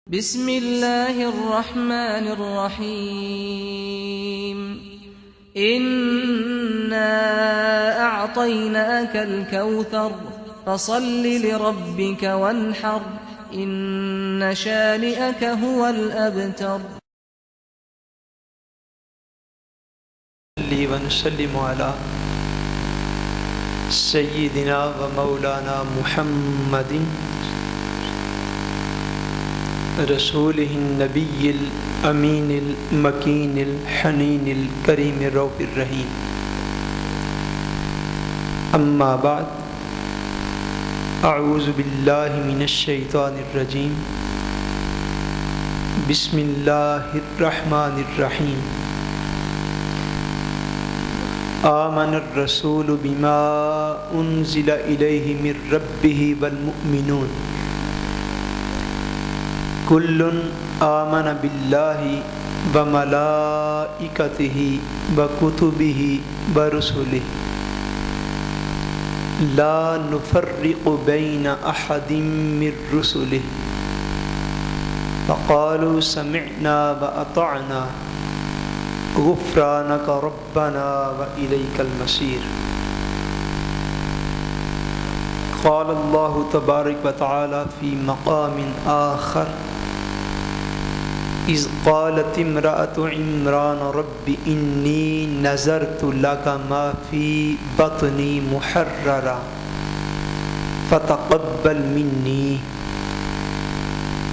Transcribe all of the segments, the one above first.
بسم الله الرحمن الرحيم إنا أعطيناك الكوثر فصل لربك وانحر إن شانئك هو الأبتر. ونسلم على سيدنا ومولانا محمد رسوله النبي الأمين المكين الحنين الكريم الرؤوف الرحيم. أما بعد، أعوذ بالله من الشيطان الرجيم. بسم الله الرحمن الرحيم. آمن الرسول بما أنزل إليه من ربه والمؤمنون كل آمن بالله وملائكته وكتبه ورسله لا نفرق بين أحد من رسله فقالوا سمعنا وأطعنا غفرانك ربنا وإليك المصير. قال الله تبارك وتعالى في مقام آخر إذ قالت امرأة عمران رب إني نذرت لك ما في بطني محررا فتقبل مني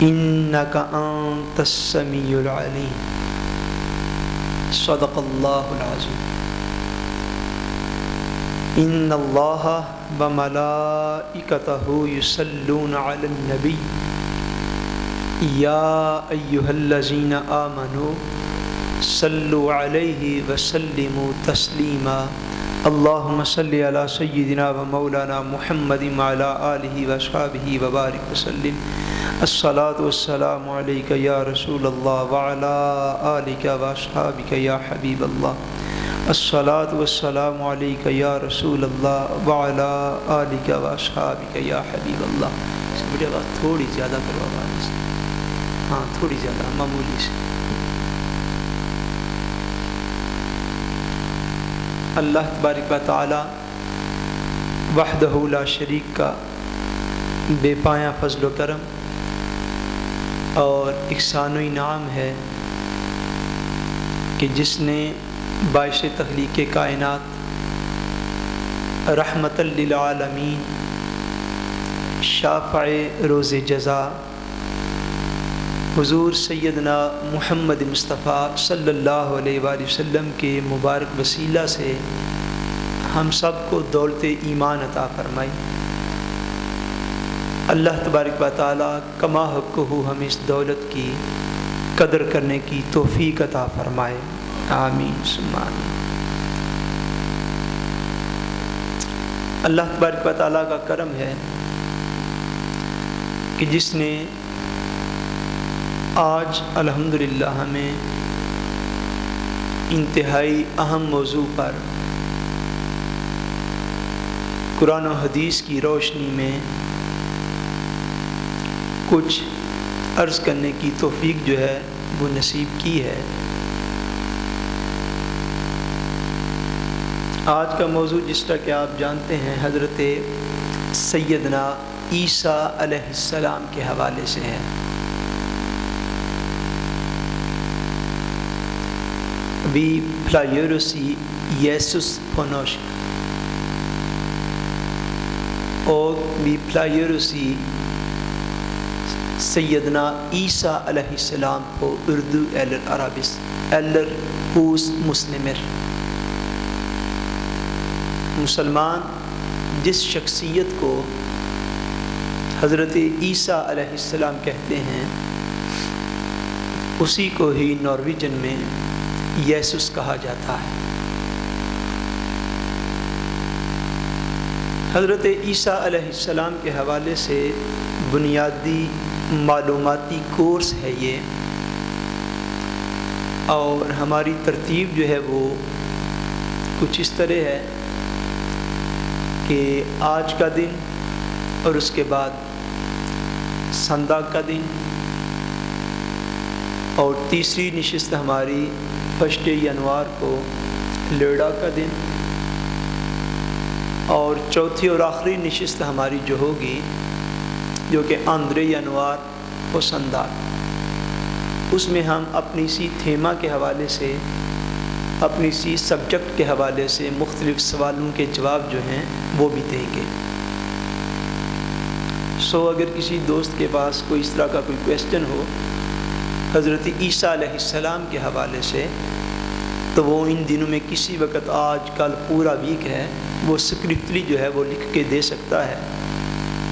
إنك أنت السميع العليم. صدق الله العظيم. إن الله وملائكته يصلون على النبي يا أيها الذين آمنوا صلوا عليه وسلموا تسليما. اللهم صل على سيدنا ومولانا محمد وعلى آله وأصحابه وبارك وسلم. الصلاة والسلام عليك يا رسول الله وعلى آلك وأصحابك يا حبيب الله. الصلاة والسلام عليك يا رسول الله وعلى آلك وأصحابك يا حبيب الله. اس بڑی آواز تھوڑی زیادہ کرو، آواز ہاں تھوڑی زیادہ معمولی سے. اللہ تبارک و تعالی وحدہ لا شریک کا بے پایہ فضل و کرم اور احسان و انعام ہے کہ جس نے باعث تخلیق کائنات رحمت للعالمین شافع روز جزا حضور سیدنا محمد مصطفیٰ صلی اللہ علیہ وآلہ وسلم کے مبارک وسیلہ سے ہم سب کو دولت ایمان عطا فرمائی. اللہ تبارک و تعالی کما حقہ ہمیں اس دولت کی قدر کرنے کی توفیق عطا فرمائے. آمین ثم آمین. اللہ تبارک و تعالی کا کرم ہے کہ جس نے آج الحمدللہ ہمیں انتہائی اہم موضوع پر قرآن و حدیث کی روشنی میں کچھ عرض کرنے کی توفیق جو ہے وہ نصیب کی ہے. آج کا موضوع جس طرح کہ آپ جانتے ہیں حضرت سیدنا عیسیٰ علیہ السلام کے حوالے سے ہے. Vi pleier å si Jesus på norsk, og vi pleier å si سیدنا عیسیٰ علیہ السلام på Urdu eller arabisk eller hos muslimer. مسلمان جس شخصیت کو حضرت عیسیٰ علیہ السلام کہتے ہیں اسی کو ہی نارویجن میں یسوس کہا جاتا ہے. حضرت عیسیٰ علیہ السلام کے حوالے سے بنیادی معلوماتی کورس ہے یہ، اور ہماری ترتیب جو ہے وہ کچھ اس طرح ہے کہ آج کا دن اور اس کے بعد سندا کا دن اور تیسری نشست ہماری 1 ینوار کو لیڑا کا دن، اور چوتھی اور آخری نشست ہماری جو ہوگی جو کہ 2 ینوار کو سندال، اس میں ہم اپنی سی تھیما کے حوالے سے، اپنی سی سبجیکٹ کے حوالے سے مختلف سوالوں کے جواب جو ہیں وہ بھی دیں گے۔ اگر کسی دوست کے پاس کوئی اس طرح کا کوئی کویسچن ہو حضرت عیسیٰ علیہ السلام کے حوالے سے، تو وہ ان دنوں میں کسی وقت، آج کل پورا ویک ہے، وہ اسکرپٹلی جو ہے وہ لکھ کے دے سکتا ہے۔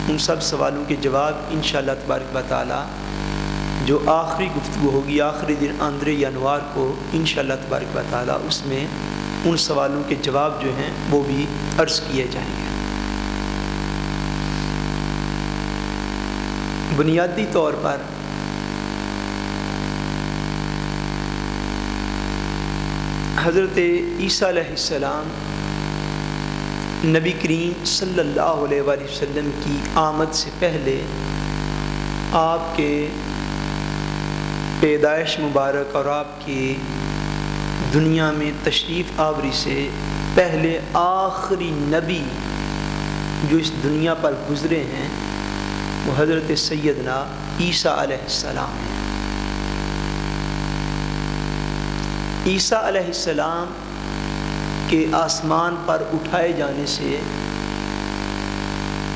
ان سب سوالوں کے جواب انشاءاللہ تبارک و تعالی جو آخری گفتگو ہوگی آخری دن 2 ینوار کو، انشاءاللہ تبارک و تعالی اس میں ان سوالوں کے جواب جو ہیں وہ بھی عرض کیے جائیں گے۔ بنیادی طور پر حضرت عیسیٰ علیہ السلام نبی کریم صلی اللہ علیہ وآلہ وسلم کی آمد سے پہلے، آپ کے پیدائش مبارک اور آپ کی دنیا میں تشریف آوری سے پہلے آخری نبی جو اس دنیا پر گزرے ہیں وہ حضرت سیدنا عیسیٰ علیہ السلام ہیں۔ عیسیٰ علیہ السلام کے آسمان پر اٹھائے جانے سے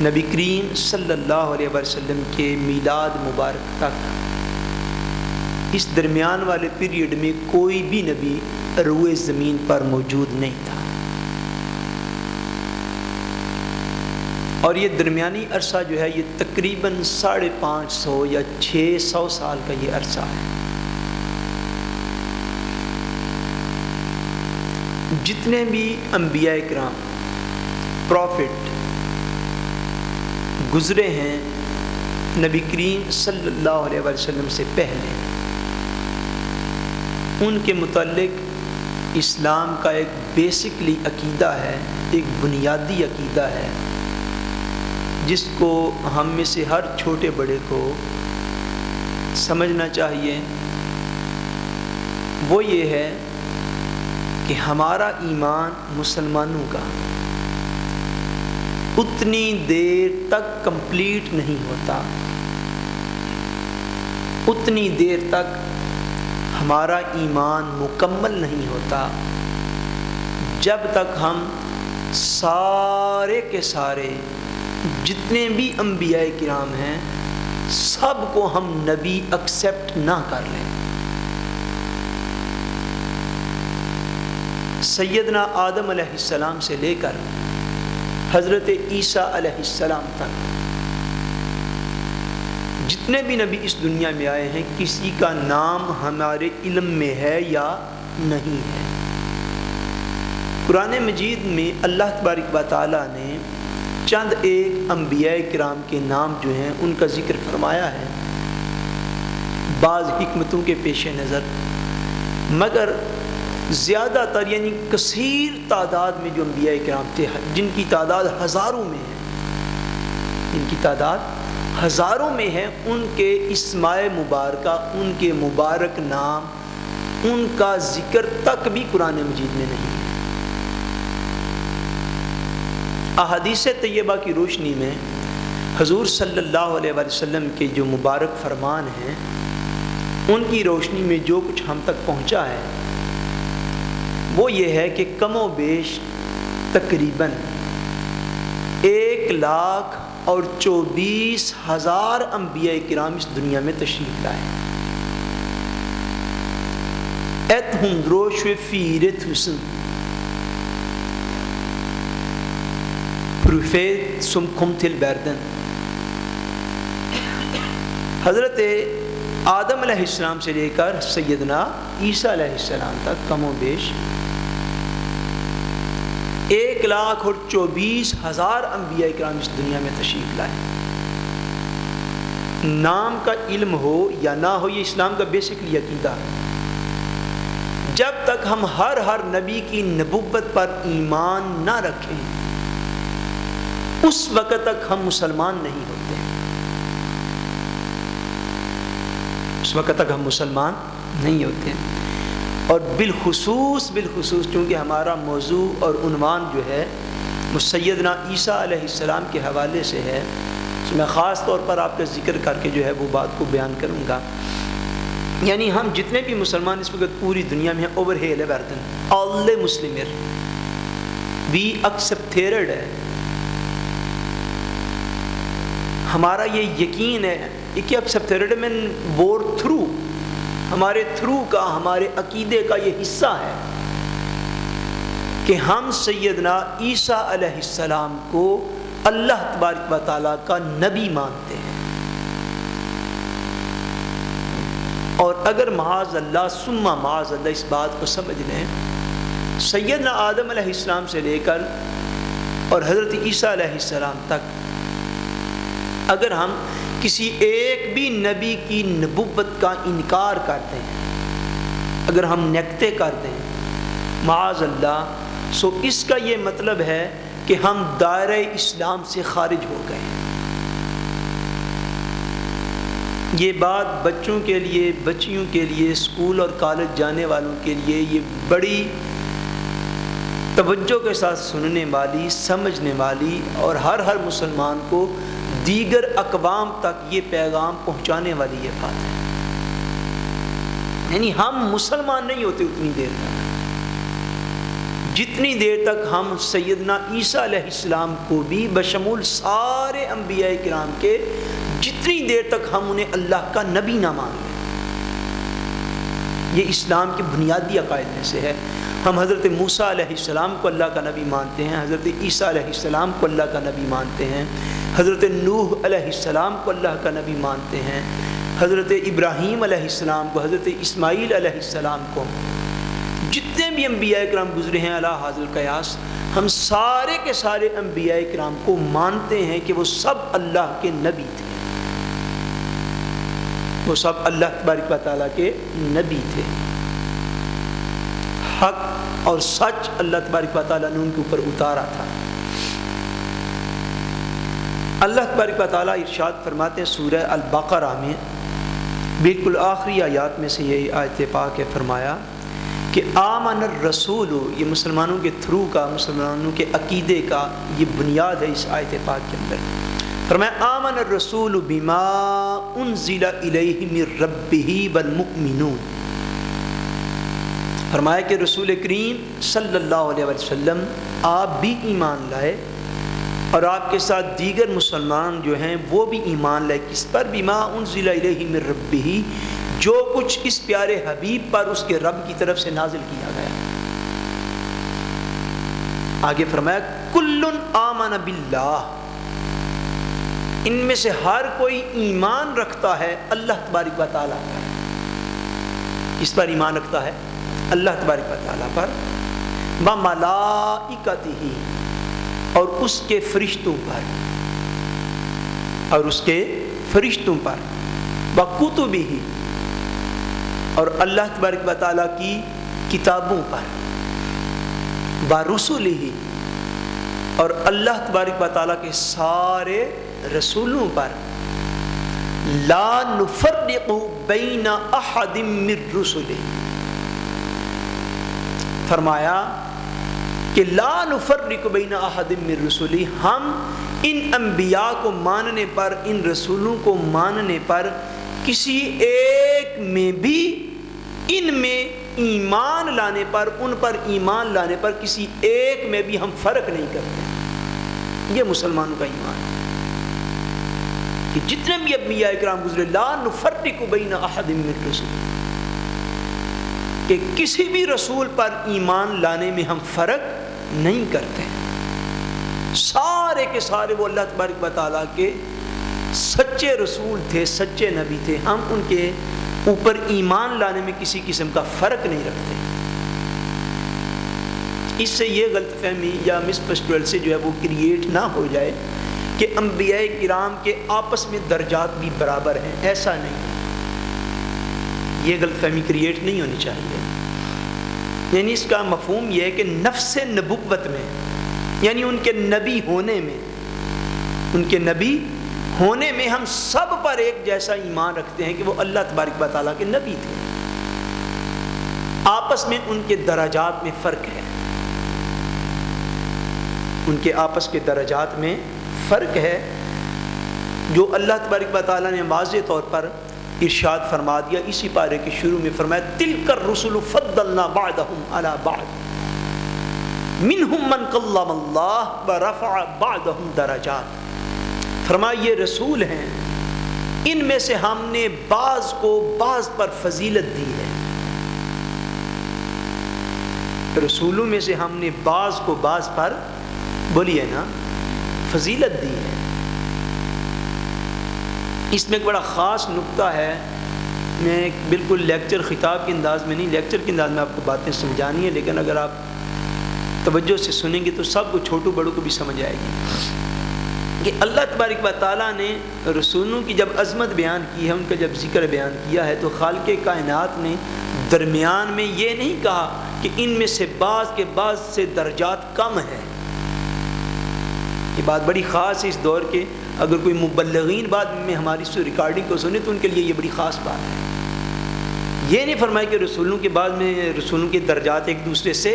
نبی کریم صلی اللہ علیہ وسلم کے میلاد مبارک تک اس درمیان والے پیریڈ میں کوئی بھی نبی روئے زمین پر موجود نہیں تھا، اور یہ درمیانی عرصہ جو ہے یہ تقریباً 550 یا 600 سال کا یہ عرصہ ہے۔ جتنے بھی انبیاء کرام، پروفٹ گزرے ہیں نبی کریم صلی اللہ علیہ وسلم سے پہلے، ان کے متعلق اسلام کا ایک بیسکلی عقیدہ ہے، ایک بنیادی عقیدہ ہے جس کو ہم میں سے ہر چھوٹے بڑے کو سمجھنا چاہیے۔ وہ یہ ہے کہ ہمارا ایمان مسلمانوں کا اتنی دیر تک کمپلیٹ نہیں ہوتا، اتنی دیر تک ہمارا ایمان مکمل نہیں ہوتا جب تک ہم سارے کے سارے جتنے بھی انبیاء کرام ہیں سب کو ہم نبی ایکسیپٹ نہ کر لیں۔ سیدنا آدم علیہ السلام سے لے کر حضرت عیسیٰ علیہ السلام تک جتنے بھی نبی اس دنیا میں آئے ہیں کسی کا نام ہمارے علم میں ہے یا نہیں ہے۔ قرآن مجید میں اللہ تبارک و تعالیٰ نے چند ایک انبیاء کرام کے نام جو ہیں ان کا ذکر فرمایا ہے بعض حکمتوں کے پیش نظر، مگر زیادہ تر یعنی کثیر تعداد میں جو انبیاء کرام تھے جن کی تعداد ہزاروں میں ہے، جن کی تعداد ہزاروں میں ہے، ان کے اسماء مبارکہ، ان کے مبارک نام، ان کا ذکر تک بھی قرآن مجید میں نہیں ہے۔ احادیث طیبہ کی روشنی میں حضور صلی اللہ علیہ وسلم کے جو مبارک فرمان ہیں ان کی روشنی میں جو کچھ ہم تک پہنچا ہے وہ یہ ہے کہ کم و بیش تقریباً 1,24,000 انبیاء کرام اس دنیا میں تشریف لائے۔ ایتھم دروش فیرت حسن پروفیت سم کم تل بیردن۔ حضرت آدم علیہ السلام سے لے کر سیدنا عیسیٰ علیہ السلام تک کم و بیش 1,24,000 انبیاء کرام اس دنیا میں تشریف لائے۔ نام کا علم ہو یا نہ ہو یہ اسلام کا بیسکلی عقیدہ ہے۔ جب تک ہم ہر نبی کی نبوت پر ایمان نہ رکھیں اس وقت تک ہم مسلمان نہیں ہوتے، اس وقت تک ہم مسلمان نہیں ہوتے. اور بالخصوص چونکہ ہمارا موضوع اور عنوان جو ہے وہ سیدنا عیسیٰ علیہ السلام کے حوالے سے ہے، تو میں خاص طور پر آپ کا ذکر کر کے جو ہے وہ بات کو بیان کروں گا. یعنی ہم جتنے بھی مسلمان اس وقت پوری دنیا میں ہیں، اوور ہیل برتن آل مسلمر وی ایکسپٹیڈ ہے. ہمارا یہ یقین ہے کہ ایکسپٹیڈ میں وور تھرو، ہمارے تھرو کا، ہمارے عقیدے کا یہ حصہ ہے کہ ہم سیدنا عیسیٰ علیہ السلام کو اللہ تبارک و تعالیٰ کا نبی مانتے ہیں. اور اگر معاذ اللہ ثم معاذ اللہ اس بات کو سمجھ لیں، سیدنا آدم علیہ السلام سے لے کر اور حضرت عیسیٰ علیہ السلام تک اگر ہم کسی ایک بھی نبی کی نبوت کا انکار کرتے ہیں، اگر ہم نکتے کرتے ہیں معاذ اللہ، سو اس کا یہ مطلب ہے کہ ہم دائرہ اسلام سے خارج ہو گئے. یہ بات بچوں کے لیے، بچیوں کے لیے، اسکول اور کالج جانے والوں کے لیے یہ بڑی توجہ کے ساتھ سننے والی، سمجھنے والی، اور ہر مسلمان کو دیگر اقوام تک یہ پیغام پہنچانے والی یہ بات ہے. یعنی ہم مسلمان نہیں ہوتے اتنی دیر تک جتنی دیر تک ہم سیدنا عیسیٰ علیہ السلام کو بھی بشمول سارے انبیاء کرام کے، جتنی دیر تک ہم انہیں اللہ کا نبی نہ مان لیں. یہ اسلام کے بنیادی عقائد میں سے ہے. ہم حضرت موسیٰ علیہ السلام کو اللہ کا نبی مانتے ہیں، حضرت عیسیٰ علیہ السلام کو اللہ کا نبی مانتے ہیں، حضرت نوح علیہ السلام کو اللہ کا نبی مانتے ہیں، حضرت ابراہیم علیہ السلام کو، حضرت اسماعیل علیہ السلام کو. جتنے بھی انبیاء کرام گزرے ہیں علی حاضر قیاس، ہم سارے کے سارے انبیاء کرام کو مانتے ہیں کہ وہ سب اللہ کے نبی تھے، وہ سب اللہ تبارک و تعالیٰ کے نبی تھے. حق اور سچ اللہ تبارک و تعالیٰ نے ان کے اوپر اتارا تھا. اللہ تبارک و تعالیٰ ارشاد فرماتے ہیں سورہ البقرہ میں بالکل آخری آیات میں سے یہ آیت پاک ہے، فرمایا کہ آمن الرسول، یہ مسلمانوں کے تھرو کا، مسلمانوں کے عقیدے کا یہ بنیاد ہے اس آیت پاک کے اندر. فرمایا آمن الرسول بما انزل الیہ من ربہ والمؤمنون. فرمایا کہ رسول کریم صلی اللہ علیہ وسلم آپ بھی ایمان لائے اور آپ کے ساتھ دیگر مسلمان جو ہیں وہ بھی ایمان لائے. کس پر؟ بما انزل الیہ من ربہ، جو کچھ اس پیارے حبیب پر اس کے رب کی طرف سے نازل کیا گیا. آگے فرمایا کل آمن باللہ، ان میں سے ہر کوئی ایمان رکھتا ہے اللہ تبارک و تعالیٰ پر. کس پر ایمان رکھتا ہے؟ اللہ تبارک و تعالیٰ پر. وملائکتہ، اور اس کے فرشتوں پر، اور اس کے فرشتوں پر. وکتبہ، اور اللہ تبارک و تعالیٰ کی کتابوں پر. ورسلہ، اور اللہ تبارک و تعالیٰ کے سارے رسولوں پر. لا نفرق بین احد من رسلہ، فرمایا کہ لا نفرق بین احد من رسلہ، ہم ان انبیاء کو ماننے پر، ان رسولوں کو ماننے پر کسی ایک میں بھی، ان میں ایمان لانے پر، ان پر ایمان لانے پر کسی ایک میں بھی ہم فرق نہیں کرتے. یہ مسلمانوں کا ایمان ہے کہ جتنے بھی انبیاء کرام گزرے، لا نفرق بین احد من رسل، کہ کسی بھی رسول پر ایمان لانے میں ہم فرق نہیں کرتے. سارے کے سارے وہ اللہ تبارک و تعالیٰ کے سچے رسول تھے، سچے نبی تھے. ہم ان کے اوپر ایمان لانے میں کسی قسم کا فرق نہیں رکھتے. اس سے یہ غلط فہمی یا مسپرسٹویلسی جو ہے وہ کریٹ نہ ہو جائے کہ انبیاء کرام کے آپس میں درجات بھی برابر ہیں. ایسا نہیں، یہ غلط فہمی کریٹ نہیں ہونی چاہیے. یعنی اس کا مفہوم یہ ہے کہ نفس نبوت میں، یعنی ان کے نبی ہونے میں، ان کے نبی ہونے میں ہم سب پر ایک جیسا ایمان رکھتے ہیں کہ وہ اللہ تبارک و تعالیٰ کے نبی تھے. آپس میں ان کے درجات میں فرق ہے، ان کے آپس کے درجات میں فرق ہے، جو اللہ تبارک و تعالیٰ نے واضح طور پر ارشاد فرما دیا اسی پارے کے شروع میں، فرمایا تلک الرسل فضلنا بعضهم علی بعض منہم من کلم اللہ ورفع بعضهم درجات، فرمایا یہ رسول ہیں، ان میں سے ہم نے بعض کو بعض پر فضیلت دی ہے، رسولوں میں سے ہم نے بعض کو بعض پر بولیے نا فضیلت دی ہے۔ اس میں ایک بڑا خاص نقطہ ہے، میں بالکل لیکچر خطاب کے انداز میں نہیں، لیکچر کے انداز میں آپ کو باتیں سمجھانی ہے، لیکن اگر آپ توجہ سے سنیں گے تو سب کو، چھوٹوں بڑوں کو بھی سمجھ آئے گی کہ اللہ تبارک و تعالیٰ نے رسولوں کی جب عظمت بیان کی ہے، ان کا جب ذکر بیان کیا ہے، تو خالق کائنات نے درمیان میں یہ نہیں کہا کہ ان میں سے بعض کے بعض سے درجات کم ہیں۔ یہ بات بڑی خاص ہے اس دور کے، اگر کوئی مبلغین بعد میں ہماری اس ریکارڈنگ کو سنے تو ان کے لیے یہ بڑی خاص بات ہے۔ یہ نہیں فرمایا کہ رسولوں کے بعد میں رسولوں کے درجات ایک دوسرے سے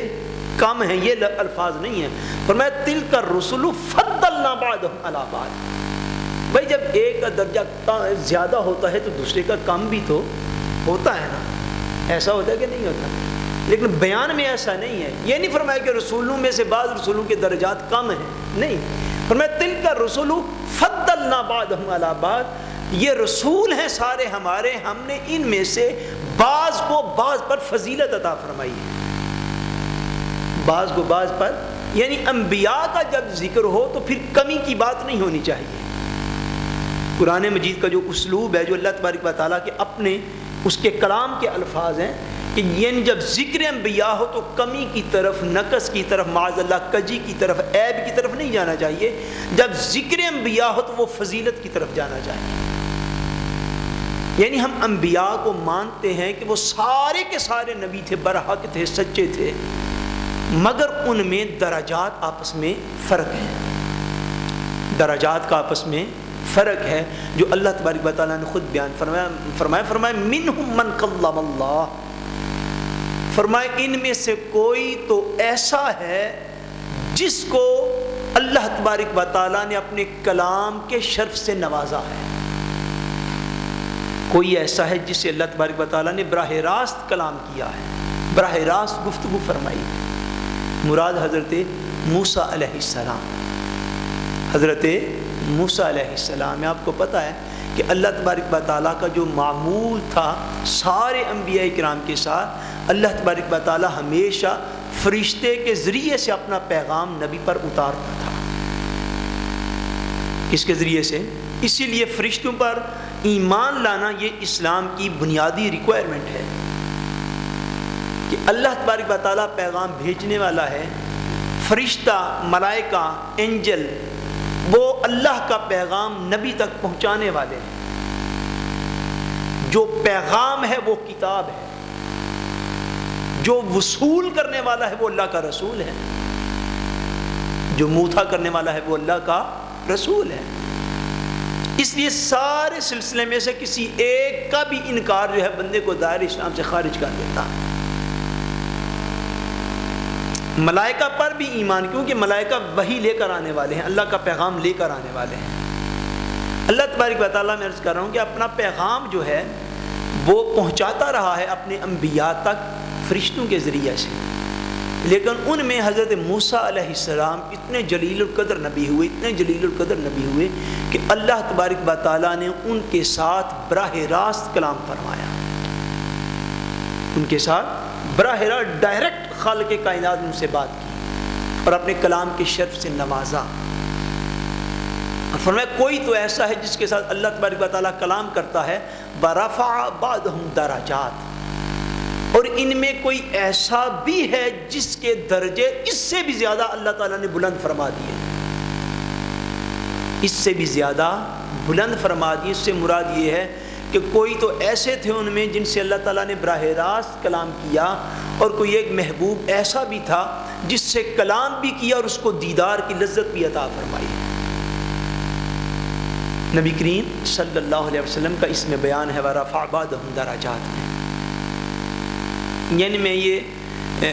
کم ہیں، یہ الفاظ نہیں ہیں، فرمایا تلک الرسل فضلنا بعضهم علی بعض۔ بھائی جب ایک کا درجہ زیادہ ہوتا ہے تو دوسرے کا کم بھی تو ہوتا ہے نا، ایسا ہوتا ہے کہ نہیں ہوتا؟ لیکن بیان میں ایسا نہیں ہے، یہ نہیں فرمایا کہ رسولوں میں سے بعض رسولوں کے درجات کم ہیں، نہیں، فرمایا تلک الرسل فضلنا بعضهم علی بعض، یہ رسول ہیں سارے ہمارے، ہم نے ان میں سے بعض کو بعض پر فضیلت عطا فرمائی ہے، بعض کو بعض پر، یعنی انبیاء کا جب ذکر ہو تو پھر کمی کی بات نہیں ہونی چاہیے۔ قرآن مجید کا جو اسلوب ہے، جو اللہ تبارک و تعالیٰ کے اپنے اس کے کلام کے الفاظ ہیں کہ یعنی جب ذکر انبیاء ہو تو کمی کی طرف، نقص کی طرف، معاذ اللہ کجی کی طرف، عیب کی طرف نہیں جانا چاہیے، جب ذکر انبیاء ہو تو وہ فضیلت کی طرف جانا چاہیے۔ یعنی ہم انبیاء کو مانتے ہیں کہ وہ سارے کے سارے نبی تھے، برحق تھے، سچے تھے، مگر ان میں درجات آپس میں فرق ہیں، درجات کا آپس میں فرق ہے، جو اللہ تبارک و تعالیٰ نے خود بیان فرمایا منہم من کلم اللہ، فرمایا ان میں سے کوئی تو ایسا ہے جس کو اللہ تبارک و تعالیٰ نے اپنے کلام کے شرف سے نوازا ہے، کوئی ایسا ہے جس سے اللہ تبارک و تعالیٰ نے براہ راست کلام کیا ہے، براہ راست گفتگو فرمائی ہے۔ مراد حضرت موسیٰ علیہ السلام، حضرت موسیٰ علیہ السلام میں آپ کو پتہ ہے کہ اللہ تبارک و تعالیٰ کا جو معمول تھا سارے انبیاء کرام کے ساتھ، اللہ تبارک و تعالیٰ ہمیشہ فرشتے کے ذریعے سے اپنا پیغام نبی پر اتارتا تھا۔ کس کے ذریعے سے؟ اسی لیے فرشتوں پر ایمان لانا یہ اسلام کی بنیادی ریکوائرمنٹ ہے کہ اللہ تبارک و تعالیٰ پیغام بھیجنے والا ہے، فرشتہ، ملائکہ، اینجل، وہ اللہ کا پیغام نبی تک پہنچانے والے ہیں، جو پیغام ہے وہ کتاب ہے، جو وصول کرنے والا ہے وہ اللہ کا رسول ہے، جو موتھا کرنے والا ہے وہ اللہ کا رسول ہے۔ اس لیے سارے سلسلے میں سے کسی ایک کا بھی انکار جو ہے بندے کو دائرہ اسلام سے خارج کر دیتا ہے۔ ملائکہ پر بھی ایمان، کیونکہ ملائکہ وحی لے کر آنے والے ہیں، اللہ کا پیغام لے کر آنے والے ہیں۔ اللہ تبارک و تعالیٰ میں عرض کر رہا ہوں کہ اپنا پیغام جو ہے وہ پہنچاتا رہا ہے اپنے انبیاء تک فرشتوں کے ذریعے سے، لیکن ان میں حضرت موسیٰ علیہ السلام اتنے جلیل القدر نبی ہوئے، اتنے جلیل القدر نبی ہوئے کہ اللہ تبارک و تعالیٰ نے ان کے ساتھ براہ راست کلام فرمایا، ان کے ساتھ براہ راست ڈائریکٹ خالق کائنات نے ان سے بات کی اور اپنے کلام کے شرف سے نوازا، اور فرمایا کوئی تو ایسا ہے جس کے ساتھ اللہ تبارک و تعالیٰ کلام کرتا ہے، برفع بعضهم درجات، اور ان میں کوئی ایسا بھی ہے جس کے درجے اس سے بھی زیادہ اللہ تعالیٰ نے بلند فرما دیے، اس سے بھی زیادہ بلند فرما دیے۔ اس سے مراد یہ ہے کہ کوئی تو ایسے تھے ان میں جن سے اللہ تعالیٰ نے براہ راست کلام کیا، اور کوئی ایک محبوب ایسا بھی تھا جس سے کلام بھی کیا اور اس کو دیدار کی لذت بھی عطا فرمائی۔ نبی کریم صلی اللہ علیہ وسلم کا اس میں بیان ہے، وَرَفَعَ بَعْضَهُمْ دَرَجَاتٍ، یعنی میں یہ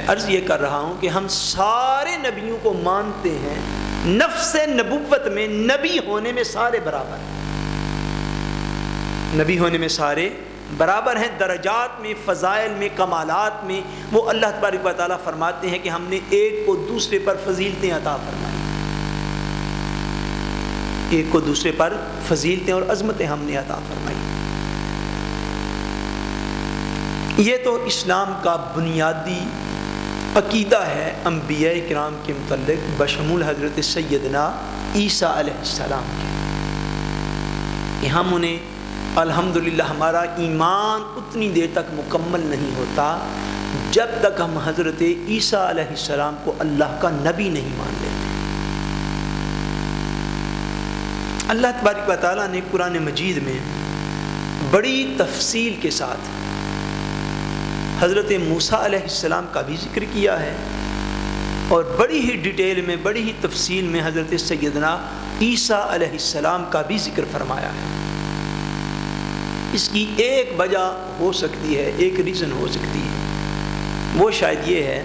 عرض یہ کر رہا ہوں کہ ہم سارے نبیوں کو مانتے ہیں، نفس نبوت میں، نبی ہونے میں سارے برابر ہیں، نبی ہونے میں سارے برابر ہیں، درجات میں، فضائل میں، کمالات میں۔ وہ اللہ تبارک و تعالیٰ فرماتے ہیں کہ ہم نے ایک کو دوسرے پر فضیلتیں عطا فرمائی، ایک کو دوسرے پر فضیلتیں اور عظمتیں ہم نے عطا فرمائی۔ یہ تو اسلام کا بنیادی عقیدہ ہے انبیاء کرام کے متعلق بشمول حضرت سیدنا عیسیٰ علیہ السلام کے، کہ ہم انہیں الحمدللہ ہمارا ایمان اتنی دیر تک مکمل نہیں ہوتا جب تک ہم حضرت عیسیٰ علیہ السلام کو اللہ کا نبی نہیں مان لیتے۔ اللہ تبارک و تعالیٰ نے قرآن مجید میں بڑی تفصیل کے ساتھ حضرت موسیٰ علیہ السلام کا بھی ذکر کیا ہے، اور بڑی ہی ڈیٹیل میں، بڑی ہی تفصیل میں حضرت سیدنا عیسیٰ علیہ السلام کا بھی ذکر فرمایا ہے۔ اس کی ایک وجہ ہو سکتی ہے، ایک ریزن ہو سکتی ہے، وہ شاید یہ ہے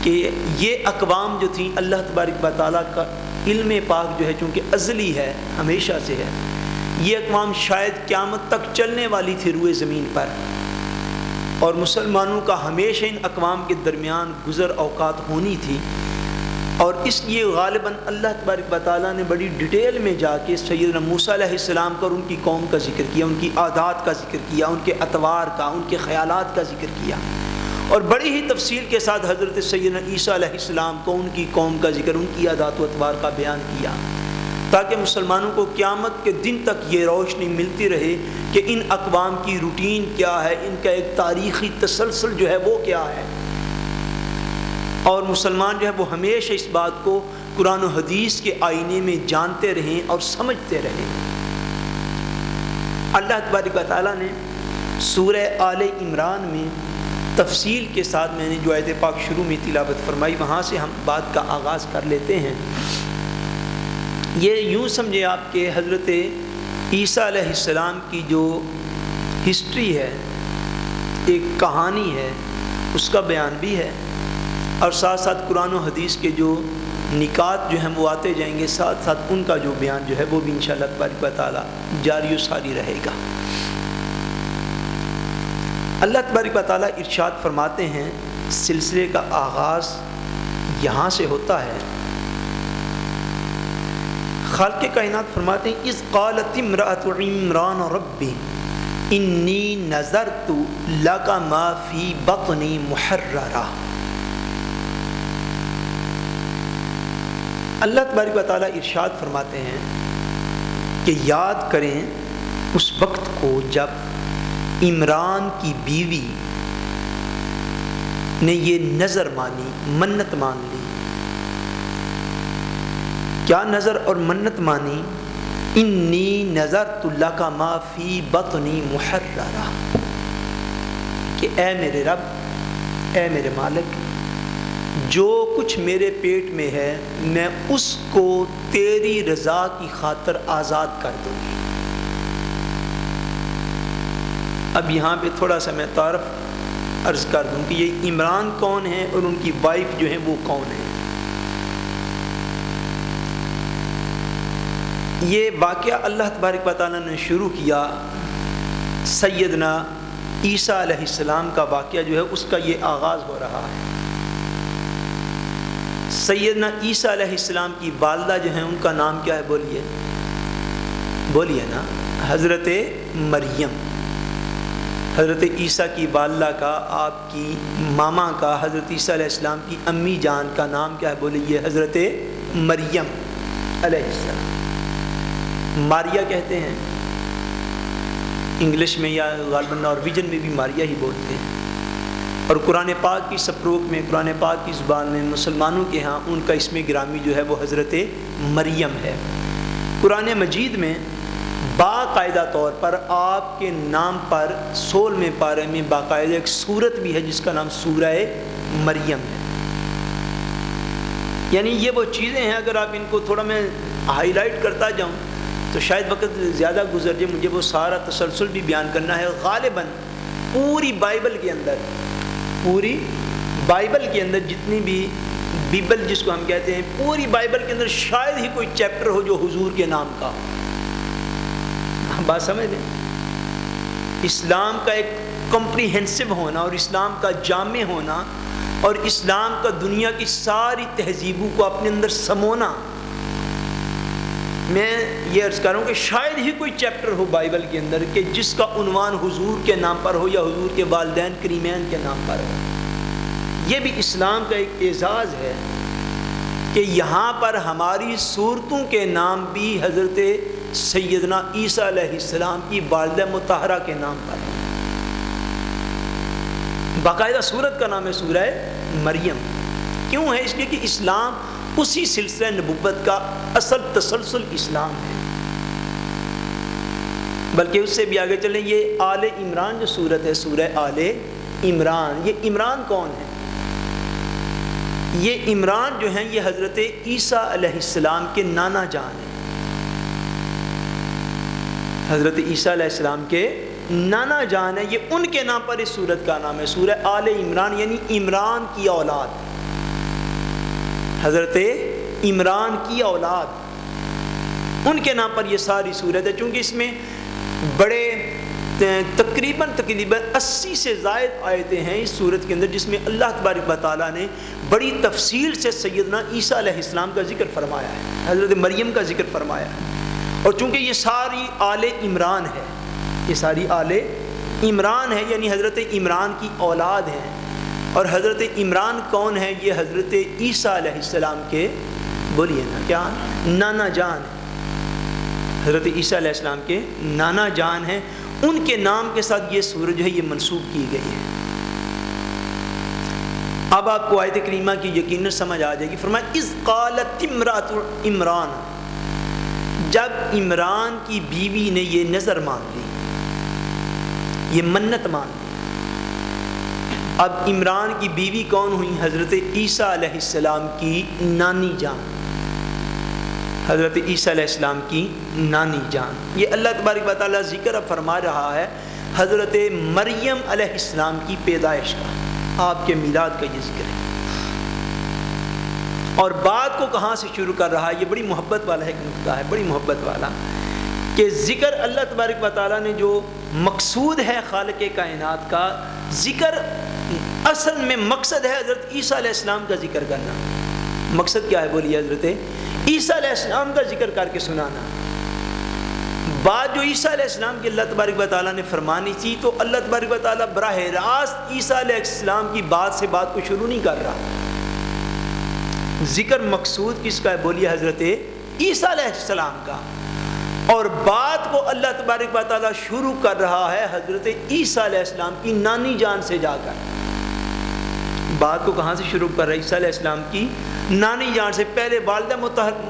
کہ یہ اقوام جو تھیں، اللہ تبارک و تعالیٰ کا علم پاک جو ہے چونکہ ازلی ہے، ہمیشہ سے ہے، یہ اقوام شاید قیامت تک چلنے والی تھی روئے زمین پر، اور مسلمانوں کا ہمیشہ ان اقوام کے درمیان گزر اوقات ہونی تھی، اور اس لیے غالباً اللہ تبارک و تعالیٰ نے بڑی ڈیٹیل میں جا کے سیدنا موسیٰ علیہ السلام کا اور ان کی قوم کا ذکر کیا، ان کی عادات کا ذکر کیا، ان کے اطوار کا، ان کے خیالات کا ذکر کیا، اور بڑی ہی تفصیل کے ساتھ حضرت سیدنا عیسیٰ علیہ السلام کو، ان کی قوم کا ذکر، ان کی عادات و اطوار کا بیان کیا، تاکہ مسلمانوں کو قیامت کے دن تک یہ روشنی ملتی رہے کہ ان اقوام کی روٹین کیا ہے، ان کا ایک تاریخی تسلسل جو ہے وہ کیا ہے، اور مسلمان جو ہے وہ ہمیشہ اس بات کو قرآن و حدیث کے آئینے میں جانتے رہیں اور سمجھتے رہیں۔ اللہ تبارک و تعالیٰ نے سورہ آل عمران میں تفصیل کے ساتھ، میں نے جو آیت پاک شروع میں تلاوت فرمائی وہاں سے ہم بات کا آغاز کر لیتے ہیں۔ یہ یوں سمجھے آپ کہ حضرت عیسیٰ علیہ السلام کی جو ہسٹری ہے، ایک کہانی ہے، اس کا بیان بھی ہے، اور ساتھ ساتھ قرآن و حدیث کے جو نکات جو ہیں وہ آتے جائیں گے، ساتھ ساتھ ان کا جو بیان جو ہے وہ بھی انشاءاللہ تبارک و تعالیٰ جاری و ساری رہے گا۔ اللہ تبارک و تعالیٰ ارشاد فرماتے ہیں، سلسلے کا آغاز یہاں سے ہوتا ہے۔ خالق کائنات فرماتے ہیں، اذ قالت امرأۃ عمران ربی انی نذرت لک ما فی بطنی محررا۔ اللہ تبارک و تعالیٰ ارشاد فرماتے ہیں کہ یاد کریں اس وقت کو جب عمران کی بیوی نے یہ نظر مانی، منت مان لی۔ کیا نظر اور منت مانی؟ انی نذرت لک ما فی بطنی محررا، کہ اے میرے رب، اے میرے مالک، جو کچھ میرے پیٹ میں ہے میں اس کو تیری رضا کی خاطر آزاد کر دوں گی۔ اب یہاں پہ تھوڑا سا میں تعارف عرض کر دوں کہ یہ عمران کون ہیں اور ان کی وائف جو ہیں وہ کون ہیں۔ یہ واقعہ اللہ تبارک و تعالیٰ نے شروع کیا، سیدنا عیسیٰ علیہ السلام کا واقعہ جو ہے اس کا یہ آغاز ہو رہا ہے۔ سیدنا عیسیٰ علیہ السلام کی والدہ جو ہیں ان کا نام کیا ہے؟ بولیے بولیے نا، حضرت مریم۔ حضرت عیسیٰ کی والدہ کا، آپ کی ماما کا، حضرت عیسیٰ علیہ السلام کی امی جان کا نام کیا ہے؟ بولیے حضرت مریم علیہ السلام۔ ماریا کہتے ہیں انگلش میں، یا غالباً نارویجن میں بھی ماریا ہی بولتے ہیں، اور قرآن پاک کی سپروک میں، قرآن پاک کی زبان میں مسلمانوں کے ہاں ان کا اسم گرامی جو ہے وہ حضرت مریم ہے۔ قرآن مجید میں باقاعدہ طور پر آپ کے نام پر 16ویں پارے میں باقاعدہ ایک سورت بھی ہے جس کا نام سورہ مریم ہے۔ یعنی یہ وہ چیزیں ہیں، اگر آپ ان کو تھوڑا میں ہائی لائٹ کرتا جاؤں تو شاید وقت زیادہ گزر جائے، مجھے وہ سارا تسلسل بھی بیان کرنا ہے۔ غالباً پوری بائبل کے اندر پوری بائبل کے اندر جتنی بھی بیبل جس کو ہم کہتے ہیں، پوری بائبل کے اندر شاید ہی کوئی چیپٹر ہو جو حضور کے نام کا ہو۔ بات سمجھ لیں، اسلام کا ایک کمپریہنسو ہونا اور اسلام کا جامع ہونا اور اسلام کا دنیا کی ساری تہذیبوں کو اپنے اندر سمونا، میں یہ عرض کروں کہ شاید ہی کوئی چیپٹر ہو بائبل کے اندر کہ جس کا عنوان حضور کے نام پر ہو یا حضور کے والدین کریمین کے نام پر ہو۔ یہ بھی اسلام کا ایک اعزاز ہے کہ یہاں پر ہماری صورتوں کے نام بھی حضرت سیدنا عیسیٰ علیہ السلام کی والدہ مطہرہ کے نام پر ہے۔ باقاعدہ سورت کا نام ہے سورہ مریم۔ کیوں ہے؟ اس لیے کہ اسلام اسی سلسلہ نبوت کا اصل تسلسل اسلام ہے۔ بلکہ اس سے بھی آگے چلیں، یہ آل عمران جو سورت ہے، سورہ آل عمران، یہ عمران کون ہے؟ یہ عمران جو ہیں یہ حضرت عیسیٰ علیہ السلام کے نانا جان ہیں۔ حضرت عیسیٰ علیہ السلام کے نانا جان ہے، یہ ان کے نام پر اس سورت کا نام ہے سورہ آل عمران، یعنی عمران کی اولاد، حضرت عمران کی اولاد، ان کے نام پر یہ ساری سورت ہے۔ چونکہ اس میں بڑے تقریباً 80 سے زائد آیتیں ہیں اس سورت کے اندر، جس میں اللہ تبارک و تعالیٰ نے بڑی تفصیل سے سیدنا عیسیٰ علیہ السلام کا ذکر فرمایا ہے، حضرت مریم کا ذکر فرمایا ہے۔ اور چونکہ یہ ساری آل عمران ہے، یہ ساری آل عمران ہے، یعنی حضرت عمران کی اولاد ہیں۔ اور حضرت عمران کون ہے؟ یہ حضرت عیسیٰ علیہ السلام کے، بولیے نا کیا، نانا جان ہے۔ حضرت عیسیٰ علیہ السلام کے نانا جان ہیں، ان کے نام کے ساتھ یہ سورہ جو ہے یہ منسوب کی گئی ہے۔ اب آپ کو آیت کریمہ کی یقیناً سمجھ آ جائے گی۔ فرمایا اذ قالت امرأۃ عمران، جب عمران کی بیوی نے یہ نظر مان لی، یہ منت مان لی۔ اب عمران کی بیوی کون ہوئی؟ حضرت عیسیٰ علیہ السلام کی نانی جان، حضرت عیسیٰ علیہ السلام کی نانی جان۔ یہ اللہ تبارک و تعالیٰ ذکر اب فرما رہا ہے حضرت مریم علیہ السلام کی پیدائش کا، آپ کے میلاد کا یہ ذکر ہے۔ اور بات کو کہاں سے شروع کر رہا ہے؟ یہ بڑی محبت والا ایک نقطہ ہے، بڑی محبت والا، کہ ذکر اللہ تبارک و تعالیٰ نے جو مقصود ہے خالق کائنات کا ذکر، اصل میں مقصد ہے حضرت عیسیٰ علیہ السلام کا ذکر کرنا۔ مقصد کیا ہے؟ بولیے، حضرت عیسیٰ علیہ السلام کا ذکر کر کے سنانا۔ بات جو عیسیٰ علیہ السلام کی اللہ تبارک و تعالیٰ نے فرمانی تھی، تو اللہ تبارک و تعالیٰ براہ راست عیسیٰ علیہ السلام کی بات سے بات کو شروع نہیں کر رہا۔ ذکر مقصود کس کا ہے؟ بولیے، حضرت عیسیٰ علیہ السلام کا۔ اور بات کو اللہ تبارک و تعالیٰ شروع کر رہا ہے حضرت عیسیٰ علیہ السلام کی نانی جان سے جا کر۔ بات کو کہاں سے شروع کر رہا ہے؟ عیسیٰ علیہ السلام کی نانی جان سے۔ پہلے والدہ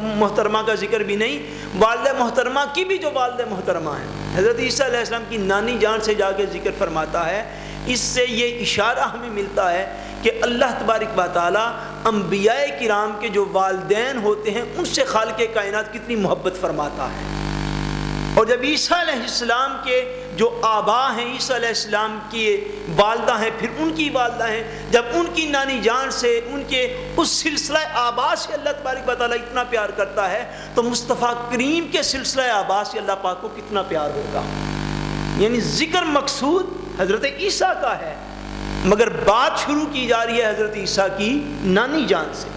محترمہ کا ذکر بھی نہیں، والدہ محترمہ کی بھی جو والدہ محترمہ ہیں، حضرت عیسیٰ علیہ السلام کی نانی جان سے جا کے ذکر فرماتا ہے۔ اس سے یہ اشارہ ہمیں ملتا ہے کہ اللہ تبارک و تعالیٰ انبیاء کرام کے جو والدین ہوتے ہیں ان سے خالق کائنات کتنی محبت فرماتا ہے۔ اور جب عیسیٰ علیہ السلام کے جو آبا ہیں، عیسیٰ علیہ السلام کی والدہ ہیں، پھر ان کی والدہ ہیں، جب ان کی نانی جان سے، ان کے اس سلسلہ آبا سے اللہ تبارک و تعالیٰ اتنا پیار کرتا ہے، تو مصطفیٰ کریم کے سلسلہ آبا سے اللہ پاک کو کتنا پیار ہوگا۔ یعنی ذکر مقصود حضرت عیسیٰ کا ہے، مگر بات شروع کی جا رہی ہے حضرت عیسیٰ کی نانی جان سے۔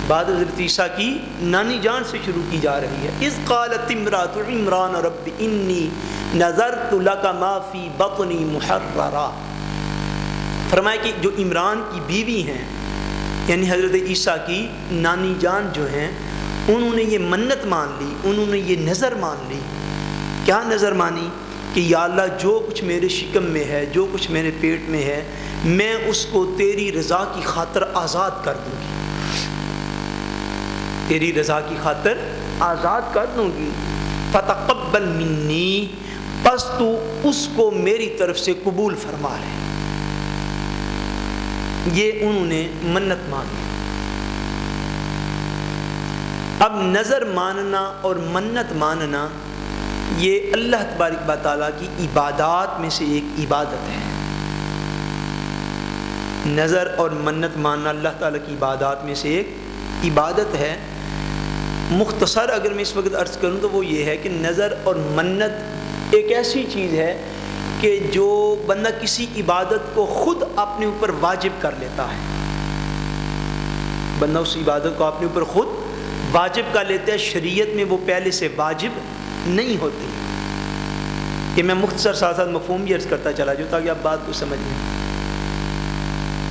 بات حضرت عیسیٰ کی نانی جان سے شروع کی جا رہی ہے۔ اذ قالت امرأۃ عمران رب انی نذرت لک ما فی بطنی محررا۔ فرمایا کہ جو عمران کی بیوی ہیں، یعنی حضرت عیسیٰ کی نانی جان جو ہیں، انہوں نے یہ منت مان لی، انہوں نے یہ نظر مان لی۔ کیا نظر مانی؟ کہ یا اللہ، جو کچھ میرے شکم میں ہے، جو کچھ میرے پیٹ میں ہے، میں اس کو تیری رضا کی خاطر آزاد کر دوں گی، تیری رضا کی خاطر آزاد کر دوں گی۔ فتقبل منی، پس تو اس کو میری طرف سے قبول فرما لے۔ یہ انہوں نے منت مانی۔ اب نظر ماننا اور منت ماننا یہ اللہ تبارک و تعالیٰ کی عبادات میں سے ایک عبادت ہے۔ نظر اور منت ماننا اللہ تعالیٰ کی عبادات میں سے ایک عبادت ہے۔ مختصر اگر میں اس وقت عرض کروں تو وہ یہ ہے کہ نظر اور منت ایک ایسی چیز ہے کہ جو بندہ کسی عبادت کو خود اپنے اوپر واجب کر لیتا ہے، بندہ اس عبادت کو اپنے اوپر خود واجب کر لیتا ہے، شریعت میں وہ پہلے سے واجب نہیں ہوتی۔ کہ میں مختصر ساتھ ساتھ مفہوم بھی عرض کرتا چلا جاؤں تاکہ آپ بات کو سمجھ لیں۔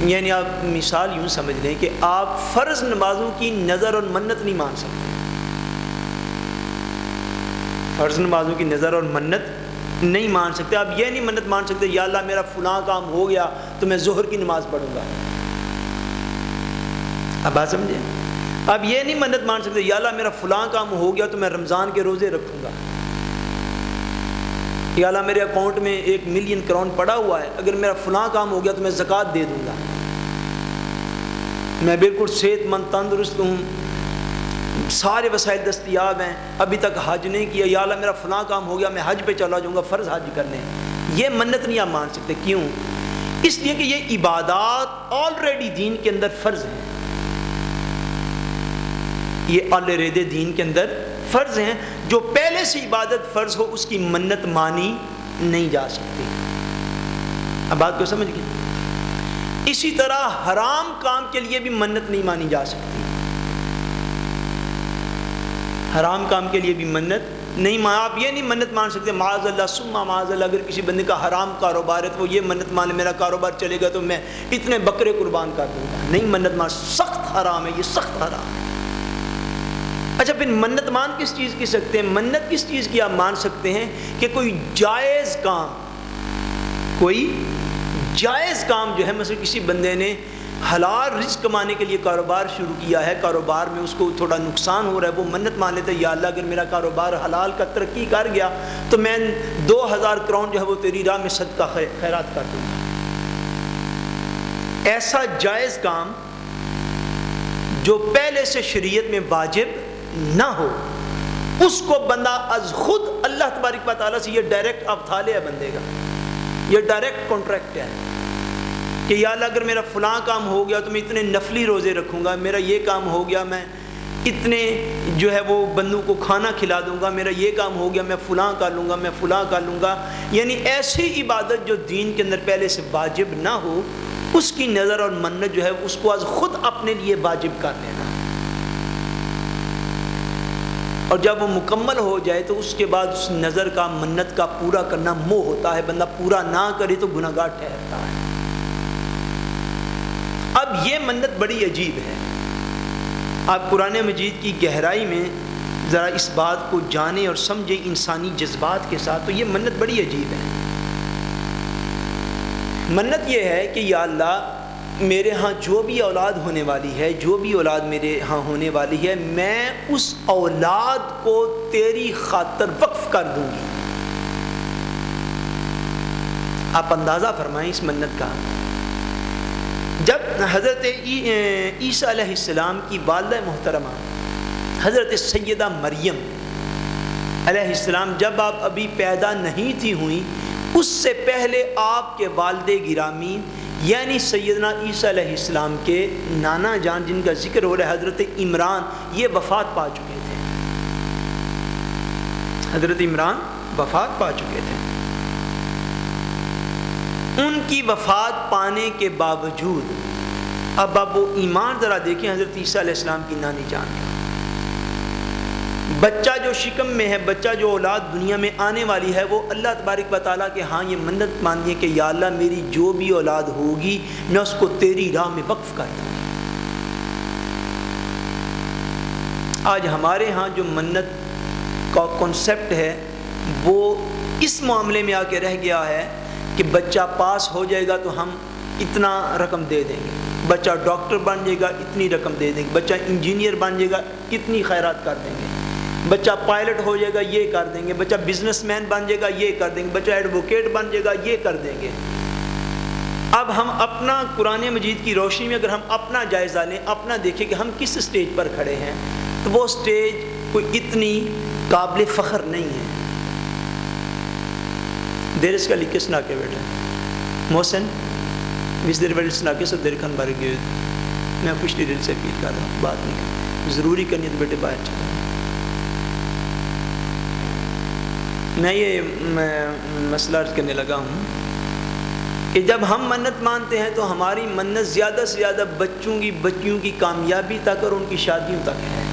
یعنی آپ مثال یوں سمجھ لیں کہ آپ فرض نمازوں کی نظر اور منت نہیں مان سکتے، فرض نمازوں کی نظر اور منت نہیں مان سکتے۔ آپ یہ نہیں منت مان سکتے یا اللہ میرا فلاں کام ہو گیا تو میں ظہر کی نماز پڑھوں گا، اب بات سمجھے؟ آپ یہ نہیں منت مان سکتے یا اللہ میرا فلاں کام ہو گیا تو میں رمضان کے روزے رکھوں گا، یا اللہ میرے اکاؤنٹ میں 1 ملین کروڑ پڑا ہوا ہے، اگر میرا فلاں کام ہو گیا تو میں زکوٰۃ دے دوں گا، میں بالکل صحت مند تندرست ہوں، سارے وسائل دستیاب ہیں، ابھی تک حج نہیں کیا، یا اللہ میرا فلاں کام ہو گیا میں حج پہ چلا جاؤں گا فرض حج کرنے۔ یہ منت نہیں آپ مان سکتے، کیوں؟ اس لیے کہ یہ عبادات آلریڈی دین کے اندر فرض ہیں، یہ آلریڈی دین کے اندر فرض ہیں، جو پہلے سے عبادت فرض ہو اس کی منت مانی نہیں جا سکتی۔ اب بات کو سمجھ گئے؟ اسی طرح حرام کام کے لیے بھی منت نہیں مانی جا سکتی، حرام کام کے لیے بھی منت نہیں مان، آپ یہ نہیں منت مان سکتے معاذ اللہ ثم معاذ اللہ اگر کسی بندے کا حرام کاروبار ہے تو وہ یہ منت مان لے میرا کاروبار چلے گا تو میں اتنے بکرے قربان کر دوں گا، نہیں منت مان، سخت حرام ہے، یہ سخت حرام ہے۔ اچھا پھر منت مان کس چیز کی سکتے ہیں؟ منت کس چیز کی آپ مان سکتے ہیں کہ کوئی جائز کام جو ہے، مثلا کسی بندے نے حلال رزق کمانے کے لیے کاروبار شروع کیا ہے، کاروبار میں اس کو تھوڑا نقصان ہو رہا ہے، وہ منت مان لیتا ہے یا اللہ اگر میرا کاروبار حلال کا ترقی کر گیا تو میں 2000 کروڑ جو ہے وہ تیری راہ میں صدقہ خیرات کر دوں گا۔ ایسا جائز کام جو پہلے سے شریعت میں واجب نہ ہو، اس کو بندہ از خود اللہ تبارک و تعالیٰ سے، یہ ڈائریکٹ ابتالے ہے بندے کا، یہ ڈائریکٹ کانٹریکٹ ہے کہ یا اللہ اگر میرا فلاں کام ہو گیا تو میں اتنے نفلی روزے رکھوں گا، میرا یہ کام ہو گیا میں اتنے جو ہے وہ بندوں کو کھانا کھلا دوں گا، میرا یہ کام ہو گیا میں فلاں کر لوں گا، میں فلاں کر لوں گا۔ یعنی ایسی عبادت جو دین کے اندر پہلے سے واجب نہ ہو اس کی نظر اور منت جو ہے اس کو از خود اپنے لیے واجب کر لینا، اور جب وہ مکمل ہو جائے تو اس کے بعد اس نظر کا منت کا پورا کرنا موہ ہوتا ہے، بندہ پورا نہ کرے تو گناہ گار ٹھہرتا ہے۔ اب یہ منت بڑی عجیب ہے، آپ قرآن مجید کی گہرائی میں ذرا اس بات کو جانیں اور سمجھیں انسانی جذبات کے ساتھ، تو یہ منت بڑی عجیب ہے۔ منت یہ ہے کہ یا اللہ میرے ہاں جو بھی اولاد ہونے والی ہے، جو بھی اولاد میرے ہاں ہونے والی ہے، میں اس اولاد کو تیری خاطر وقف کر دوں گی۔ آپ اندازہ فرمائیں اس منت کا، جب حضرت عیسیٰ علیہ السلام کی والدہ محترمہ حضرت سیدہ مریم علیہ السلام جب آپ ابھی پیدا نہیں تھی ہوئیں، اس سے پہلے آپ کے والد گرامی یعنی سیدنا عیسیٰ علیہ السلام کے نانا جان جن کا ذکر ہو رہا ہے حضرت عمران، یہ وفات پا چکے تھے، حضرت عمران وفات پا چکے تھے۔ ان کی وفات پانے کے باوجود اب وہ ایمان ذرا دیکھیں حضرت عیسیٰ علیہ السلام کی نانی جان کا، بچہ جو شکم میں ہے، بچہ جو اولاد دنیا میں آنے والی ہے، وہ اللہ تبارک و تعالیٰ کے ہاں یہ منت مانتی ہے کہ یا اللہ میری جو بھی اولاد ہوگی میں اس کو تیری راہ میں وقف کر دوں گی۔ آج ہمارے ہاں جو منت کا کنسپٹ ہے وہ اس معاملے میں آ کے رہ گیا ہے کہ بچہ پاس ہو جائے گا تو ہم اتنا رقم دے دیں گے، بچہ ڈاکٹر بن جائے گا اتنی رقم دے دیں گے، بچہ انجینئر بن جائے گا اتنی خیرات کر دیں گے، بچہ پائلٹ ہو جائے گا یہ کر دیں گے، بچہ بزنس مین بن جائے گا یہ کر دیں گے، بچہ ایڈوکیٹ بن جائے گا یہ کر دیں گے۔ اب ہم اپنا قرآن مجید کی روشنی میں اگر ہم اپنا جائزہ لیں، اپنا دیکھیں کہ ہم کس سٹیج پر کھڑے ہیں، تو وہ سٹیج کوئی اتنی قابل فخر نہیں ہے۔ دیر اس کا لکھ کس نہ کے بیٹھے محسن وزیر ولسنا کے صدر کھن بار گئے میں پچھلی دل سے اپیل کر رہا ہوں بات نہیں کر ضروری کرنی تو بیٹے باہر چلا میں یہ مسئلہ عرض کرنے لگا ہوں کہ جب ہم منت مانتے ہیں تو ہماری منت زیادہ سے زیادہ بچیوں کی کامیابی تک اور ان کی شادیوں تک ہے.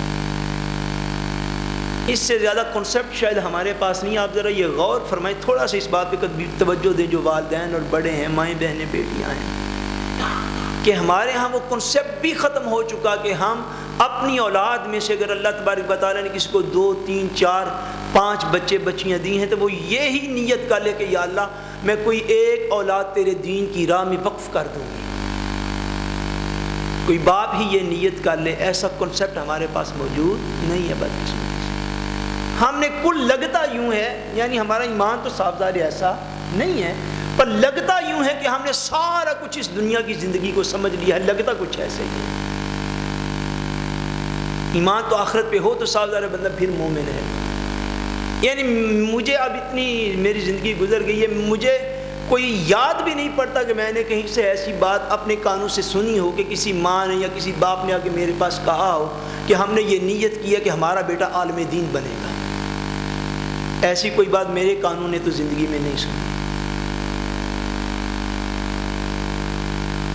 اس سے زیادہ کنسپٹ شاید ہمارے پاس نہیں. آپ ذرا یہ غور فرمائیں, تھوڑا سا اس بات پہ توجہ دیں جو والدین اور بڑے ہیں, مائیں بہنیں بیٹیاں ہیں, کہ ہمارے ہاں وہ کنسپٹ بھی ختم ہو چکا کہ ہم اپنی اولاد میں سے اگر اللہ تبارک و تعالیٰ نے کسی کو 2 3 4 5 بچے بچیاں دی ہیں تو وہ یہی نیت کر لے کہ یا اللہ میں کوئی ایک اولاد تیرے دین کی راہ میں وقف کر دوں گی. کوئی باپ ہی یہ نیت کر لے, ایسا کنسپٹ ہمارے پاس موجود نہیں ہے. بدقسمتی ہم نے کل لگتا یوں ہے, یعنی ہمارا ایمان تو صاف ظاہر ایسا نہیں ہے, پر لگتا یوں ہے کہ ہم نے سارا کچھ اس دنیا کی زندگی کو سمجھ لیا ہے. لگتا کچھ ایسے ہی ہے. ایمان تو آخرت پہ ہو تو صاف ظاہر بندہ پھر مومن ہے. یعنی مجھے اب اتنی میری زندگی گزر گئی ہے, مجھے کوئی یاد بھی نہیں پڑتا کہ میں نے کہیں سے ایسی بات اپنے کانوں سے سنی ہو کہ کسی ماں نے یا کسی باپ نے آ کے میرے پاس کہا ہو کہ ہم نے یہ نیت کی ہے کہ ہمارا بیٹا عالم دین بنے گا. ایسی کوئی بات میرے کانوں نے تو زندگی میں نہیں سنی.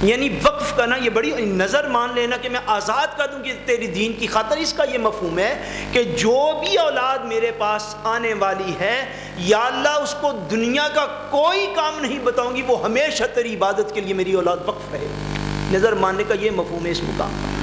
یعنی وقف کرنا یہ بڑی نظر مان لینا کہ میں آزاد کر دوں کہ تیری دین کی خاطر. اس کا یہ مفہوم ہے کہ جو بھی اولاد میرے پاس آنے والی ہے یا اللہ اس کو دنیا کا کوئی کام نہیں بتاؤں گی, وہ ہمیشہ تیری عبادت کے لیے میری اولاد وقف رہے. نظر ماننے کا یہ مفہوم ہے اس مقام پر.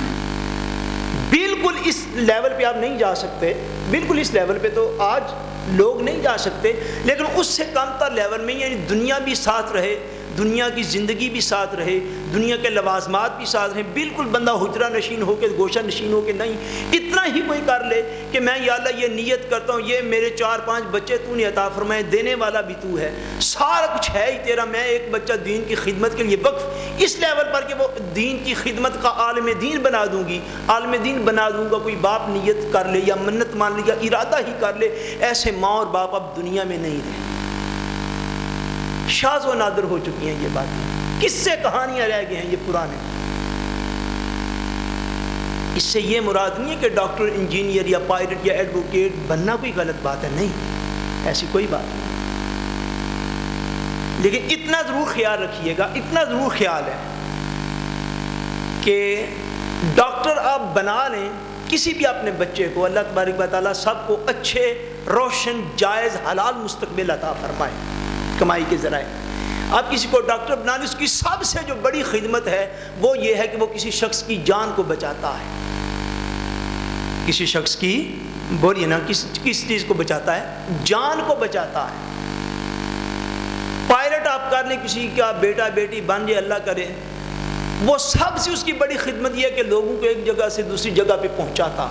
بالکل اس لیول پہ آپ نہیں جا سکتے, بالکل اس لیول پہ تو آج لوگ نہیں جا سکتے, لیکن اس سے کم تر لیول میں, یعنی دنیا بھی ساتھ رہے, دنیا کی زندگی بھی ساتھ رہے, دنیا کے لوازمات بھی ساتھ رہے, بالکل بندہ حجرہ نشین ہو کے گوشہ نشین ہو کے نہیں, اتنا ہی کوئی کر لے کہ میں یا اللہ یہ نیت کرتا ہوں یہ میرے 4-5 بچے تو نے عطا فرمائے, دینے والا بھی تو ہے, سارا کچھ ہے ہی تیرا, میں ایک بچہ دین کی خدمت کے لیے وقف, اس لیول پر کہ وہ دین کی خدمت کا عالم دین بنا دوں گی, عالم دین بنا دوں گا. کوئی باپ نیت کر لے یا منت مان لے یا ارادہ ہی کر لے, ایسے ماں اور باپ اب دنیا میں نہیں رہے. شاذ و نادر ہو چکی ہیں یہ باتیں, کس سے کہانیاں رہ گئے ہیں یہ پرانے. اس سے یہ مراد نہیں ہے کہ ڈاکٹر, انجینئر یا پائلٹ یا ایڈوکیٹ بننا کوئی غلط بات ہے, نہیں, ایسی کوئی بات نہیں. لیکن اتنا ضرور خیال رکھیے گا, اتنا ضرور خیال ہے کہ ڈاکٹر آپ بنا لیں کسی بھی اپنے بچے کو, اللہ تبارک و تعالیٰ سب کو اچھے روشن جائز حلال مستقبل عطا فرمائے کمائی کے ذرائع. آپ کسی کو ڈاکٹر بنا لیں, اس کی سب سے جو بڑی خدمت ہے وہ یہ ہے کہ وہ کسی شخص کی جان کو بچاتا ہے. کسی شخص کی, بولیے نا, کس چیز کو بچاتا ہے؟ جان کو بچاتا ہے. پائلٹ آپ کر لیں, کسی کا بیٹا بیٹی بن جائے اللہ کرے, وہ سب سے اس کی بڑی خدمت یہ ہے کہ لوگوں کو ایک جگہ سے دوسری جگہ پہ پہنچاتا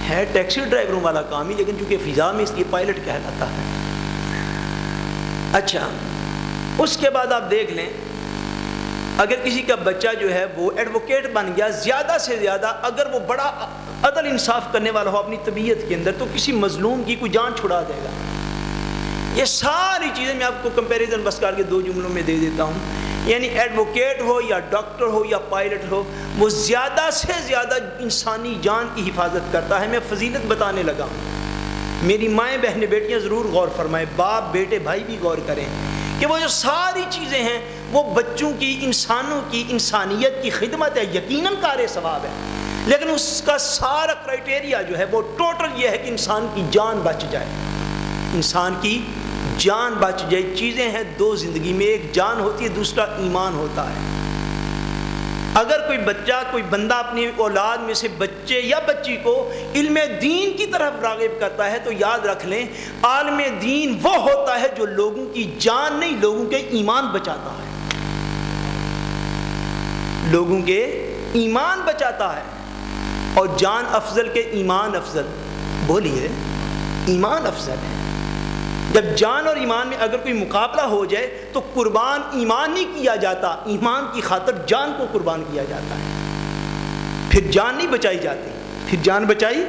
ہے ٹیکسی ڈرائیوروں والا کام ہی, لیکن چونکہ فضا میں اس لیے پائلٹ کہلاتا ہے. اچھا, اس کے بعد آپ دیکھ لیں اگر کسی کا بچہ جو ہے وہ ایڈوکیٹ بن گیا, زیادہ سے زیادہ اگر وہ بڑا عدل انصاف کرنے والا ہو اپنی طبیعت کے اندر, تو کسی مظلوم کی کوئی جان چھڑا دے گا. یہ ساری چیزیں میں آپ کو کمپیریزن بس کر کے 2 جملوں میں دے دیتا ہوں. یعنی ایڈوکیٹ ہو یا ڈاکٹر ہو یا پائلٹ ہو, وہ زیادہ سے زیادہ انسانی جان کی حفاظت کرتا ہے. میں فضیلت بتانے لگا ہوں, میری مائیں بہنیں بیٹیاں ضرور غور فرمائیں, باپ بیٹے بھائی بھی غور کریں کہ وہ جو ساری چیزیں ہیں وہ بچوں کی, انسانوں کی, انسانیت کی خدمت ہے, یقیناً کار ثواب ہے, لیکن اس کا سارا کرائٹیریا جو ہے وہ ٹوٹل یہ ہے کہ انسان کی جان بچ جائے, انسان کی جان بچ جائے. چیزیں ہیں 2 زندگی میں, ایک جان ہوتی ہے, دوسرا ایمان ہوتا ہے. اگر کوئی بچہ, کوئی بندہ اپنی اولاد میں سے بچے یا بچی کو علم دین کی طرف راغب کرتا ہے تو یاد رکھ لیں عالم دین وہ ہوتا ہے جو لوگوں کی جان نہیں, لوگوں کے ایمان بچاتا ہے, لوگوں کے ایمان بچاتا ہے. اور جان افضل کے ایمان افضل, بولیے ایمان افضل ہے. جب جان اور ایمان میں اگر کوئی مقابلہ ہو جائے تو قربان ایمان نہیں کیا جاتا, ایمان کی خاطر جان کو قربان کیا جاتا ہے. پھر جان نہیں بچائی جاتی, پھر جان بچائی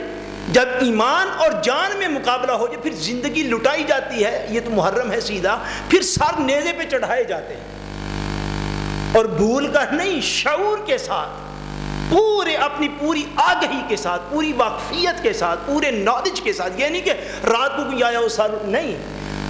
جب ایمان اور جان میں مقابلہ ہو جائے پھر زندگی لٹائی جاتی ہے، یہ تو محرم ہے سیدھا، پھر سر نیزے پہ چڑھائے جاتے ہیں، اور بھول کر نہیں، شعور کے ساتھ، اپنی پوری آگہی کے ساتھ، پوری واقفیت کے ساتھ، پورے نالج کے ساتھ، یہ نہیں کہ رات کو کوئی آیا وہ سر، نہیں،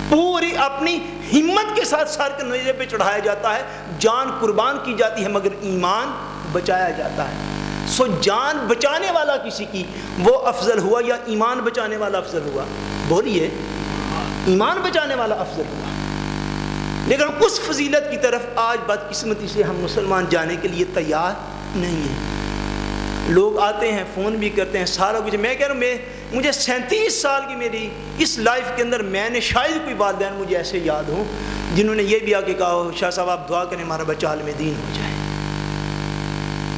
پوری اپنی ہمت کے ساتھ سر کے نیزے پہ چڑھایا جاتا ہے، جان قربان کی جاتی ہے مگر ایمان بچایا جاتا ہے۔ سو جان بچانے والا کسی کی وہ افضل ہوا یا ایمان بچانے والا افضل ہوا؟ بولیے، ایمان بچانے والا افضل ہوا۔ لیکن اس فضیلت کی طرف آج بدقسمتی سے ہم مسلمان جانے کے لیے تیار نہیں ہیں۔ لوگ آتے ہیں، فون بھی کرتے ہیں، سارا کچھ، میں کہہ رہا ہوں مجھے 37 سال کی میری اس لائف کے اندر میں نے شاید کوئی والدین مجھے ایسے یاد ہوں جنہوں نے یہ بھی آ کے کہا ہو شاہ صاحب آپ دعا کریں ہمارا بچہ عالم دین ہو جائے۔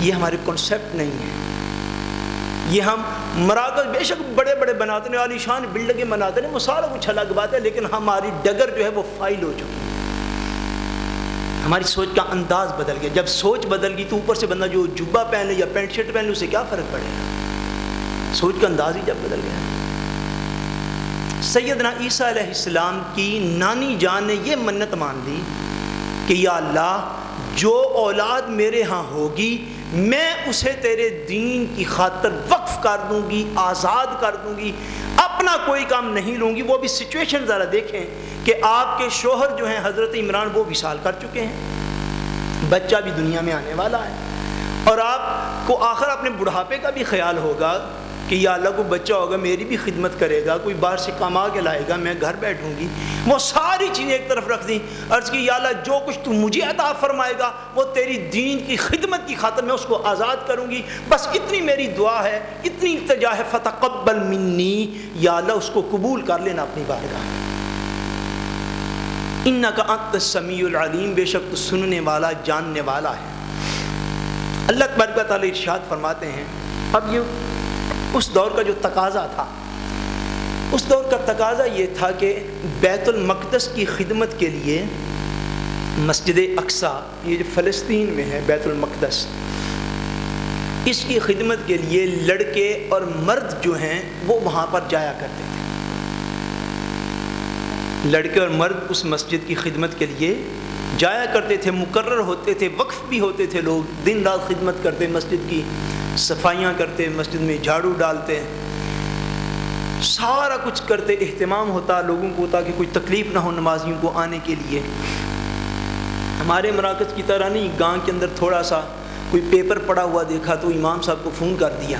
یہ ہمارے کنسیپٹ نہیں ہے۔ یہ ہم مراکز بے شک بڑے بڑے بناتے ہیں، عالی شان بلڈنگیں بناتے ہیں، وہ سارا کچھ الگ بات ہے، لیکن ہماری ڈگر جو ہے وہ فائل ہو چکی ہے، ہماری سوچ کا انداز بدل گیا۔ جب سوچ بدل گئی تو اوپر سے بندہ جو جبہ پہن لے یا پینٹ شرٹ پہن لے اسے کیا فرق پڑے گا؟ سوچ کا انداز ہی جب بدل گیا۔ سیدنا عیسیٰ علیہ السلام کی نانی جان نے یہ منت مان لی کہ یا اللہ جو اولاد میرے ہاں ہوگی میں اسے تیرے دین کی خاطر وقف کر دوں گی، آزاد کر دوں گی، اپنا کوئی کام نہیں لوں گی۔ وہ بھی سچویشن ذرا دیکھیں کہ آپ کے شوہر جو ہیں حضرت عمران وہ وصال کر چکے ہیں، بچہ بھی دنیا میں آنے والا ہے، اور آپ کو آخر اپنے بڑھاپے کا بھی خیال ہوگا کہ یا اللہ کو بچہ ہوگا میری بھی خدمت کرے گا، کوئی باہر سے کما کے لائے گا، میں گھر بیٹھوں گی۔ وہ ساری چیزیں ایک طرف رکھ دیں، عرض کی یا اللہ جو کچھ تو مجھے عطا فرمائے گا وہ تیری دین کی خدمت کی خاطر میں اس کو آزاد کروں گی، بس اتنی میری دعا ہے، اتنی التجا ہے، فتقبل منی، یا اللہ اس کو قبول کر لینا اپنی بارگاہ میں۔ انک انت السمیع العلیم، بے شک تو سننے والا جاننے والا ہے۔ اللہ تبارک و تعالی ارشاد فرماتے ہیں، اب یہ اس دور کا جو تقاضا تھا، اس دور کا تقاضا یہ تھا کہ بیت المقدس کی خدمت کے لیے مسجد اقصیٰ، یہ جو فلسطین میں ہے بیت المقدس، اس کی خدمت کے لیے لڑکے اور مرد جو ہیں وہ وہاں پر جایا کرتے تھے۔ لڑکے اور مرد اس مسجد کی خدمت کے لیے جایا کرتے تھے، مقرر ہوتے تھے، وقف بھی ہوتے تھے، لوگ دن رات خدمت کرتے، مسجد کی صفائیاں کرتے، مسجد میں جھاڑو ڈالتے، سارا کچھ کرتے، اہتمام ہوتا لوگوں کو تاکہ کوئی تکلیف نہ ہو نمازیوں کو آنے کے لیے۔ ہمارے مراکز کی طرح نہیں، گاؤں کے اندر تھوڑا سا کوئی پیپر پڑا ہوا دیکھا تو امام صاحب کو فون کر دیا،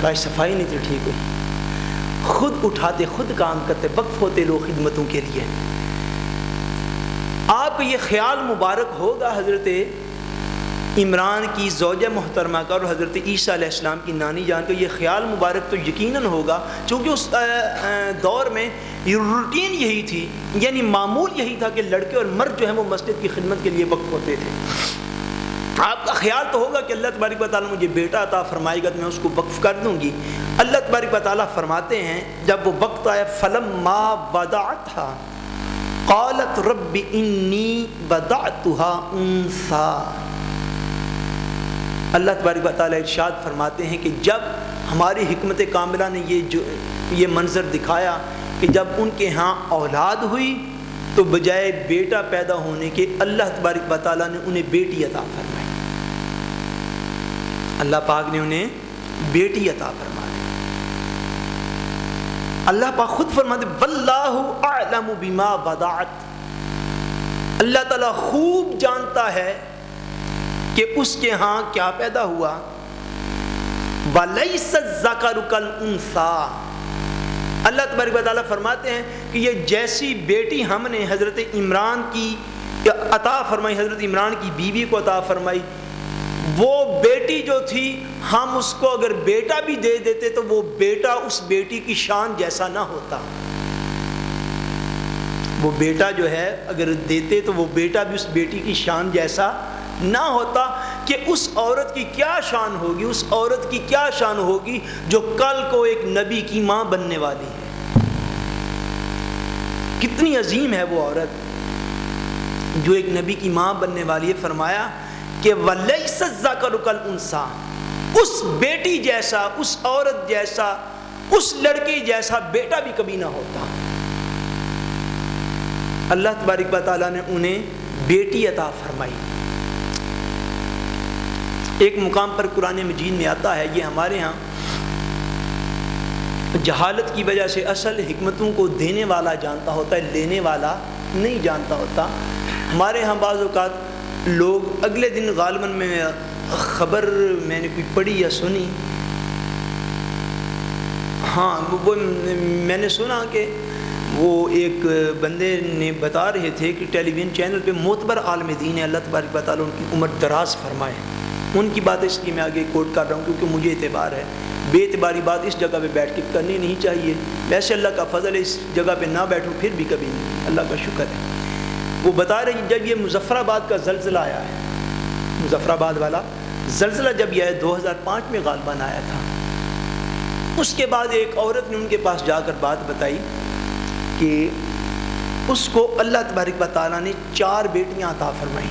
کہا صفائی نہیں تھی ٹھیک ہوئی، خود اٹھاتے، خود کام کرتے، وقف ہوتے لوگ خدمتوں کے لیے۔ آپ کو یہ خیال مبارک ہوگا حضرت عمران کی زوجہ محترمہ کا اور حضرت عیسیٰ علیہ السلام کی نانی جان کا، یہ خیال مبارک تو یقیناً ہوگا، چونکہ اس دور میں روٹین یہی تھی، یعنی معمول یہی تھا کہ لڑکے اور مرد جو ہیں وہ مسجد کی خدمت کے لیے وقف ہوتے تھے۔ آپ کا خیال تو ہوگا کہ اللہ تبارک و تعالیٰ مجھے بیٹا عطا فرمائے گا تو میں اس کو وقف کر دوں گی۔ اللہ تبارک و تعالیٰ فرماتے ہیں جب وہ وقت آیا فلما وضعتها قالت رب انی وضعتها انثی، اللہ تبارک و تعالیٰ ارشاد فرماتے ہیں کہ جب ہماری حکمت کاملہ نے یہ منظر دکھایا کہ جب ان کے ہاں اولاد ہوئی تو بجائے بیٹا پیدا ہونے کے اللہ تبارک و تعالیٰ نے انہیں بیٹی عطا فرمائی، اللہ پاک نے انہیں بیٹی عطا فرما دی۔ اللہ پاک خود فرماتے واللہ اعلم بما وضعت، اللہ تعالیٰ خوب جانتا ہے کہ اس کے ہاں کیا پیدا ہوا۔ وَلَيْسَ الذَّكَرُ كَالْأُنثَىٰ، اللہ تبارک و تعالیٰ فرماتے ہیں کہ یہ جیسی بیٹی ہم نے حضرت عمران کی عطا فرمائی، حضرت عمران کی بیوی کو عطا فرمائی، وہ بیٹی جو تھی ہم اس کو اگر بیٹا بھی دے دیتے تو وہ بیٹا اس بیٹی کی شان جیسا نہ ہوتا۔ وہ بیٹا جو ہے اگر دیتے تو وہ بیٹا بھی اس بیٹی کی شان جیسا نہ ہوتا، کہ اس عورت کی کیا شان ہوگی، اس عورت کی کیا شان ہوگی جو کل کو ایک نبی کی ماں بننے والی ہے۔ کتنی عظیم ہے وہ عورت جو ایک نبی کی ماں بننے والی ہے۔ فرمایا کہ وَلَيْسَ الذَّكَرُ كَالْأُنثَىٰ، اس بیٹی جیسا، اس عورت جیسا اس لڑکے جیسا بیٹا بھی کبھی نہ ہوتا. اللہ تبارک و تعالیٰ نے انہیں بیٹی عطا فرمائی. ایک مقام پر قرآن مجید میں آتا ہے، یہ ہمارے ہاں جہالت کی وجہ سے اصل حکمتوں کو دینے والا جانتا ہوتا ہے، لینے والا نہیں جانتا ہوتا. ہمارے ہاں بعض اوقات لوگ اگلے دن غالباً میں خبر میں نے کوئی پڑھی یا سنی، ہاں وہ میں نے سنا کہ وہ ایک بندے نے بتا رہے تھے کہ ٹیلی ویژن چینل پہ معتبر عالم دین ہے، اللہ تبارک و تعالیٰ ان کی عمر دراز فرمائے. ان کی بات اس لیے میں آگے کوٹ کر رہا ہوں کیونکہ مجھے اعتبار ہے. بے اعتباری بات اس جگہ پہ بیٹھ کے کرنی نہیں چاہیے. ویسے اللہ کا فضل ہے اس جگہ پہ نہ بیٹھوں پھر بھی کبھی نہیں، اللہ کا شکر ہے. وہ بتا رہے جب یہ مظفر آباد کا زلزلہ آیا ہے، مظفر آباد والا زلزلہ جب یہ 2005 میں غالباً آیا تھا، اس کے بعد ایک عورت نے ان کے پاس جا کر بات بتائی کہ اس کو اللہ تبارک و تعالیٰ نے 4 بیٹیاں عطا فرمائیں.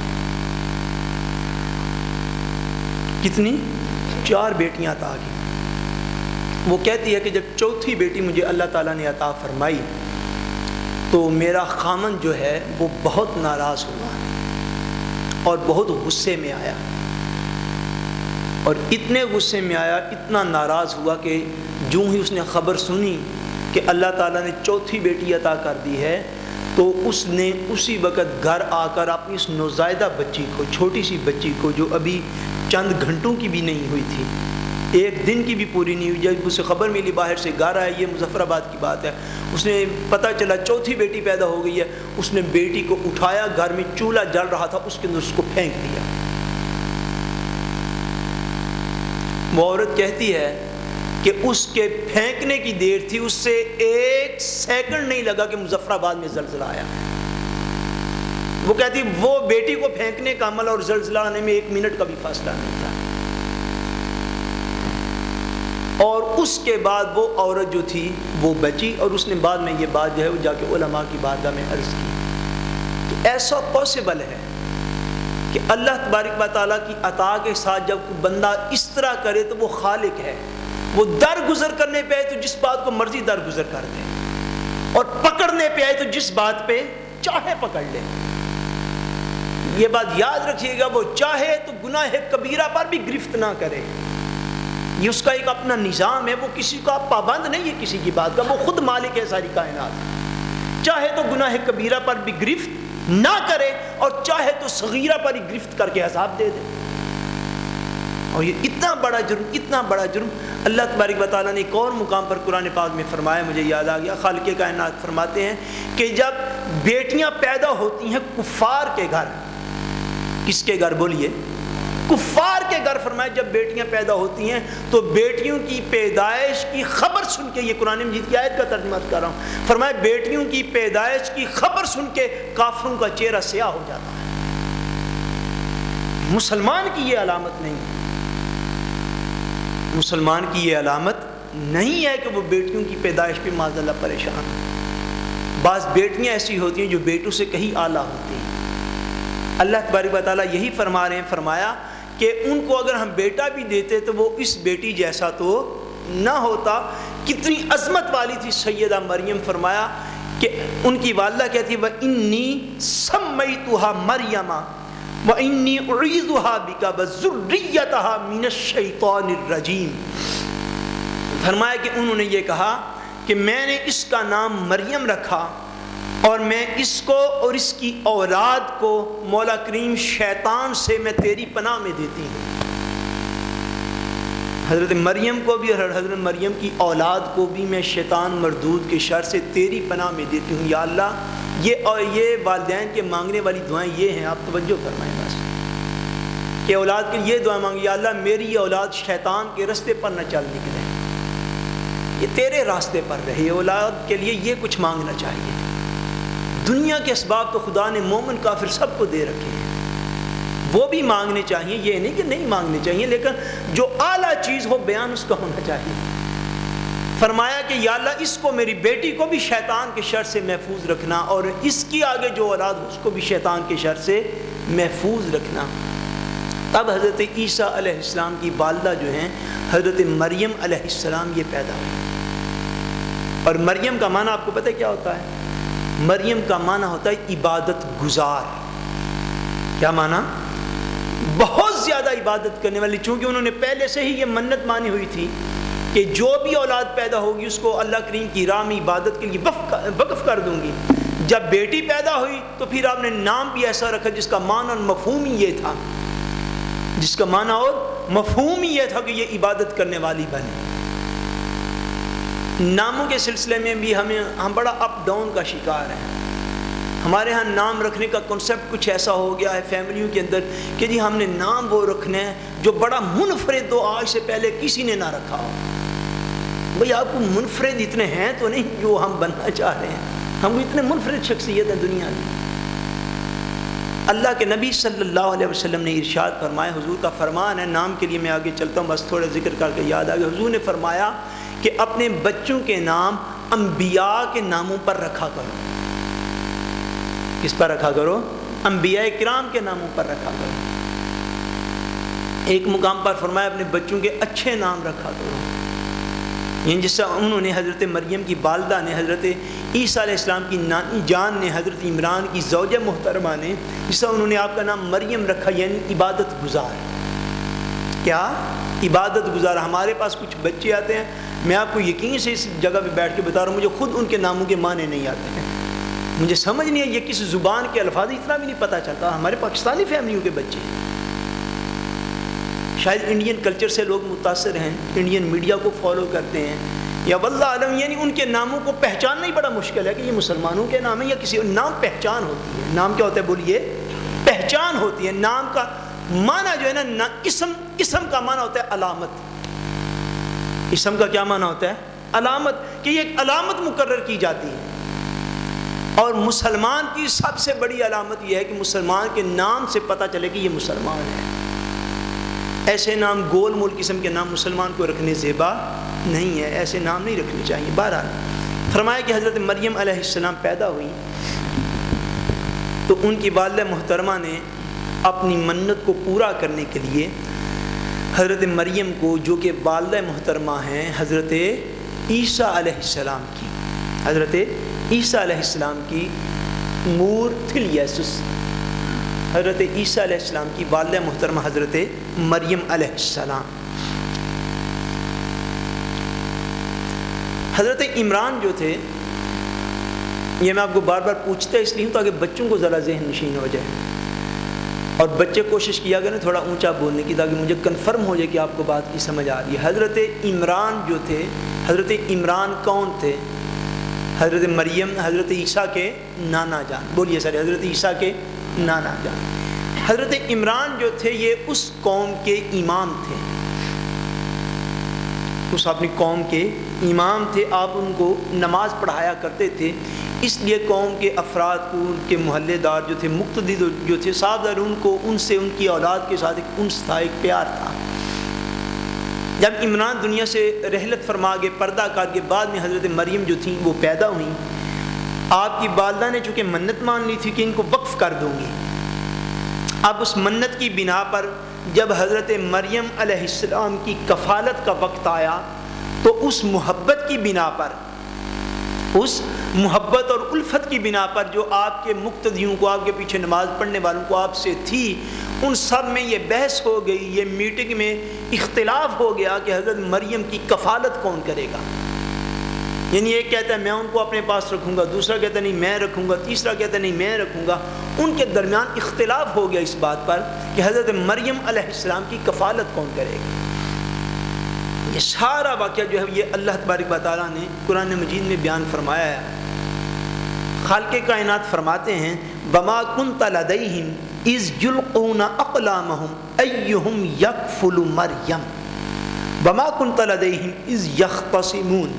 کتنی؟ 4 بیٹیاں عطا کی. وہ کہتی ہے کہ جب 4تھی بیٹی مجھے اللہ تعالیٰ نے عطا فرمائی تو میرا خامن جو ہے وہ بہت ناراض ہوا اور بہت غصے میں آیا، اور اتنے غصے میں آیا، اتنا ناراض ہوا کہ جو ہی اس نے خبر سنی کہ اللہ تعالیٰ نے 4تھی بیٹی عطا کر دی ہے تو اس نے اسی وقت گھر آ کر اپنی اس نوزائیدہ بچی کو، چھوٹی سی بچی کو جو ابھی چند گھنٹوں کی بھی نہیں ہوئی تھی، 1 دن کی بھی پوری نہیں ہوئی، جب اسے خبر ملی باہر سے گھر آیا، یہ مظفر آباد کی بات ہے، اس نے پتہ چلا 4تھی بیٹی پیدا ہو گئی ہے، اس نے بیٹی کو اٹھایا، گھر میں چولہا جل رہا تھا اس کے اندر اس کو پھینک دیا. وہ عورت کہتی ہے کہ اس کے پھینکنے کی دیر تھی، اس سے 1 سیکنڈ نہیں لگا کہ مظفر آباد میں زلزلہ آیا. وہ کہتی وہ بیٹی کو پھینکنے کا عمل اور زلزلہ آنے میں 1 منٹ کا بھی فاصلہ نہیں تھا. اور اس کے بعد وہ عورت جو تھی وہ بچی، اور اس نے بعد میں یہ بات جو ہے وہ جا کے علماء کی بارگاہ میں عرض کی کہ ایسا پاسبل ہے کہ اللہ تبارک و تعالیٰ کی عطا کے ساتھ جب کوئی بندہ اس طرح کرے تو وہ خالق ہے. وہ درگزر کرنے پہ آئے تو جس بات کو مرضی درگزر کر دے، اور پکڑنے پہ آئے تو جس بات پہ چاہے پکڑ لے. یہ بات یاد رکھیے گا، وہ چاہے تو گناہ کبیرہ پر بھی گرفت نہ کرے. یہ اس کا ایک اپنا نظام ہے، وہ کسی کا پابند نہیں ہے کسی کی بات کا، وہ خود مالک ہے ساری کائنات. چاہے تو گناہ کبیرہ پر بھی گرفت نہ کرے، اور چاہے تو صغیرہ پر ہی گرفت کر کے عذاب دے دے. اور یہ اتنا بڑا جرم، اتنا بڑا جرم اللہ تبارک و تعالیٰ نے ایک اور مقام پر قرآن پاک میں فرمایا، مجھے یاد آ گیا، خالق کائنات فرماتے ہیں کہ جب بیٹیاں پیدا ہوتی ہیں کفار کے گھر، کس کے گھر بولیے؟ کفار کے گھر. فرمایا جب بیٹیاں پیدا ہوتی ہیں تو بیٹیوں کی پیدائش کی خبر سن کے، یہ قرآن مجید کی آیت کا ترجمہ کر رہا ہوں، فرمایا بیٹیوں کی پیدائش کی خبر سن کے کافروں کا چہرہ سیاہ ہو جاتا ہے. مسلمان کی یہ علامت نہیں، مسلمان کی یہ علامت نہیں ہے کہ وہ بیٹیوں کی پیدائش پہ معاذ اللہ پریشان ہو. بعض بیٹیاں ایسی ہوتی ہیں جو بیٹوں سے کہیں اعلیٰ ہوتی ہیں. اللہ تبارک و تعالیٰ یہی فرما رہے ہیں، فرمایا کہ ان کو اگر ہم بیٹا بھی دیتے تو وہ اس بیٹی جیسا تو نہ ہوتا. کتنی عظمت والی تھی سیدہ مریم. فرمایا کہ ان کی والدہ کہتی ہے وَإِنِّي سَمَّيْتُهَا مَرْيَمَ وَإِنِّي أُعِيذُهَا بِكَ وَذُرِّيَّتَهَا مِنَ الشَّيْطَانِ الرَّجِيمِ. فرمایا کہ انہوں نے یہ کہا کہ میں نے اس کا نام مریم رکھا، اور میں اس کو اور اس کی اولاد کو مولا کریم شیطان سے میں تیری پناہ میں دیتی ہوں. حضرت مریم کو بھی اور حضرت مریم کی اولاد کو بھی میں شیطان مردود کے شر سے تیری پناہ میں دیتی ہوں. یا اللہ، یہ والدین کے مانگنے والی دعائیں یہ ہیں، آپ توجہ فرمائیں بس، کہ اولاد کے یہ دعا مانگی، یا اللہ میری یہ اولاد شیطان کے راستے پر نہ چل نکلے، یہ تیرے راستے پر رہے. اولاد کے لیے یہ کچھ مانگنا چاہیے. دنیا کے اسباب تو خدا نے مومن کافر سب کو دے رکھے ہیں، وہ بھی مانگنے چاہیے، یہ نہیں کہ نہیں مانگنے چاہیے، لیکن جو اعلیٰ چیز ہو بیان اس کا ہونا چاہیے. فرمایا کہ یا اللہ اس کو، میری بیٹی کو بھی شیطان کے شر سے محفوظ رکھنا، اور اس کی آگے جو اولاد ہو اس کو بھی شیطان کے شر سے محفوظ رکھنا. تب حضرت عیسیٰ علیہ السلام کی والدہ جو ہیں حضرت مریم علیہ السلام یہ پیدا ہوئی. اور مریم کا معنی آپ کو پتہ ہے کیا ہوتا ہے؟ مریم کا معنی ہوتا ہے عبادت گزار. کیا معنی؟ بہت زیادہ عبادت کرنے والی. چونکہ انہوں نے پہلے سے ہی یہ منت مانی ہوئی تھی کہ جو بھی اولاد پیدا ہوگی اس کو اللہ کریم کی راہ میں عبادت کے لیے وقف کر دوں گی. جب بیٹی پیدا ہوئی تو پھر آپ نے نام بھی ایسا رکھا جس کا معنی اور مفہوم ہی یہ تھا، جس کا معنی اور مفہوم ہی یہ تھا کہ یہ عبادت کرنے والی بنے. ناموں کے سلسلے میں بھی ہم بڑا اپ ڈاؤن کا شکار ہیں. ہمارے ہاں نام رکھنے کا کنسیپٹ کچھ ایسا ہو گیا ہے فیملیوں کے اندر کہ جی ہم نے نام وہ رکھنا ہے جو بڑا منفرد ہو، آج سے پہلے کسی نے نہ رکھا ہو. بھئی آپ کو منفرد اتنے ہیں تو نہیں جو ہم بننا چاہ رہے ہیں. ہم اتنے منفرد شخصیت ہیں دنیا میں. اللہ کے نبی صلی اللہ علیہ وسلم نے ارشاد فرمایا، حضور کا فرمان ہے، نام کے لیے میں آگے چلتا ہوں بس تھوڑا ذکر کر کے یاد آ گیا. حضور نے فرمایا کہ اپنے بچوں کے نام انبیاء کے ناموں پر رکھا کرو. کس پر رکھا کرو؟ انبیاء کرام کے ناموں پر رکھا کرو. ایک مقام پر فرمایا اپنے بچوں کے اچھے نام رکھا کرو. یعنی جس طرح انہوں نے حضرت مریم کی والدہ نے حضرت عیسیٰ علیہ السلام کی نانی جان نے حضرت عمران کی زوجہ محترمہ نے جس طرح انہوں نے آپ کا نام مریم رکھا، یعنی عبادت گزار. کیا؟ عبادت گزار. ہمارے پاس کچھ بچے آتے ہیں، میں آپ کو یقین سے اس جگہ پہ بیٹھ کے بتا رہا ہوں، مجھے خود ان کے ناموں کے معنی نہیں آتے ہیں. مجھے سمجھ نہیں ہے یہ کس زبان کے الفاظ، اتنا بھی نہیں پتہ چلتا. ہمارے پاکستانی فیملیوں کے بچے شاید انڈین کلچر سے لوگ متاثر ہیں، انڈین میڈیا کو فالو کرتے ہیں یا واللہ عالم، یعنی ان کے ناموں کو پہچاننا ہی بڑا مشکل ہے کہ یہ مسلمانوں کے نام ہیں یا کسی نام. پہچان ہوتی ہے. نام کیا ہوتا ہے بولیے؟ پہچان ہوتی ہے. نام کا معنی جو ہے نا، اسم کا معنی ہوتا ہے علامت. اسم کا کیا معنی ہوتا ہے؟ علامت. کہ یہ ایک علامت مقرر کی جاتی ہے. اور مسلمان کی سب سے بڑی علامت یہ ہے کہ مسلمان کے نام سے پتہ چلے کہ یہ مسلمان ہے. ایسے نام گول مول قسم کے نام مسلمان کو رکھنے زیبا نہیں ہے، ایسے نام نہیں رکھنے چاہیے. بہرحال فرمایا کہ حضرت مریم علیہ السلام پیدا ہوئی تو ان کی والدہ محترمہ نے اپنی منت کو پورا کرنے کے لیے حضرت مریم کو، جو کہ والدہ محترمہ ہیں حضرت عیسیٰ علیہ السلام کی، حضرت عیسیٰ علیہ السلام کی مور تھلیسس، حضرت عیسیٰ علیہ السلام کی والدہ محترمہ حضرت مریم علیہ السلام. حضرت عمران جو تھے، یہ میں آپ کو بار بار پوچھتا اس لیے ہوں تاکہ بچوں کو ذرا ذہن نشین ہو جائے، اور بچے کوشش کیا کریں تھوڑا اونچا بولنے کی تاکہ مجھے کنفرم ہو جائے کہ آپ کو بات کی سمجھ آ رہی ہے. حضرت عمران جو تھے، حضرت عمران کون تھے؟ حضرت مریم حضرت عیسیٰ کے نانا جان. بولیے سر، حضرت عیسیٰ کے نانا جان. حضرت عمران جو تھے یہ اس قوم کے امام تھے، اس اپنی قوم کے امام تھے. آپ ان کو نماز پڑھایا کرتے تھے، اس لیے قوم کے افراد کو، ان کے محلے دار جو تھے، مقتدی جو تھے، صاحبدار، ان کو ان سے ان کی اولاد کے ساتھ ایک انس تھا، ایک پیار تھا. جب عمران دنیا سے رحلت فرما کے پردہ کر کے بعد میں حضرت مریم جو تھیں وہ پیدا ہوئیں، آپ کی والدہ نے چونکہ منت مان لی تھی کہ ان کو وقف کر دوں گی. اب اس منت کی بنا پر جب حضرت مریم علیہ السلام کی کفالت کا وقت آیا تو اس محبت کی بنا پر، اس محبت اور الفت کی بنا پر جو آپ کے مقتدیوں کو، آپ کے پیچھے نماز پڑھنے والوں کو آپ سے تھی، ان سب میں یہ بحث ہو گئی، یہ میٹنگ میں اختلاف ہو گیا کہ حضرت مریم کی کفالت کون کرے گا. یعنی ایک کہتا ہے میں ان کو اپنے پاس رکھوں گا، دوسرا کہتا ہے نہیں میں رکھوں گا، تیسرا کہتا ہے نہیں میں رکھوں گا. ان کے درمیان اختلاف ہو گیا اس بات پر کہ حضرت مریم علیہ السلام کی کفالت کون کرے گا. یہ سارا واقعہ جو ہے یہ اللہ تبارک و تعالیٰ نے قرآن مجید میں بیان فرمایا ہے. خالق کائنات فرماتے ہیں وَمَا كُنْتَ لَدَيْهِمْ إِذْ يُلْقُونَ أَقْلَامَهُمْ أَيُّهُمْ يَكْفُلُ مَرْيَمَ وَمَا كُنْتَ لَدَيْهِمْ إِذْ يَخْتَصِمُونَ.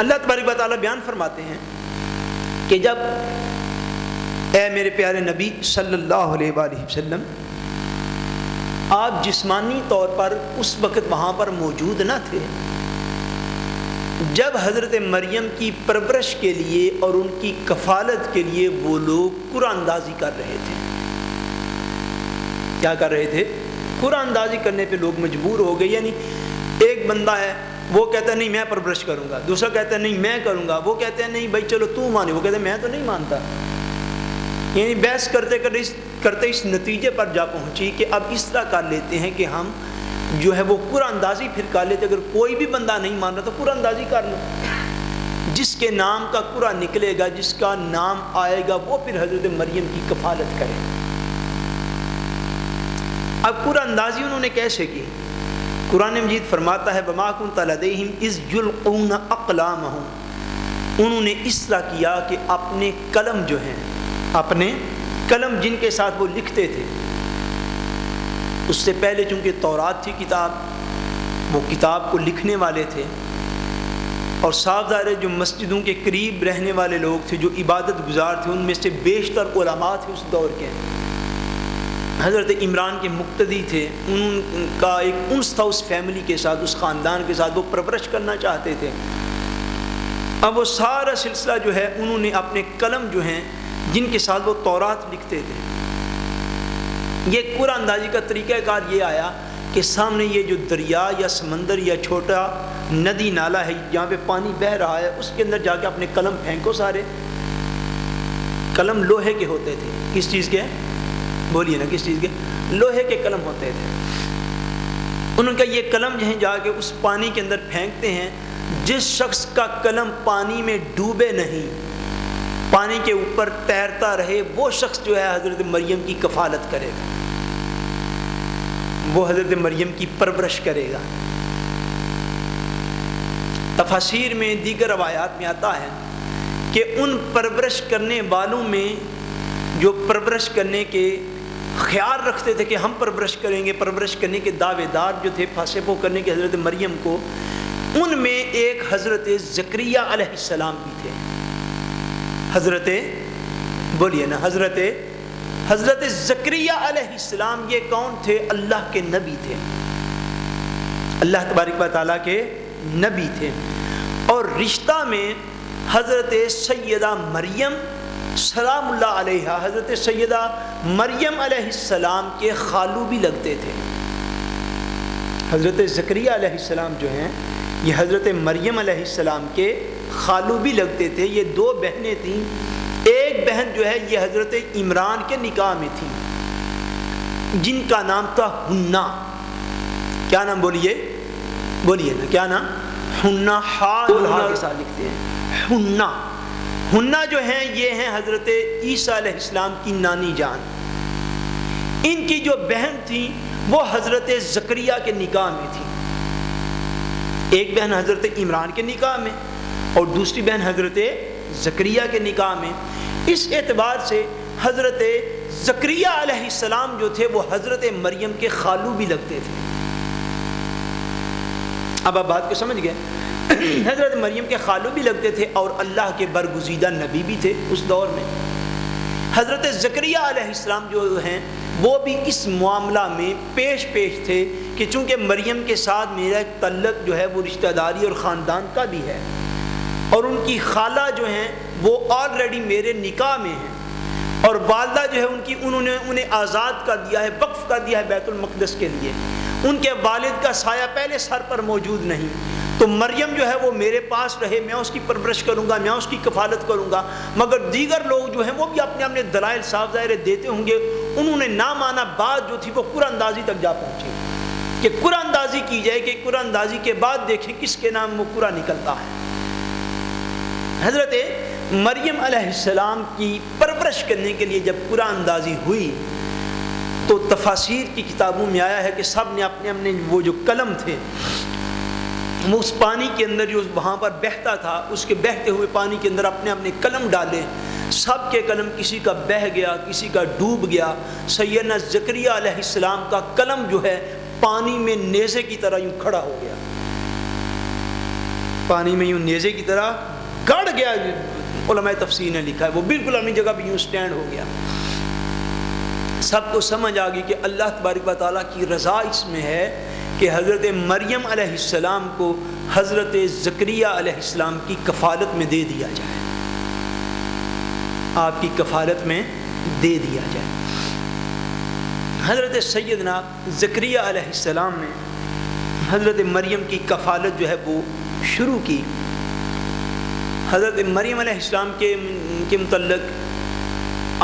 اللہ تبارک و تعالیٰ بیان فرماتے ہیں کہ جب اے میرے پیارے نبی صلی اللہ علیہ وآلہ وسلم آپ جسمانی طور پر اس وقت وہاں پر موجود نہ تھے، جب حضرت مریم کی پرورش کے لیے اور ان کی کفالت کے لیے وہ لوگ قرآن اندازی کر رہے تھے. کیا کر رہے تھے؟ قرآن اندازی کرنے پہ لوگ مجبور ہو گئے. یعنی ایک بندہ ہے وہ کہتا ہے نہیں میں پرورش کروں گا، دوسرا کہتا ہے نہیں میں کروں گا، وہ کہتے ہیں نہیں بھائی چلو تو مانے، وہ کہتے ہیں میں تو نہیں مانتا. یعنی بحث کرتے کرتے اس نتیجے پر جا پہنچی کہ اب اس طرح کر لیتے ہیں کہ ہم جو ہے وہ قرآن اندازی پھر کر لیتے، اگر کوئی بھی بندہ نہیں مان رہا تو قرآن اندازی کر لو، جس کے نام کا قرآن نکلے گا، جس کا نام آئے گا وہ پھر حضرت مریم کی کفالت کرے. اب قرآن اندازی انہوں نے کیسے کی؟ قرآن مجید فرماتا ہے وَمَا كُنْتَ لَدَيْهِمْ إِذْ يُلْقُونَ أَقْلَامَهُمْ. انہوں نے اس طرح کیا کہ اپنے قلم جو ہیں، اپنے قلم جن کے ساتھ وہ لکھتے تھے، اس سے پہلے چونکہ تورات تھی کتاب، وہ کتاب کو لکھنے والے تھے، اور صاف ظاہر ہے جو مسجدوں کے قریب رہنے والے لوگ تھے، جو عبادت گزار تھے، ان میں سے بیشتر علماء تھے اس دور کے. حضرت عمران کے مقتدی تھے، ان کا ایک انس تھا اس فیملی کے ساتھ، اس خاندان کے ساتھ، وہ پرورش کرنا چاہتے تھے. اب وہ سارا سلسلہ جو ہے انہوں نے اپنے قلم جو ہیں جن کے ساتھ وہ تورات لکھتے تھے، یہ قرآن اندازی کا طریقہ کار یہ آیا کہ سامنے یہ جو دریا یا سمندر یا چھوٹا ندی نالا ہے جہاں پہ پانی بہہ رہا ہے، اس کے اندر جا کے اپنے قلم پھینکو. سارے قلم لوہے کے ہوتے تھے. کس چیز کے؟ بولیے نا کس چیز کے؟ لوہے کے قلم ہوتے تھے. انہوں نے کہا یہ قلم جو ہیں جا کے اس پانی کے اندر پھینکتے ہیں، جس شخص کا قلم پانی میں ڈوبے نہیں، پانی کے اوپر تیرتا رہے، وہ شخص جو ہے حضرت مریم کی کفالت کرے گا، وہ حضرت مریم کی پرورش کرے گا. تفاسیر میں دیگر روایات میں آتا ہے کہ ان پرورش کرنے والوں میں جو پرورش کرنے کے خیال رکھتے تھے کہ ہم پرورش کریں گے، پرورش کرنے کے دعوے دار جو تھے فاسبو کرنے کے حضرت مریم کو، ان میں ایک حضرت زکریا علیہ السلام بھی تھے. حضرت بولیے نا حضرت زکریا علیہ السلام یہ کون تھے؟ اللہ کے نبی تھے، اللہ تبارک و تعالیٰ کے نبی تھے. اور رشتہ میں حضرت سیدہ مریم سلام اللہ علیہا، حضرت سیدہ مریم علیہ السلام کے خالو بھی لگتے تھے. حضرت زکریا علیہ السلام جو ہیں یہ حضرت مریم علیہ السلام کے خالو بھی لگتے تھے. یہ دو بہنیں تھیں. ایک بہن جو ہے یہ حضرت عمران کے نکاح میں تھی، جن کا نام تھا حنا. کیا نام؟ بولیے نا کیا نام؟ حنا. کے ساتھ لکھتے ہیں حنا. حنا جو ہیں یہ ہیں حضرت عیسیٰ علیہ السلام کی نانی جان. ان کی جو بہن تھی وہ حضرت زکریا کے نکاح میں تھی. ایک بہن حضرت عمران کے نکاح میں اور دوسری بہن حضرت زکریا کے نکاح میں. اس اعتبار سے حضرت زکریا علیہ السلام جو تھے وہ حضرت مریم کے خالو بھی لگتے تھے. اب آپ بات کو سمجھ گئے؟ حضرت مریم کے خالو بھی لگتے تھے اور اللہ کے برگزیدہ نبی بھی تھے اس دور میں. حضرت زکریا علیہ السلام جو ہیں وہ بھی اس معاملہ میں پیش تھے کہ چونکہ مریم کے ساتھ میرا ایک تعلق جو ہے وہ رشتہ داری اور خاندان کا بھی ہے، اور ان کی خالہ جو ہیں وہ آلریڈی میرے نکاح میں ہیں، اور والدہ جو ہے انہوں نے انہیں آزاد کر دیا ہے، وقف کر دیا ہے بیت المقدس کے لیے. ان کے والد کا سایہ پہلے سر پر موجود نہیں، تو مریم جو ہے وہ میرے پاس رہے، میں اس کی پرورش کروں گا، میں اس کی کفالت کروں گا. مگر دیگر لوگ جو ہیں وہ بھی اپنے اپنے دلائل صاف ظاہر دیتے ہوں گے. انہوں نے نہ مانا. بات جو تھی وہ قرآن اندازی تک جا پہنچی کہ قرآن اندازی کی جائے، کہ قرآن اندازی کے بعد دیکھیں کس کے نام وہ قرآن نکلتا ہے. حضرت مریم علیہ السلام کی پرورش کرنے کے لیے جب قرآن اندازی ہوئی تو تفاسیر کی کتابوں میں آیا ہے کہ سب نے اپنے اپنے وہ جو قلم تھے وہ اس پانی کے اندر جو وہاں پر بہتا تھا، اس کے بہتے ہوئے پانی کے اندر اپنے اپنے قلم ڈالے. سب کے قلم کسی کا بہہ گیا، کسی کا ڈوب گیا. سیدنا زکریا علیہ السلام کا قلم جو ہے پانی میں نیزے کی طرح یوں کھڑا ہو گیا، پانی میں یوں نیزے کی طرح گڑ گیا. علماء تفسیر نے لکھا ہے وہ بالکل اپنی جگہ پہ یوں سٹینڈ ہو گیا. سب کو سمجھ آ گئی کہ اللہ تبارک و تعالیٰ کی رضا اس میں ہے کہ حضرت مریم علیہ السلام کو حضرت زکریا علیہ السلام کی کفالت میں دے دیا جائے، آپ کی کفالت میں دے دیا جائے. حضرت سیدنا زکریا علیہ السلام نے حضرت مریم کی کفالت جو ہے وہ شروع کی۔ حضرت مریم علیہ السلام کے متعلق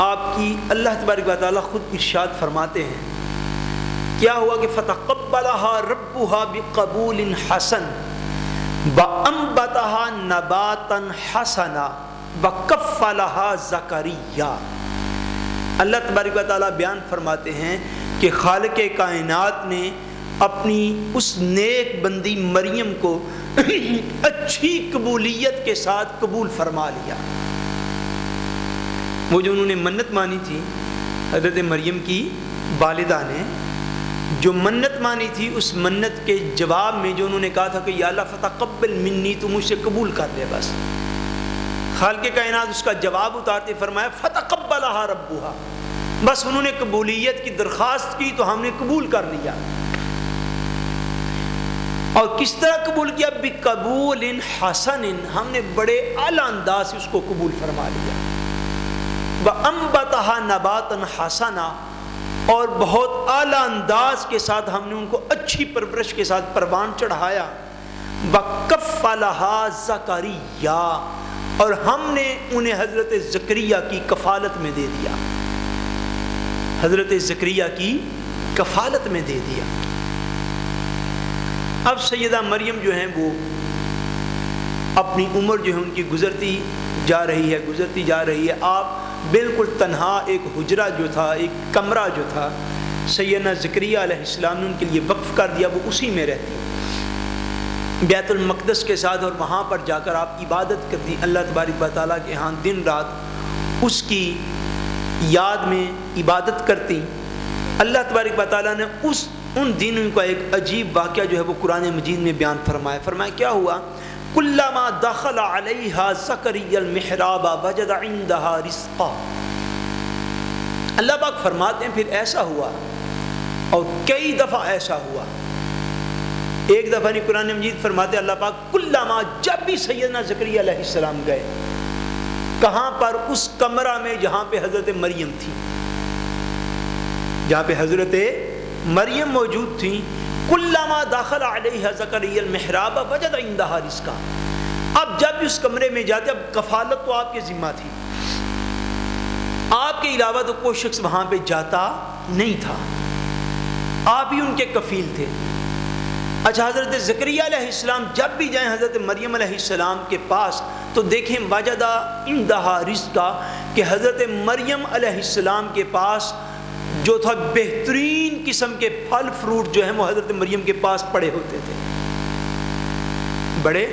آپ کی اللہ تبارک و تعالیٰ خود ارشاد فرماتے ہیں، کیا ہوا کہ فتقبلها ربها بقبول حسن وانبتها نباتا حسنا وکفلها زکریا۔ اللہ تبارک و تعالیٰ بیان فرماتے ہیں کہ خالق کائنات نے اپنی اس نیک بندی مریم کو اچھی قبولیت کے ساتھ قبول فرما لیا۔ وہ جو انہوں نے منت مانی تھی، حضرت مریم کی والدہ نے جو منت مانی تھی، اس منت کے جواب میں جو انہوں نے کہا تھا کہ یا اللہ فتقبل منی، تو مجھ سے قبول کر لے، بس خالق کائنات اس کا جواب اتارتے فرمایا فتقبلها ربها، بس انہوں نے قبولیت کی درخواست کی تو ہم نے قبول کر لیا۔ اور کس طرح قبول کیا؟ بقبول حسن، ہم نے بڑے اعلیٰ انداز سے اس کو قبول فرما لیا۔ وانبتها نباتا حسنا، اور بہت اعلیٰ انداز کے ساتھ ہم نے ان کو اچھی پرورش کے ساتھ پروان چڑھایا۔ وکفلها زکریا، اور ہم نے انہیں حضرت زکریا کی کفالت میں دے دیا، حضرت زکریا کی کفالت میں دے دیا۔ اب سیدہ مریم جو ہیں وہ اپنی عمر جو ہے ان کی گزرتی جا رہی ہے۔ آپ بالکل تنہا ایک حجرہ جو تھا، ایک کمرہ جو تھا، سیدنا زکریا علیہ السلام نے ان کے لیے وقف کر دیا، وہ اسی میں رہتی بیت المقدس کے ساتھ، اور وہاں پر جا کر آپ عبادت کرتی اللہ تبارک و تعالیٰ کے ہاں، دن رات اس کی یاد میں عبادت کرتی۔ اللہ تبارک و تعالیٰ نے ان دنوں کا ایک عجیب واقعہ جو ہے وہ قرآن مجید میں بیان فرمایا کیا ہوا؟ کلما دخل علیہا زکریا المحراب وجد عندها رزقا۔ اللہ پاک فرماتے ہیں پھر ایسا ہوا، اور کئی دفعہ ایسا ہوا، ایک دفعہ نہیں، قرآن مجید فرماتے اللہ پاک کلما، جب بھی سیدنا زکریا علیہ السلام گئے کہاں پر؟ اس کمرہ میں جہاں پہ حضرت مریم تھی، جہاں پہ حضرت مریم موجود تھیں، کلما داخل علیہ زکریا المحراب وجد عندها رزقا۔ اب جب اس کمرے میں جاتے، اب کفالت تو آپ کے ذمہ تھی، آپ کے علاوہ تو کوئی شخص وہاں پہ جاتا نہیں تھا، آپ ہی ان کے کفیل تھے۔ اچھا، حضرت زکریا علیہ السلام جب بھی جائیں حضرت مریم علیہ السلام کے پاس تو دیکھیں وجد عندها رزقا، کہ حضرت مریم علیہ السلام کے پاس جو تھا بہترین قسم کے پھل فروٹ جو ہیں وہ حضرت مریم کے پاس پڑے ہوتے تھے، بڑے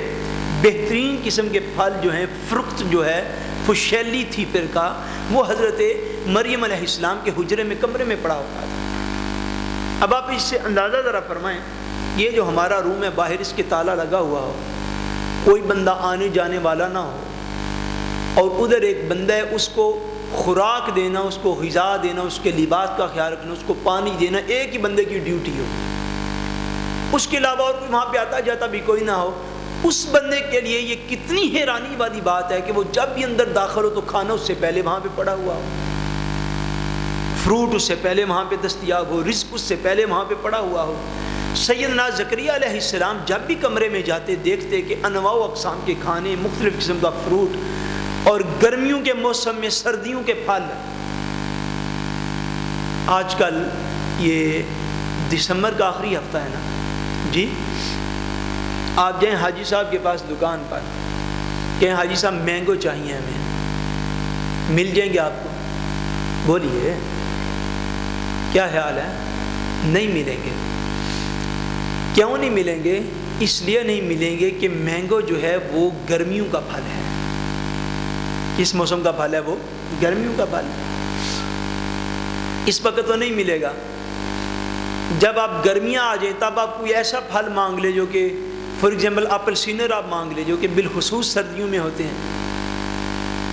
بہترین قسم کے پھل جو ہیں، فروخت جو ہے، خوشیلی تھی پھر کا، وہ حضرت مریم علیہ السلام کے حجرے میں، کمرے میں پڑا ہوتا تھا۔ اب آپ اس سے اندازہ ذرا فرمائیں، یہ جو ہمارا روم ہے، باہر اس کے تالا لگا ہوا ہو، کوئی بندہ آنے جانے والا نہ ہو، اور ادھر ایک بندہ ہے، اس کو خوراک دینا، اس کو غذا دینا، اس کے لباس کا خیال رکھنا، اس کو پانی دینا، ایک ہی بندے کی ڈیوٹی ہو، اس کے علاوہ اور وہاں پہ آتا جاتا بھی کوئی نہ ہو، اس بندے کے لیے یہ کتنی حیرانی والی بات ہے کہ وہ جب بھی اندر داخل ہو تو کھانا اس سے پہلے وہاں پہ پڑا ہوا ہو، فروٹ اس سے پہلے وہاں پہ دستیاب ہو، رزق اس سے پہلے وہاں پہ پڑا ہوا ہو۔ سیدنا زکریا علیہ السلام جب بھی کمرے میں جاتے دیکھتے کہ انواع و اقسام کے کھانے، مختلف قسم کا فروٹ، اور گرمیوں کے موسم میں سردیوں کے پھل۔ آج کل یہ دسمبر کا آخری ہفتہ ہے نا جی، آپ جائیں حاجی صاحب کے پاس دکان پر، کہیں حاجی صاحب مینگو چاہیے ہمیں، مل جائیں گے آپ کو؟ بولیے کیا خیال ہے؟ نہیں ملیں گے۔ کیوں نہیں ملیں گے؟ اس لیے نہیں ملیں گے کہ مینگو جو ہے وہ گرمیوں کا پھل ہے۔ کس موسم کا پھل ہے وہ؟ گرمیوں کا پھل۔ اس وقت تو نہیں ملے گا، جب آپ گرمیاں آ جائیں تب آپ کوئی ایسا پھل مانگ لے جو کہ فار ایگزامپل ایپل سینر آپ مانگ لے جو کہ بالخصوص سردیوں میں ہوتے ہیں۔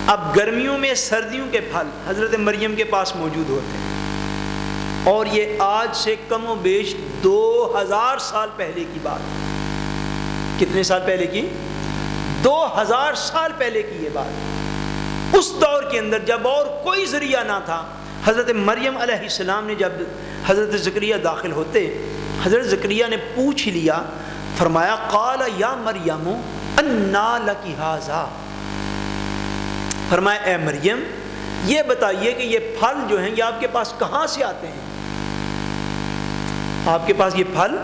اب گرمیوں میں سردیوں کے پھل حضرت مریم کے پاس موجود ہوتے ہیں، اور یہ آج سے کم و بیش 2000 سال پہلے کی بات۔ کتنے سال پہلے کی؟ 2000 سال پہلے کی یہ بات۔ اس دور کے اندر جب اور کوئی ذریعہ نہ تھا، حضرت مریم علیہ السلام نے جب حضرت زکریا داخل ہوتے، حضرت زکریا نے پوچھ لیا، فرمایا قال یا مریم انا لکی ھذا، فرمایا اے مریم یہ بتائیے کہ یہ پھل جو ہیں یہ آپ کے پاس کہاں سے آتے ہیں، آپ کے پاس یہ پھل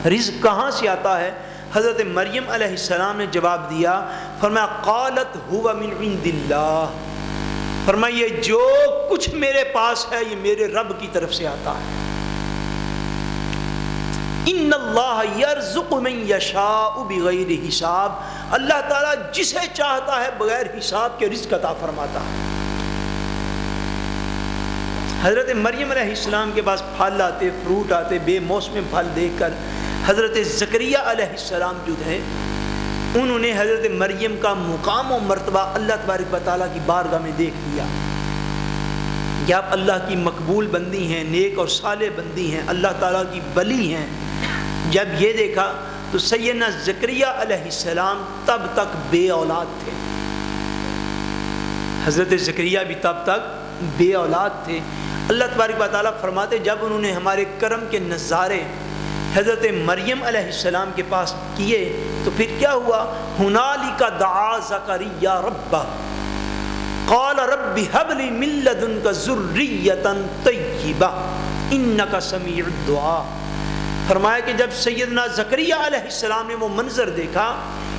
رزق کہاں سے آتا ہے؟ حضرت مریم علیہ السلام نے جواب دیا، فرمایا قالت هو من عند اللہ، فرمایا یہ جو کچھ میرے پاس ہے یہ میرے رب کی طرف سے آتا ہے۔ ان اللہ یرزق من یشاء بغیر حساب، اللہ تعالیٰ جسے چاہتا ہے بغیر حساب کے رزق عطا فرماتا ہے۔ حضرت مریم علیہ السلام کے پاس پھل آتے، فروٹ آتے، بے موسم پھل دیکھ کر حضرت زکریا علیہ السلام جو تھے انہوں نے حضرت مریم کا مقام و مرتبہ اللہ تبارک و تعالیٰ کی بارگاہ میں دیکھ لیا کہ آپ اللہ کی مقبول بندی ہیں، نیک اور صالح بندی ہیں، اللہ تعالیٰ کی ولی ہیں۔ جب یہ دیکھا تو سیدنا زکریا علیہ السلام تب تک بے اولاد تھے، حضرت زکریا بھی تب تک بے اولاد تھے۔ اللہ تبارک و تعالیٰ فرماتے جب انہوں نے ہمارے کرم کے نظارے حضرت مریم علیہ السلام کے پاس کیے تو پھر کیا ہوا؟ ہنالک دعا زکریا ربہ قال رب هب لي من لدنك ذرية طیبہ انک سمیع الدعاء، فرمایا کہ جب سیدنا زکریا علیہ السلام نے وہ منظر دیکھا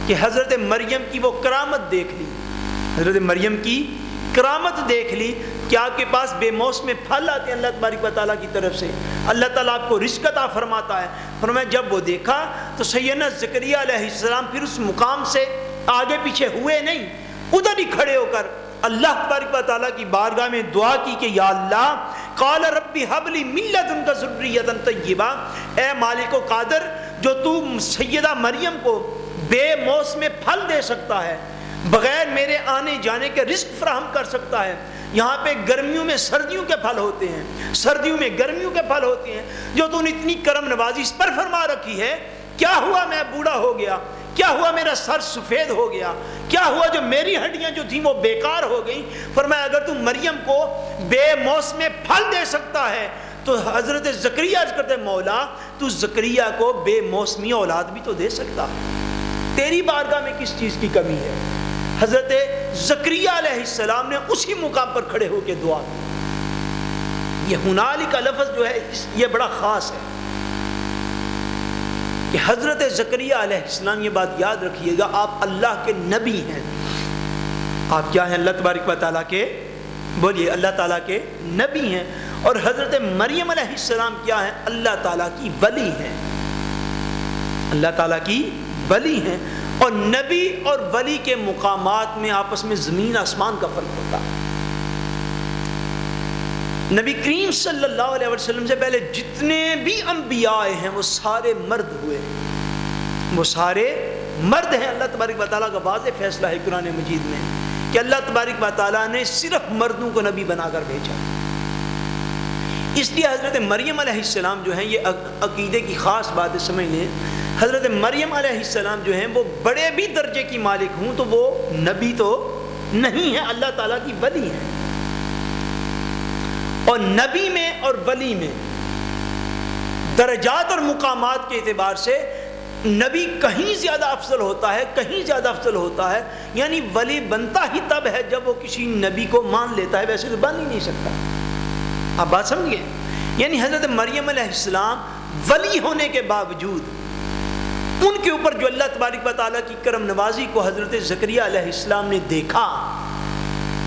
کہ حضرت مریم کی وہ کرامت دیکھ لی، حضرت مریم کی کرامت دیکھ لی کہ آپ کے پاس بے موسم پھل آتے ہیں اللہ تبارک و تعالیٰ کی طرف سے، اللہ تعالیٰ آپ کو رزق عطا فرماتا ہے۔ فرمایا جب وہ دیکھا تو سیدنا زکریا علیہ السلام پھر اس مقام سے آگے پیچھے ہوئے نہیں، ادھر ہی کھڑے ہو کر اللہ تبارک و تعالیٰ کی بارگاہ میں دعا کی کہ یا اللہ قال رب هب لي من لدنك ذرية طیبہ، اے مالک و قادر جو تو سیدہ مریم کو بے موسم پھل دے سکتا ہے، بغیر میرے آنے جانے کے رزق فراہم کر سکتا ہے۔ یہاں پہ گرمیوں میں سردیوں کے پھل ہوتے ہیں، سردیوں میں گرمیوں کے پھل ہوتے ہیں، جو تو نے اتنی کرم نوازی اس پر فرما رکھی ہے، کیا ہوا میں بوڑھا ہو گیا، کیا ہوا میرا سر سفید ہو گیا، کیا ہوا جو میری ہڈیاں جو تھیں وہ بیکار ہو گئیں۔ فرمایا اگر تو مریم کو بے موسم پھل دے سکتا ہے تو حضرت زکریا عرض کرتے مولا تو زکریا کو بے موسمی اولاد بھی تو دے سکتا، تیری بارگاہ میں کس چیز کی کمی ہے؟ حضرت زکریا علیہ السلام نے اسی مقام پر کھڑے ہو کے دعا کی۔ یہ ہنالک کا لفظ جو ہے یہ بڑا خاص ہے کہ حضرت زکریا علیہ السلام، یہ بات یاد رکھیے گا، آپ اللہ کے نبی ہیں، آپ کیا ہیں؟ اللہ تبارک و تعالیٰ کے، بولیے اللہ تعالیٰ کے نبی ہیں۔ اور حضرت مریم علیہ السلام کیا ہیں؟ اللہ تعالیٰ کی ولی ہیں، اللہ تعالیٰ کی ولی ہیں۔ اور نبی اور ولی کے مقامات میں آپس میں زمین آسمان کا فرق ہوتا ہے۔ نبی کریم صلی اللہ علیہ وسلم سے پہلے جتنے بھی انبیاء ہیں وہ سارے مرد ہوئے، وہ سارے مرد ہیں۔ اللہ تبارک و تعالیٰ کا واضح فیصلہ ہے قرآن مجید میں کہ اللہ تبارک و تعالیٰ نے صرف مردوں کو نبی بنا کر بھیجا۔ اس لیے حضرت مریم علیہ السلام جو ہیں، یہ عقیدے کی خاص بات ہے، سمجھ لیں، حضرت مریم علیہ السلام جو ہیں وہ بڑے بھی درجے کی مالک ہوں تو وہ نبی تو نہیں ہے، اللہ تعالیٰ کی ولی ہیں۔ اور نبی میں اور ولی میں درجات اور مقامات کے اعتبار سے نبی کہیں زیادہ افضل ہوتا ہے، کہیں زیادہ افضل ہوتا ہے، یعنی ولی بنتا ہی تب ہے جب وہ کسی نبی کو مان لیتا ہے، ویسے تو بن ہی نہیں سکتا۔ آپ بات سمجھئے؟ یعنی حضرت مریم علیہ السلام ولی ہونے کے باوجود ان کے اوپر جو اللہ تبارک و تعالیٰ کی کرم نوازی کو حضرت زکریا علیہ السلام نے دیکھا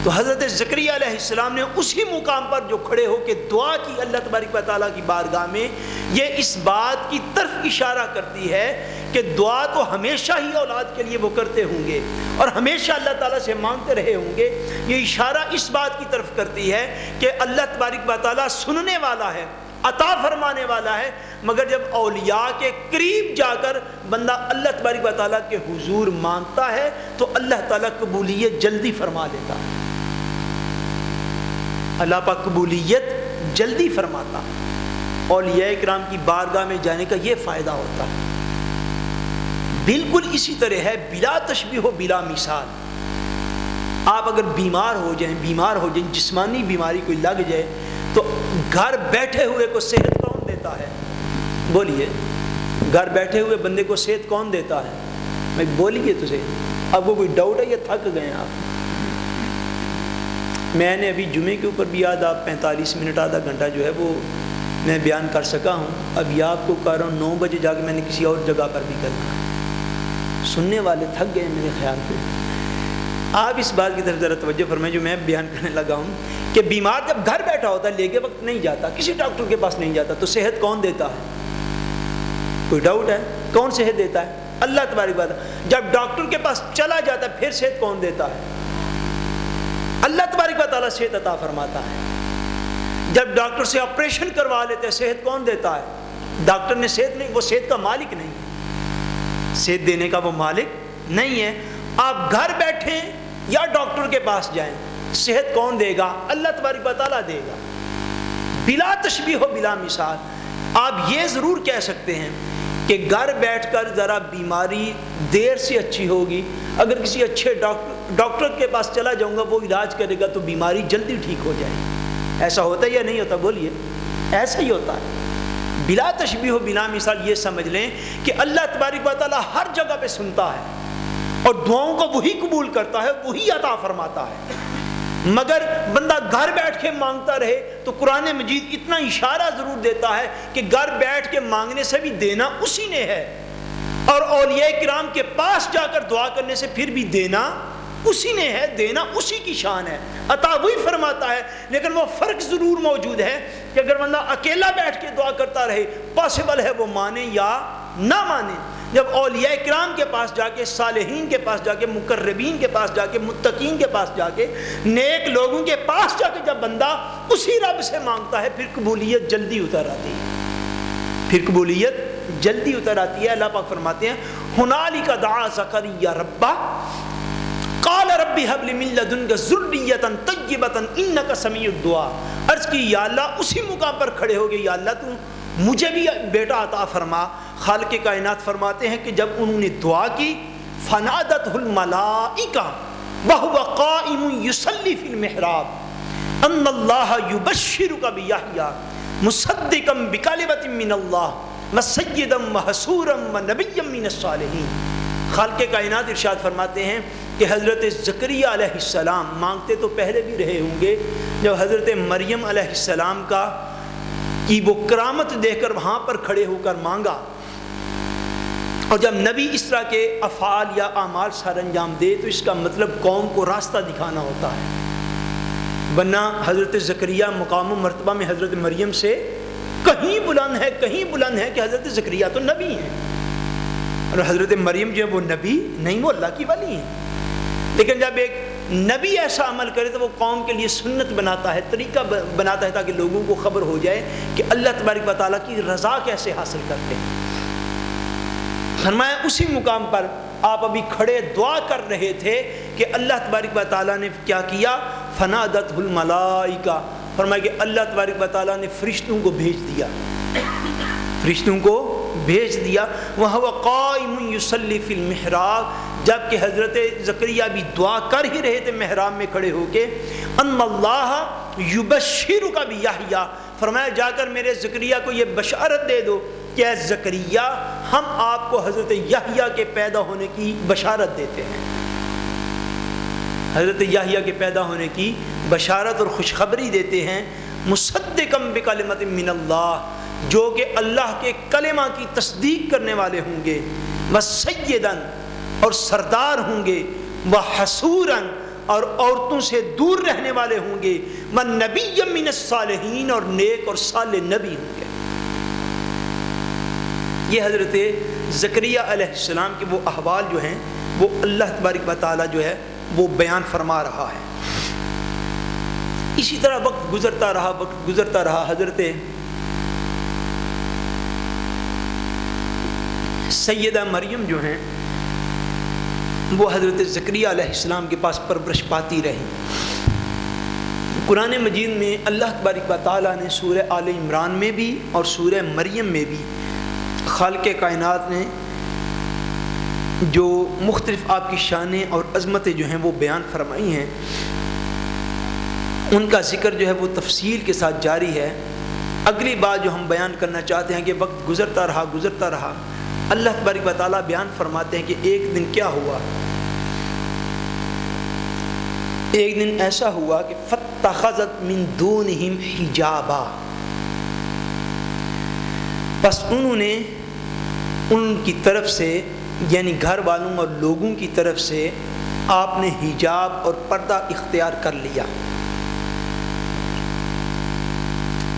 تو حضرت زکریا علیہ السلام نے اسی مقام پر جو کھڑے ہو کے دعا کی اللہ تبارک و تعالیٰ کی بارگاہ میں، یہ اس بات کی طرف اشارہ کرتی ہے کہ دعا تو ہمیشہ ہی اولاد کے لیے وہ کرتے ہوں گے اور ہمیشہ اللہ تعالیٰ سے مانگتے رہے ہوں گے۔ یہ اشارہ اس بات کی طرف کرتی ہے کہ اللہ تبارک و تعالیٰ سننے والا ہے، عطا فرمانے والا ہے، مگر جب اولیاء کے قریب جا کر بندہ اللہ تبارک و تعالیٰ کے حضور مانگتا ہے تو اللہ تعالیٰ قبولیت جلدی فرما دیتا ہے، اللہ پاک قبولیت جلدی فرماتا۔ اولیاء کرام کی بارگاہ میں جانے کا یہ فائدہ ہوتا ہے۔ بالکل اسی طرح ہے، بلا تشبیہ و بلا مثال۔ آپ اگر بیمار ہو جائیں جسمانی بیماری کوئی لگ جائے تو گھر بیٹھے ہوئے کو صحت کون دیتا ہے؟ بولیے، گھر بیٹھے ہوئے بندے کو صحت کون دیتا ہے؟ میں بولیے تو صحیح، آپ کو کوئی ڈاؤٹ ہے یا تھک گئے ہیں آپ؟ میں نے ابھی جمعے کے اوپر بھی آدھا 45 منٹ آدھا گھنٹہ جو ہے وہ میں بیان کر سکا ہوں، اب یہ آپ کو کہہ رہا ہوں 9 بجے جا کے میں نے کسی اور جگہ پر بھی کرنا ہے۔ سننے والے تھک گئے میرے خیال پہ۔ آپ اس بات کی طرف ذرا توجہ فرمائیں جو میں بیان کرنے لگا ہوں کہ بیمار جب گھر بیٹھا ہوتا ہے، لے کے وقت نہیں جاتا، کسی ڈاکٹر کے پاس نہیں جاتا، تو صحت کون دیتا ہے؟ کوئی ڈاؤٹ ہے؟ کون صحت دیتا ہے؟ اللہ تبارک و تعالیٰ۔ جب ڈاکٹر کے پاس چلا جاتا ہے پھر صحت کون دیتا ہے؟ اللہ تبارک و تعالیٰ صحت عطا فرماتا ہے۔ جب ڈاکٹر سے آپریشن کروا لیتے ہیں صحت کون دیتا ہے؟ ڈاکٹر نے صحت نہیں، وہ صحت کا مالک نہیں ہے، صحت دینے کا وہ مالک نہیں ہے۔ آپ گھر بیٹھیں یا ڈاکٹر کے پاس جائیں، صحت کون دے گا؟ اللہ تبارک و تعالیٰ دے گا، بلا تشبیہ و بلا مثال۔ آپ یہ ضرور کہہ سکتے ہیں کہ گھر بیٹھ کر ذرا بیماری دیر سے اچھی ہوگی، اگر کسی اچھے ڈاکٹر کے پاس چلا جاؤں گا وہ علاج کرے گا تو بیماری جلدی ٹھیک ہو جائے گی۔ ایسا ہوتا ہے یا نہیں ہوتا؟ بولیے، ایسا ہی ہوتا ہے، بلا تشبیہ و بلا مثال۔ یہ سمجھ لیں کہ اللہ تبارک و تعالیٰ ہر جگہ پہ سنتا ہے اور دعاؤں کو وہی قبول کرتا ہے، وہی عطا فرماتا ہے۔ مگر بندہ گھر بیٹھ کے مانگتا رہے تو قرآن مجید اتنا اشارہ ضرور دیتا ہے کہ گھر بیٹھ کے مانگنے سے بھی دینا اسی نے ہے، اور اولیاء کرام کے پاس جا کر دعا کرنے سے پھر بھی دینا اسی نے ہے، دینا اسی کی شان ہے، عطا وہی فرماتا ہے۔ لیکن وہ فرق ضرور موجود ہے کہ اگر بندہ اکیلا بیٹھ کے دعا کرتا رہے، پاسبل ہے وہ مانے یا نہ مانے۔ جب اولیاء کرام کے پاس جا کے، صالحین کے پاس جا کے، مقربین کے پاس جا کے، متقین کے پاس جا کے، نیک لوگوں کے پاس جا کے جب بندہ اسی رب سے مانگتا ہے پھر قبولیت جلدی اتر آتی ہے، پھر قبولیت جلدی اتر آتی ہے۔ اللہ پاک فرماتے ہیں ہنالک دعا زکریا ربہ قال رب هب لي من لدنك ذرية طيبة انك سميع الدعاء۔ عرض کی یا اللہ، اسی مقام پر کھڑے ہو گئے، یا اللہ تو مجھے بھی بیٹا عطا فرما۔ خالق کائنات فرماتے ہیں کہ جب انہوں نے دعا کی فنادته الملائکہ وهو قائم يصلي في المحراب ان اللہ يبشرك بيحيى مصدقا بکلمۃ من اللہ وسیدا وحصورا ونبیا من الصالحین۔ خالق کائنات ارشاد فرماتے ہیں کہ حضرت زکریا علیہ السلام مانگتے تو پہلے بھی رہے ہوں گے، جب حضرت مریم علیہ السلام کی وہ کرامت دیکھ کر وہاں پر کھڑے ہو کر مانگا، اور جب نبی اس طرح کے افعال یا اعمال سر انجام دے تو اس کا مطلب قوم کو راستہ دکھانا ہوتا ہے، ورنہ حضرت زکریا مقام و مرتبہ میں حضرت مریم سے کہیں بلند ہے، کہیں بلند ہے کہ حضرت زکریا تو نبی ہیں اور حضرت مریم جو ہے وہ نبی نہیں، وہ اللہ کی ولی ہیں۔ لیکن جب ایک نبی ایسا عمل کرے تو وہ قوم کے لیے سنت بناتا ہے، طریقہ بناتا ہے تاکہ لوگوں کو خبر ہو جائے کہ اللہ تبارک و تعالیٰ کی رضا کیسے حاصل کرتے ہیں۔ فرمایا اسی مقام پر آپ ابھی کھڑے دعا کر رہے تھے کہ اللہ تبارک و تعالیٰ نے کیا کیا؟ فنادته الملائکہ، فرمایا کہ اللہ تبارک و تعالیٰ نے فرشتوں کو بھیج دیا، فرشتوں کو بھیج دیا۔ وَهُوَ قَائِمٌ يُصَلِّي فِي الْمِحْرَابِ، جب کہ حضرت زکریا بھی دعا کر ہی رہے تھے محراب میں کھڑے ہو کے، ان اللہ یبشرک بیحییٰ، فرمایا جا کر میرے زکریا کو یہ بشارت دے دو کہ اے زکریا ہم آپ کو حضرت یحییٰ کے پیدا ہونے کی بشارت دیتے ہیں، حضرت یحییٰ کے پیدا ہونے کی بشارت اور خوشخبری دیتے ہیں، مصدقا بکلمۃ من اللہ، جو کہ اللہ کے کلمہ کی تصدیق کرنے والے ہوں گے، وسیداً اور سردار ہوں گے، وحصوراً اور عورتوں سے دور رہنے والے ہوں گے، ونبیا من الصالحین اور نیک اور صالح نبی ہوں گے۔ یہ حضرت زکریا علیہ السلام کے وہ احوال جو ہیں وہ اللہ تبارک و تعالیٰ جو ہے وہ بیان فرما رہا ہے۔ اسی طرح وقت گزرتا رہا، حضرت سیدہ مریم جو ہیں وہ حضرت زکریا علیہ السلام کے پاس پرورش پاتی رہی۔ قرآن مجید میں اللہ تبارک و تعالیٰ نے سورہ آل عمران میں بھی اور سورہ مریم میں بھی خالق کائنات نے جو مختلف آپ کی شانیں اور عظمتیں جو ہیں وہ بیان فرمائی ہیں، ان کا ذکر جو ہے وہ تفصیل کے ساتھ جاری ہے۔ اگلی بات جو ہم بیان کرنا چاہتے ہیں کہ وقت گزرتا رہا اللہ تبارک و تعالیٰ بیان فرماتے ہیں کہ ایک دن کیا ہوا، ایک دن ایسا ہوا کہ فاتخذت من دونہم حجابا، بس انہوں نے ان کی طرف سے یعنی گھر والوں اور لوگوں کی طرف سے آپ نے حجاب اور پردہ اختیار کر لیا۔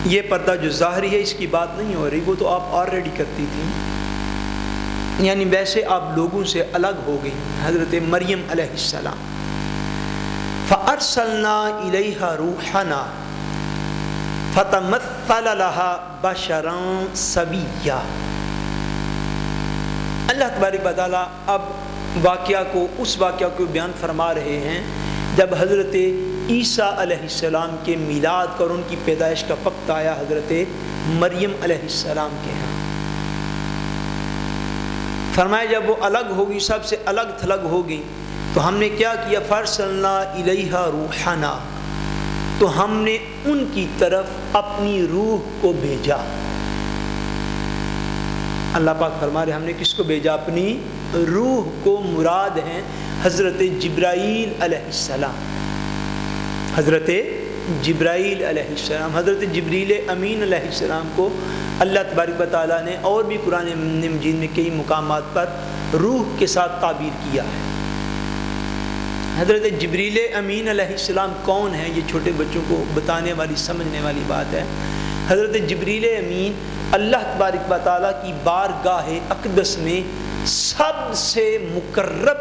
یہ پردہ جو ظاہری ہے اس کی بات نہیں ہو رہی، وہ تو آپ آلریڈی کرتی تھی، یعنی ویسے آپ لوگوں سے الگ ہو گئی۔ حضرت مریم علیہ السلام فَأَرْسَلْنَا إِلَيْهَا رُوحَنَا فَتَمَثَّلَ لَهَا بَشَرًا سَوِيًّا۔ اللہ تبارک و تعالیٰ اب اس واقعہ کو بیان فرما رہے ہیں جب حضرت عیسیٰ علیہ السلام کے میلاد کا اور ان کی پیدائش کا وقت آیا حضرت مریم علیہ السلام کے ہاں۔ فرمایا جب وہ الگ ہوگی، سب سے الگ تھلگ ہوگی، تو ہم نے کیا کیا، فَأَرْسَلْنَا إِلَيْهَا رُوحَنَا، تو ہم نے ان کی طرف اپنی روح کو بھیجا۔ اللہ پاک فرما رہے ہم نے کس کو بھیجا، اپنی روح کو، مراد ہیں حضرت جبرائیل علیہ السلام۔ حضرت جبرائیل علیہ السلام، حضرت جبریل امین علیہ السلام کو اللہ تبارک و تعالیٰ نے اور بھی قرآن مجید میں کئی مقامات پر روح کے ساتھ تعبیر کیا ہے۔ حضرت جبریل امین علیہ السلام کون ہے، یہ چھوٹے بچوں کو بتانے والی سمجھنے والی بات ہے۔ حضرت جبریل امین اللہ تبارک و تعالیٰ کی بارگاہ اقدس میں سب سے مقرب،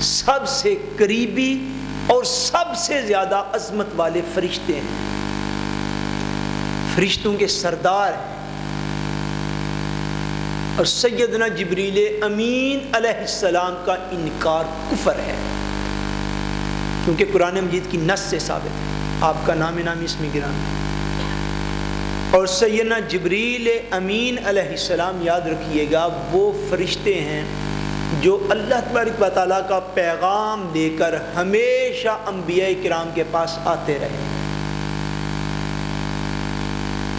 سب سے قریبی اور سب سے زیادہ عظمت والے فرشتے ہیں، فرشتوں کے سردار ہیں۔ اور سیدنا جبریل امین علیہ السلام کا انکار کفر ہے، کیونکہ قرآن مجید کی نص سے ثابت ہے، آپ کا نام نامی اسم گرامی۔ اور سیدنا جبریل امین علیہ السلام یاد رکھیے گا وہ فرشتے ہیں جو اللہ تبارک و تعالیٰ کا پیغام لے کر ہمیشہ انبیاء کرام کے پاس آتے رہے۔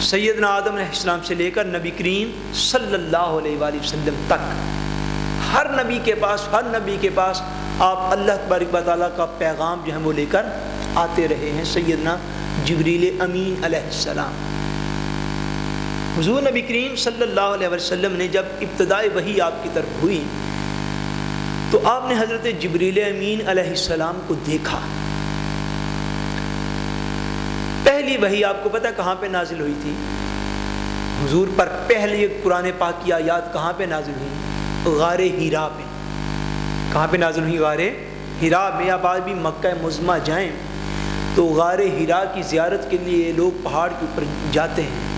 سیدنا آدم علیہ السلام سے لے کر نبی کریم صلی اللہ علیہ وآلہ وسلم تک ہر نبی کے پاس آپ اللہ تبارک و تعالیٰ کا پیغام جو ہے وہ لے کر آتے رہے ہیں۔ سیدنا جبریل امین علیہ السلام، حضور نبی کریم صلی اللہ علیہ وسلم نے جب ابتدائی وحی آپ کی طرف ہوئی تو آپ نے حضرت جبریل امین علیہ السلام کو دیکھا۔ پہلی وحی آپ کو پتہ کہاں پہ نازل ہوئی تھی؟ حضور پر پہلی قرآن پاک کی آیات کہاں پہ نازل ہوئی؟ غار حرا پہ۔ کہاں پہ نازل ہوئی؟ غار حرا میں۔ اب آج بھی مکہ معظمہ جائیں تو غار حرا کی زیارت کے لیے لوگ پہاڑ کے اوپر جاتے ہیں۔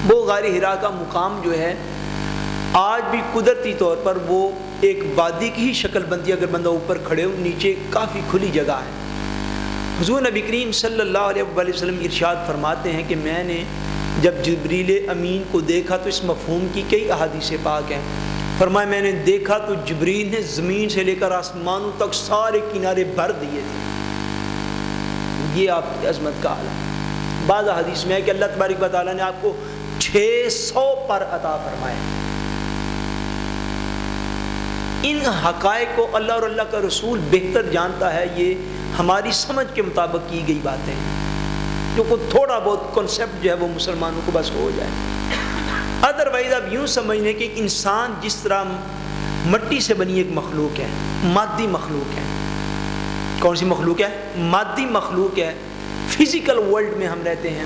وہ غار حرا کا مقام جو ہے آج بھی قدرتی طور پر وہ ایک وادی کی ہی شکل بنتی ہے، اگر بندہ اوپر کھڑے ہو، نیچے کافی کھلی جگہ ہے۔ حضور نبی کریم صلی اللہ علیہ وسلم ارشاد فرماتے ہیں کہ میں نے جب جبریل امین کو دیکھا تو اس مفہوم کی کئی احادیث پاک ہیں۔ فرمایا میں نے دیکھا تو جبریل نے زمین سے لے کر آسمانوں تک سارے کنارے بھر دیے تھے۔ یہ آپ کی عظمت کا عالم۔ بعض احادیث میں ہے کہ اللہ تبارک و تعالیٰ نے آپ کو 600 پر عطا فرمائے۔ ان حقائق کو اللہ اور اللہ کا رسول بہتر جانتا ہے، یہ ہماری سمجھ کے مطابق کی گئی باتیں ہیں، جو کو تھوڑا بہت کنسیپٹ جو ہے وہ مسلمانوں کو بس ہو جائے۔ ادروائز آپ یوں سمجھ لیں کہ انسان جس طرح مٹی سے بنی ایک مخلوق ہے، مادی مخلوق ہے۔ کون سی مخلوق ہے؟ مادی مخلوق ہے، فزیکل ورلڈ میں ہم رہتے ہیں۔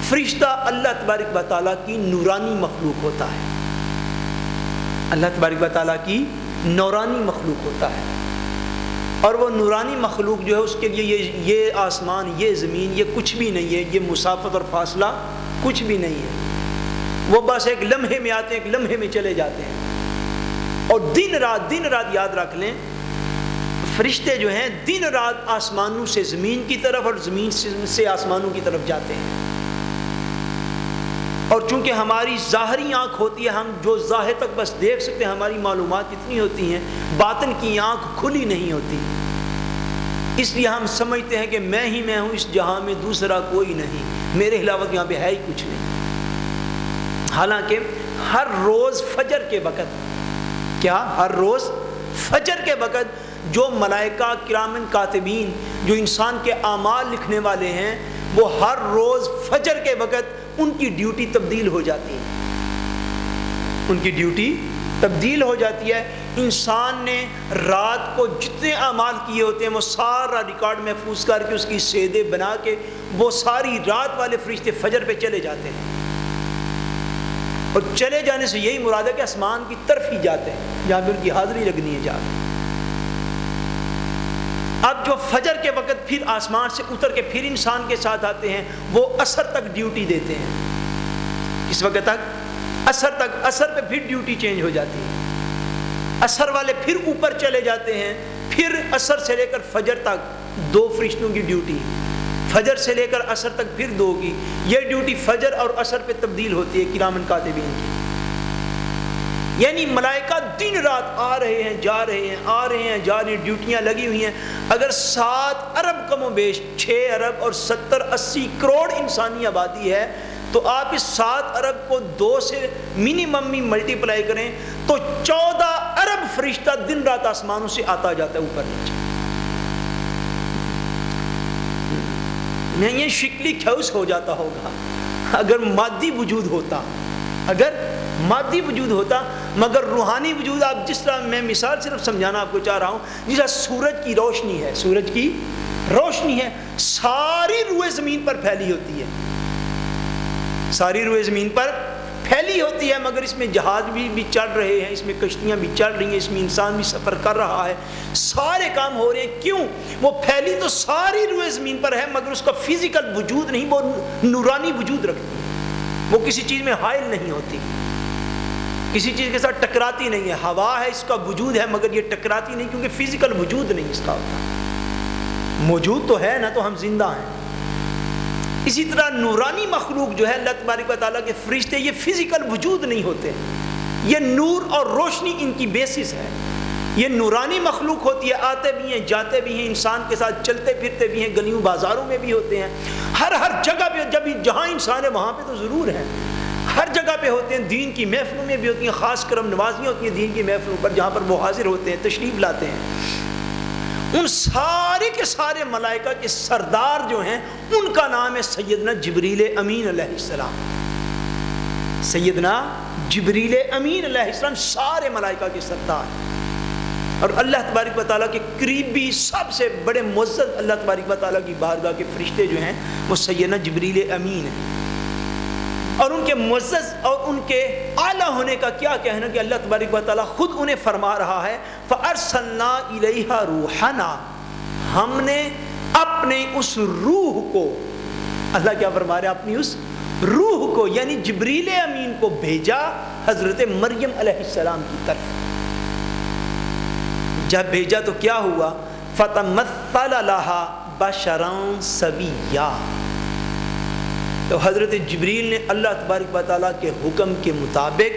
فرشتہ اللہ تبارک و تعالیٰ کی نورانی مخلوق ہوتا ہے، اللہ تبارک و تعالیٰ کی نورانی مخلوق ہوتا ہے، اور وہ نورانی مخلوق جو ہے اس کے لیے یہ آسمان، یہ زمین، یہ کچھ بھی نہیں ہے، یہ مسافت اور فاصلہ کچھ بھی نہیں ہے۔ وہ بس ایک لمحے میں آتے ہیں، ایک لمحے میں چلے جاتے ہیں۔ اور دن رات یاد رکھ لیں، فرشتے جو ہیں دن رات آسمانوں سے زمین کی طرف اور زمین سے آسمانوں کی طرف جاتے ہیں۔ اور چونکہ ہماری ظاہری آنکھ ہوتی ہے، ہم جو ظاہر تک بس دیکھ سکتے ہیں، ہماری معلومات اتنی ہوتی ہیں، باطن کی آنکھ کھلی نہیں ہوتی، اس لیے ہم سمجھتے ہیں کہ میں ہی میں ہوں، اس جہاں میں دوسرا کوئی نہیں، میرے علاوہ یہاں پہ ہے ہی کچھ نہیں۔ حالانکہ ہر روز فجر کے وقت، کیا ہر روز فجر کے وقت جو ملائکہ کرامن کاتبین جو انسان کے اعمال لکھنے والے ہیں، وہ ہر روز فجر کے وقت ان کی ڈیوٹی تبدیل ہو جاتی ہے، ان کی ڈیوٹی تبدیل ہو جاتی ہے۔ انسان نے رات کو جتنے اعمال کیے ہوتے ہیں وہ سارا ریکارڈ محفوظ کر کے اس کی سیدے بنا کے وہ ساری رات والے فرشتے فجر پہ چلے جاتے ہیں، اور چلے جانے سے یہی مراد ہے کہ آسمان کی طرف ہی جاتے ہیں جہاں پہ ان کی حاضری لگنی ہے جا کے۔ اب جو فجر کے وقت پھر آسمان سے اتر کے پھر انسان کے ساتھ آتے ہیں، وہ عصر تک ڈیوٹی دیتے ہیں۔ کس وقت تک؟ عصر تک۔ عصر پہ پھر ڈیوٹی چینج ہو جاتی ہے، عصر والے پھر اوپر چلے جاتے ہیں، پھر عصر سے لے کر فجر تک 2 فرشتوں کی ڈیوٹی، فجر سے لے کر عصر تک پھر 2 کی، یہ ڈیوٹی فجر اور عصر پہ تبدیل ہوتی ہے کرامن کاتبین کی۔ یعنی ملائکہ دن رات آ رہے ہیں جا رہے ہیں، آ رہے ہیں جا رہے ہیں، ڈیوٹیاں لگی ہوئی ہیں۔ اگر 7 ارب کم و بیش 6 ارب اور 70-80 کروڑ انسانی آبادی ہے، تو آپ اس 7 ارب کو 2 سے منیمم ملٹی پلائی کریں تو 14 ارب فرشتہ دن رات آسمانوں سے آتا جاتا ہے اوپر نیچے۔ نہیں، یہ شکلی کھوس ہو جاتا ہوگا اگر مادی وجود ہوتا، اگر مادی وجود ہوتا، مگر روحانی وجود آپ جس طرح، میں مثال صرف سمجھانا آپ کو چاہ رہا ہوں، جس طرح سورج کی روشنی ہے، سورج کی روشنی ہے، ساری روئے زمین پر پھیلی ہوتی ہے، ساری روئے زمین پر پھیلی ہوتی ہے، مگر اس میں جہاز بھی چل رہے ہیں، اس میں کشتیاں بھی چل رہی ہیں، اس میں انسان بھی سفر کر رہا ہے، سارے کام ہو رہے ہیں۔ کیوں؟ وہ پھیلی تو ساری روئے زمین پر ہے، مگر اس کا فزیکل وجود نہیں، وہ نورانی وجود رکھتی ہے، وہ کسی چیز میں حائل نہیں ہوتی، کسی چیز کے ساتھ ٹکراتی نہیں ہے۔ ہوا ہے، اس کا وجود ہے، مگر یہ ٹکراتی نہیں، کیونکہ فزیکل وجود نہیں اس کا ہوتا، موجود تو ہے نا، تو ہم زندہ ہیں۔ اسی طرح نورانی مخلوق جو ہے اللہ تبارک و تعالیٰ کے فرشتے، یہ فزیکل وجود نہیں ہوتے، یہ نور اور روشنی ان کی بیسس ہے، یہ نورانی مخلوق ہوتی ہے، آتے بھی ہیں جاتے بھی ہیں، انسان کے ساتھ چلتے پھرتے بھی ہیں، گلیوں بازاروں میں بھی ہوتے ہیں، ہر جگہ پہ، جب جہاں انسان ہے وہاں پہ تو ضرور ہیں، ہر جگہ پہ ہوتے ہیں، دین کی محفلوں میں بھی ہوتی ہیں، خاص کرم نوازیاں ہوتی ہیں دین کی محفلوں پر، جہاں پر وہ حاضر ہوتے ہیں، تشریف لاتے ہیں۔ ان سارے کے سارے ملائکہ کے سردار جو ہیں، ان کا نام ہے سیدنا جبریل امین علیہ السلام، سیدنا جبریل امین علیہ السلام سارے ملائکہ کے سردار، اور اللہ تبارک و تعالیٰ کے قریبی سب سے بڑے معزز اللہ تبارک و تعالیٰ کی بارگاہ کے فرشتے جو ہیں وہ سیدنا جبریل امین ہیں۔ اور ان کے معزز اور ان کے اعلیٰ ہونے کا کیا کہنا کہ اللہ تبارک و تعالیٰ خود انہیں فرما رہا ہے فَأَرْسَلْنَا إِلَيْهَا رُوحَنَا، ہم نے اپنے اس روح کو، اللہ کیا فرما رہے ہیں، اپنی اس روح کو یعنی جبریل امین کو بھیجا حضرت مریم علیہ السلام کی طرف۔ جب بھیجا تو کیا ہوا؟ فَتَمَثَّلَ لَهَا بَشَرًا سَوِيًّا، تو حضرت جبریل نے اللہ تبارک و تعالیٰ کے حکم کے مطابق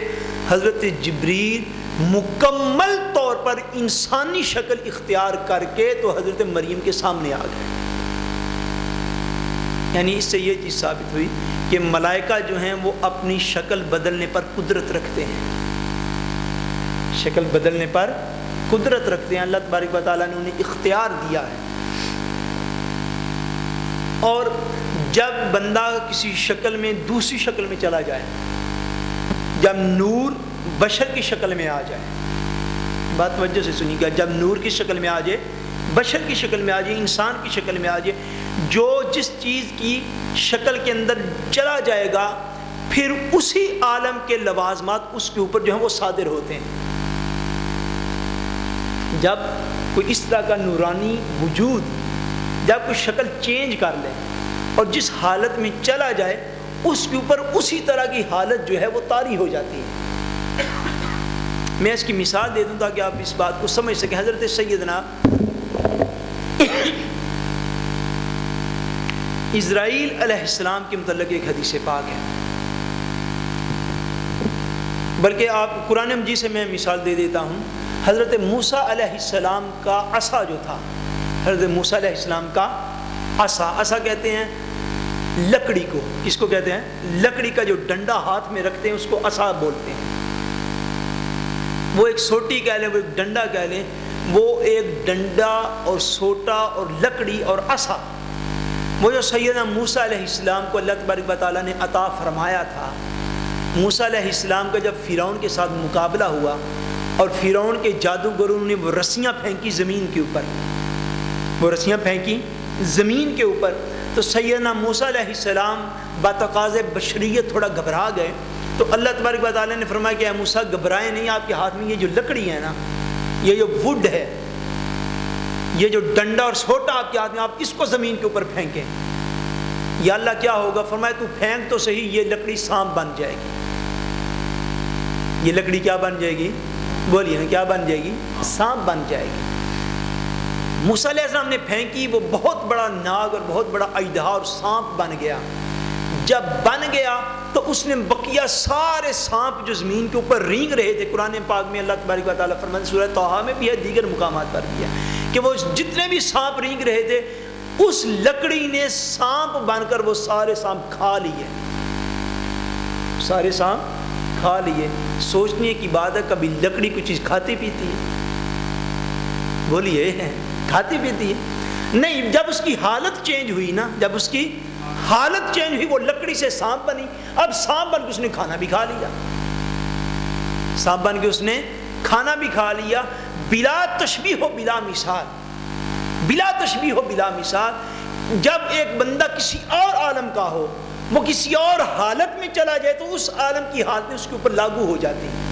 حضرت جبریل مکمل طور پر انسانی شکل اختیار کر کے تو حضرت مریم کے سامنے آ گئے۔ یعنی اس سے یہ چیز ثابت ہوئی کہ ملائکہ جو ہیں وہ اپنی شکل بدلنے پر قدرت رکھتے ہیں، شکل بدلنے پر قدرت رکھتے ہیں، اللہ تبارک و تعالیٰ نے انہیں اختیار دیا ہے۔ اور جب بندہ کسی شکل میں دوسری شکل میں چلا جائے، جب نور بشر کی شکل میں آ جائے، بات توجہ سے سنیے گا، جب نور کی شکل میں آ جائے، بشر کی شکل میں آ جائے، انسان کی شکل میں آ جائے، جو جس چیز کی شکل کے اندر چلا جائے گا پھر اسی عالم کے لوازمات اس کے اوپر جو ہیں وہ صادر ہوتے ہیں۔ جب کوئی اس طرح کا نورانی وجود جب کوئی شکل چینج کر لے اور جس حالت میں چلا جائے اس کے اوپر اسی طرح کی حالت جو ہے وہ طاری ہو جاتی ہے۔ میں اس کی مثال دے دوں تاکہ آپ اس بات کو سمجھ سکیں۔ حضرت سیدنا اسرائیل علیہ السلام کے متعلق ایک حدیث پاک ہے، بلکہ آپ قرآن مجید سے میں مثال دے دیتا ہوں۔ حضرت موسیٰ علیہ السلام کا عصا جو تھا، حضرت موسیٰ علیہ السلام کا عصا کہتے ہیں لکڑی کو، کس کو کہتے ہیں؟ لکڑی کا جو ڈنڈا ہاتھ میں رکھتے ہیں اس کو عصا بولتے ہیں. وہ ایک سوٹی کہہ لیں، وہ ایک ڈنڈا کہہ لیں، وہ ایک ڈنڈا اور سوٹا اور لکڑی اور عصا، وہ جو سیدنا موسیٰ علیہ السلام کو اللہ تبارک و تعالیٰ نے عطا فرمایا تھا. موسیٰ علیہ السلام کا جب فرعون کے ساتھ مقابلہ ہوا اور فرعون کے جادوگروں نے وہ رسیاں پھینکی زمین کے اوپر، وہ رسیاں پھینکی زمین کے اوپر، تو سیدنا موسیٰ علیہ السلام بتقاضِ بشریت تھوڑا گھبرا گئے. تو اللہ تبارک و تعالیٰ نے فرمایا کہ اے موسیٰ گھبرائیں نہیں، آپ کے ہاتھ میں یہ جو لکڑی ہے نا، یہ جو وڈ ہے، یہ جو ڈنڈا اور سوٹا آپ کے ہاتھ میں، آپ اس کو زمین کے اوپر پھینکیں. یا اللہ کیا ہوگا؟ فرمایا تو پھینک تو صحیح، یہ لکڑی سانپ بن جائے گی. یہ لکڑی کیا بن جائے گی؟ بولیے نا، کیا بن جائے گی؟ سانپ بن جائے گی. موسیٰ علیہ السلام نے پھینکی، وہ بہت بڑا ناگ اور بہت بڑا اژدہا اور سانپ بن گیا. جب بن گیا تو اس نے بقیہ سارے سانپ جو زمین کے اوپر رینگ رہے تھے، قرآن پاک میں اللہ تبارک و تعالیٰ فرماتے ہیں، سورہ طٰہٰ میں بھی ہے، دیگر مقامات پر بھی ہے، کہ وہ جتنے بھی سانپ رینگ رہے تھے اس لکڑی نے سانپ بن کر وہ سارے سانپ کھا لیے، سارے سانپ کھا لیے. سوچنے کی بات ہے، کبھی لکڑی کوئی چیز کھاتی پیتی ہے؟ بولیے، کھاتی پیتی ہے؟ نہیں. جب اس کی حالت چینج ہوئی نا، جب اس کی حالت چینج ہوئی، وہ لکڑی سے سانپ بنی. اب سانپ بن کے اس نے کھانا بھی کھا لیا، سانپ بن کے اس نے کھانا بھی کھا لیا. بلا تشبیہ و بلا مثال، بلا تشبیہ و بلا مثال. جب ایک بندہ کسی اور عالم کا ہو، وہ کسی اور حالت میں چلا جائے تو اس عالم کی حالتیں اس کے اوپر لاگو ہو جاتی ہیں.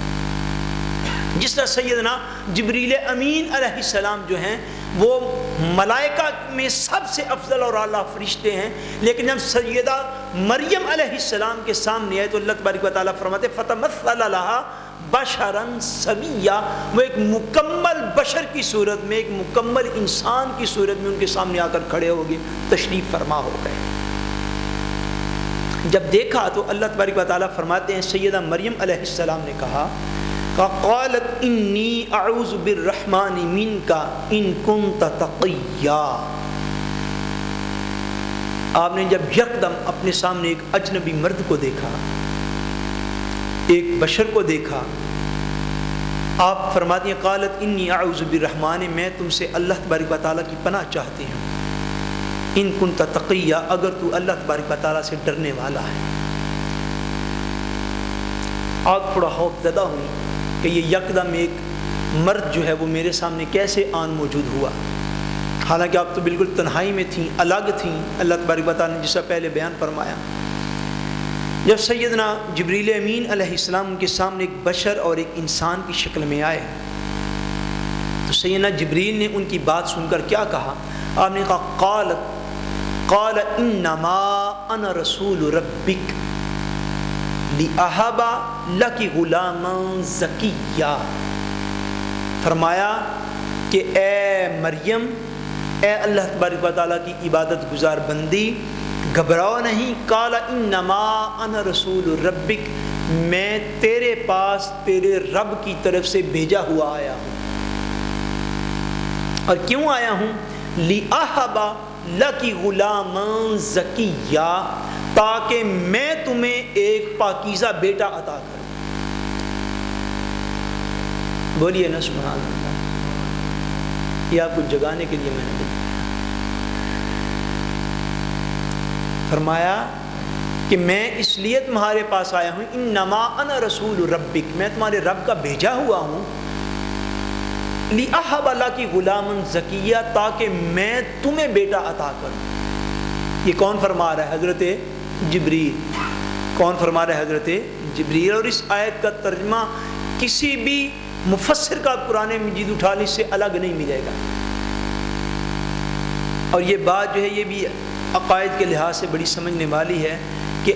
جس طرح سیدنا جبریل امین علیہ السلام جو ہیں وہ ملائکہ میں سب سے افضل اور اعلیٰ فرشتے ہیں، لیکن جب سیدہ مریم علیہ السلام کے سامنے آئے تو اللہ تبارک و تعالیٰ فرماتے فتمثل لہا بشرا سویا، وہ ایک مکمل بشر کی صورت میں، ایک مکمل انسان کی صورت میں ان کے سامنے آ کر کھڑے ہو گئے، تشریف فرما ہو گئے. جب دیکھا تو اللہ تبارک و تعالیٰ فرماتے ہیں سیدہ مریم علیہ السلام نے کہا قالت انی اعوذ بالرحمن منک ان کنت تقیا. آپ نے جب یکدم اپنے سامنے ایک اجنبی مرد کو دیکھا، ایک بشر کو دیکھا، آپ فرماتی ہیں قالت انی اعوذ بالرحمن، میں تم سے اللہ تبارک و تعالیٰ کی پناہ چاہتی ہوں، ان کنت تقیا، اگر تو اللہ تبارک و تعالیٰ سے ڈرنے والا ہے. آپ تھوڑا خوف زدہ ہوئی کہ یہ یکدم ایک مرد جو ہے وہ میرے سامنے کیسے آن موجود ہوا، حالانکہ آپ تو بالکل تنہائی میں تھیں، الگ تھیں. اللہ تبارک و تعالیٰ نے جیسا پہلے بیان فرمایا، جب سیدنا جبریل امین علیہ السلام ان کے سامنے ایک بشر اور ایک انسان کی شکل میں آئے تو سیدنا جبریل نے ان کی بات سن کر کیا کہا؟ آپ نے کہا قال انما انا رسول ربک لأہب لک غلاما زکیا. فرمایا کہ اے مریم، اے اللہ تبارک و تعالیٰ کی عبادت گزار بندی، گھبراؤ نہیں. قال انما انا رسول ربک، میں تیرے پاس تیرے رب کی طرف سے بھیجا ہوا آیا ہوں. اور کیوں آیا ہوں؟ لأہب لک غلاما زکیا، تاکہ میں تمہیں ایک پاکیزہ بیٹا عطا کروں. بولیے نا سبحان اللہ. یہ آپ کو جگانے کے لیے میں نے فرمایا کہ میں اس لیے تمہارے پاس آیا ہوں، انما انا رسول ربک، میں تمہارے رب کا بھیجا ہوا ہوں، لأہب لک غلاما زکیا، تاکہ میں تمہیں بیٹا عطا کروں. یہ کون فرما رہا ہے؟ حضرت جبریل. کون فرما رہا ہے؟ حضرت جبریل. اور اس آیت کا ترجمہ کسی بھی مفسر کا قرآن مجید اٹھانے سے الگ نہیں ملے گا. اور یہ بات جو ہے یہ بھی عقائد کے لحاظ سے بڑی سمجھنے والی ہے کہ